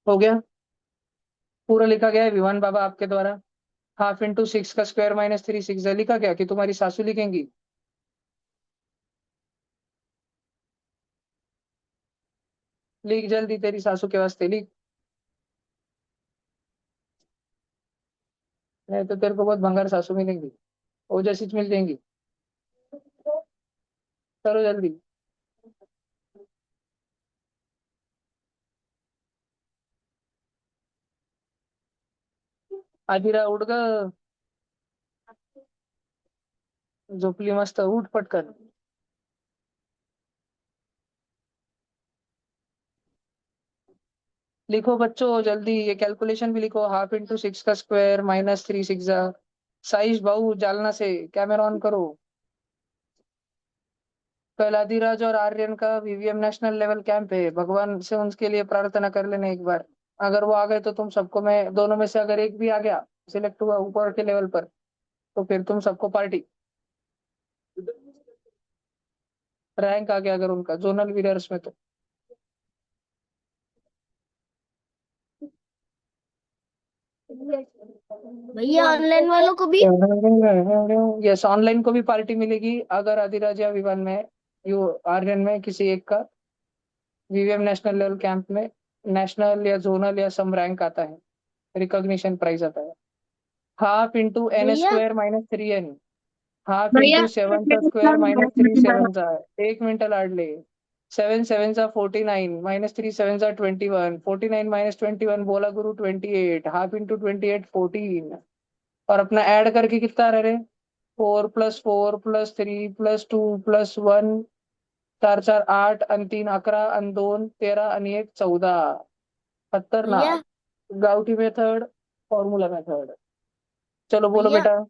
S1: हो गया? पूरा लिखा गया है विवान बाबा आपके द्वारा। 1/2 × 6 का स्क्वायर -3 6 है। लिखा गया कि तुम्हारी सासू लिखेंगी? लिख जल्दी, तेरी सासू के वास्ते लिख। नहीं तो तेरे को बहुत भंगार सासू मिलेंगी, वो जैसी मिल जाएंगी। करो जल्दी। आदिरा उठ ग, झोपली मस्त, उठ पटकन। लिखो बच्चों जल्दी, ये कैलकुलेशन भी लिखो। 1/2 × 6 का स्क्वायर -3 6। साइश बाबू जालना से कैमरा ऑन करो। कल आदिराज और आर्यन का वीवीएम नेशनल लेवल कैंप है, भगवान से उनके लिए प्रार्थना कर लेना एक बार। अगर वो आ गए तो तुम सबको, मैं दोनों में से अगर एक भी आ गया, सिलेक्ट हुआ ऊपर के लेवल पर, तो फिर तुम सबको पार्टी। रैंक आ गया अगर उनका जोनल विनर्स में तो।
S4: भैया ऑनलाइन वालों को भी।
S1: यस, ऑनलाइन को भी पार्टी मिलेगी अगर अधिराज या विवान में, यू आर्यन में किसी एक का वीवीएम नेशनल लेवल कैंप में नेशनल या जोनल या सम रैंक आता है, रिकॉग्निशन प्राइज आता है। 1/2 × n
S4: भैया
S1: स्क्वायर -3n। 1/2 × 7 का स्क्वायर -3 7 सा। 1 मिनट लाडले। 7 7 सा 49, -3 7 सा 21, 49 -21 बोला गुरु 28, 1/2 × 28 14। और अपना ऐड करके कितना रह रहे? 4 + 4 + 3 + 2 + 1, 4 4 8, अन 3 11, अन 2 13, अन 1 14।
S4: भैया
S1: खतरनाक। गाउटी मेथड, फॉर्मूला मेथड। चलो बोलो
S4: भैया
S1: बेटा।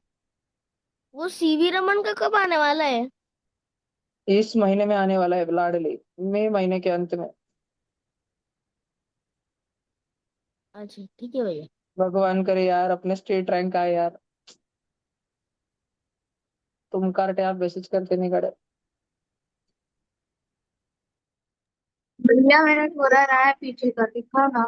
S4: वो सीवी रमन का कब आने वाला है?
S1: इस महीने में आने वाला है लाडली, मई महीने के अंत में।
S4: अच्छा ठीक है भैया।
S1: भगवान करे यार अपने स्टेट रैंक आए यार। तुम कार्टे आप मैसेज करते नहीं करे।
S2: भैया मेरा थोड़ा रहा है पीछे का, दिखा ना।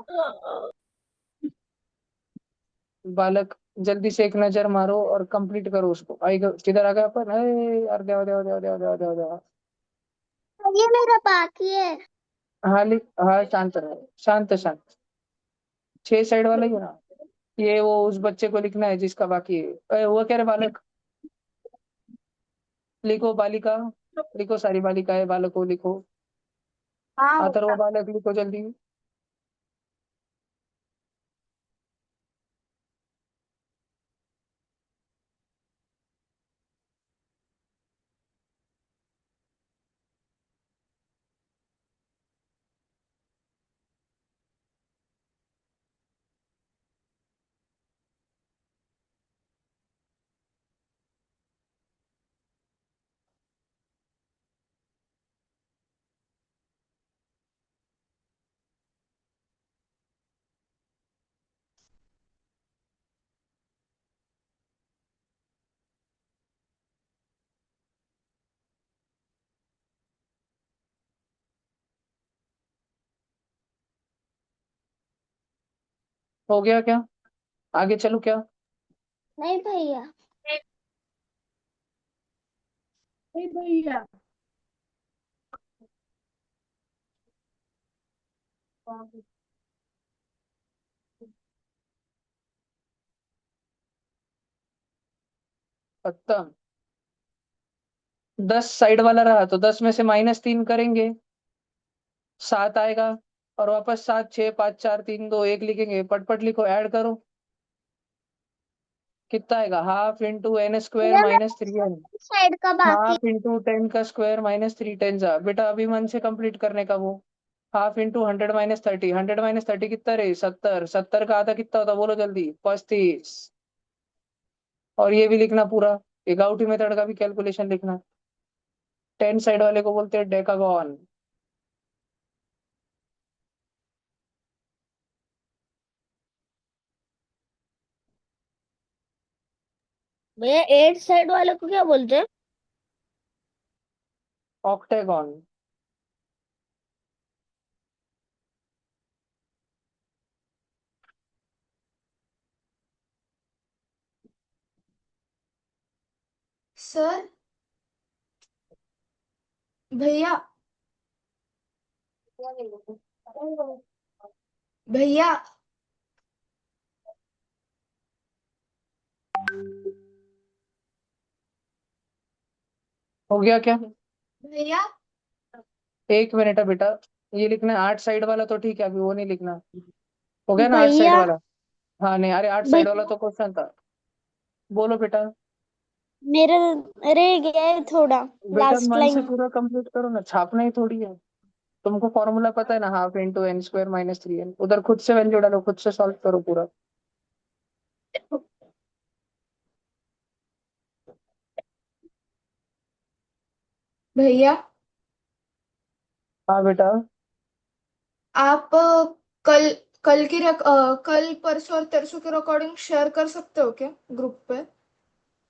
S1: बालक, जल्दी से एक नजर मारो और कंप्लीट करो उसको। आएगा किधर आ गया अपन? अरे यार देवा देवा देवा देवा देवा देवा देवा।
S4: ये मेरा बाकी है।
S1: हाँ लिख, हाँ शांत रहो, शांत शांत। 6 साइड वाला ही है ना? ये वो उस बच्चे को लिखना है जिसका बाकी है। वो कह रहे बालक, लिखो बालिका, लिखो सारी बालिका है, बालको लिखो।
S2: हाँ
S1: अथर्व बालक लिखो जल्दी। हो गया क्या? आगे चलो क्या?
S4: नहीं भैया।
S3: नहीं भैया।
S1: खत्म। 10 साइड वाला रहा तो 10 में से -3 करेंगे, 7 आएगा। और वापस 7 6 5 4 3 2 1 लिखेंगे। पटपट लिखो, ऐड करो। कितना आएगा? हाफ इंटू एन स्क्वायर
S4: भैया
S1: माइनस
S4: मेरा
S1: 3 एन।
S4: साइड का बाकी।
S1: हाफ इंटू 10 का स्क्वायर -3 10 जा। बेटा अभी मन से कंप्लीट करने का वो। हाफ इंटू 100 - 30, 100 - 30 कितना रहे? 70, 70 का आधा कितना होता? बोलो जल्दी। 35। और ये भी लिखना पूरा। ये गाउटी मेथड का भी कैलकुलेशन लिखना। 10 साइड वाले को बोलते हैं डेकागॉन।
S4: भैया 8 साइड वाले को क्या बोलते हैं?
S1: ऑक्टेगॉन।
S2: सर। भैया। भैया।
S1: हो गया क्या?
S2: भैया।
S1: 1 मिनट है बेटा। ये लिखना है 8 साइड वाला तो ठीक है, अभी वो नहीं लिखना। हो गया ना 8 साइड
S4: भैया
S1: वाला? हाँ नहीं, अरे 8 साइड वाला
S4: भैया
S1: तो क्वेश्चन था। बोलो बेटा।
S4: मेरा रह गया है थोड़ा।
S1: बेटा
S4: लास्ट
S1: मन से
S4: लाइन।
S1: पूरा कंप्लीट करो ना, छापना ही थोड़ी है। तुमको फॉर्मूला पता है ना, half into n square -3 n. उधर खुद से वैल्यू डालो, खुद से सॉल्व करो पूरा।
S2: भैया
S1: हाँ बेटा।
S2: आप कल कल परसों और तरसों की रिकॉर्डिंग शेयर कर सकते हो क्या ग्रुप पे?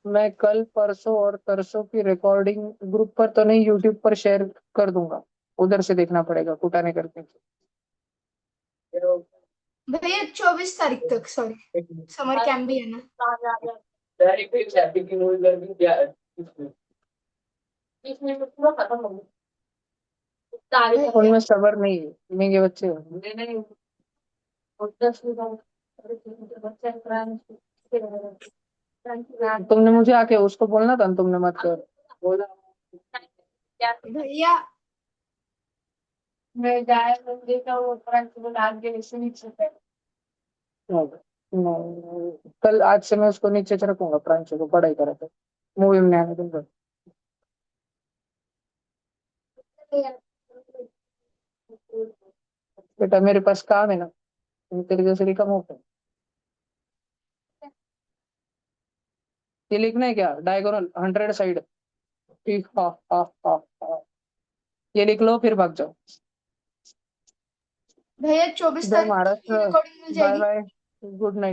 S1: मैं कल परसों और तरसों की रिकॉर्डिंग ग्रुप पर तो नहीं, यूट्यूब पर शेयर कर दूंगा। उधर से देखना पड़ेगा कुटाने करके।
S2: भैया 24 तारीख तक, सॉरी, समर कैंप भी है ना। भैया।
S1: उनमें सबर नहीं है, महंगे बच्चे। तुमने मुझे आके उसको बोलना था ना, तुमने मत कर बोला।
S2: भैया।
S1: मैं जाए तो देखा वो प्रिंसिपल आगे ऐसे नीचे पे। नहीं, कल आज से मैं उसको नीचे से रखूंगा, प्रिंसिपल को पढ़ाई करा था। मूवी में आने दूंगा। बेटा मेरे पास काम है ना। तेरे जैसे लिखा हो पे ये लिखना है क्या, डायगोनल 100 साइड। ठीक, हाँ हाँ हाँ हाँ, ये लिख लो फिर भाग जाओ।
S2: भैया 24
S1: जय
S2: तारीख को
S1: महाराष्ट्र।
S2: रिकॉर्डिंग मिल
S1: बाय
S2: जाएगी?
S1: बाय। Good night.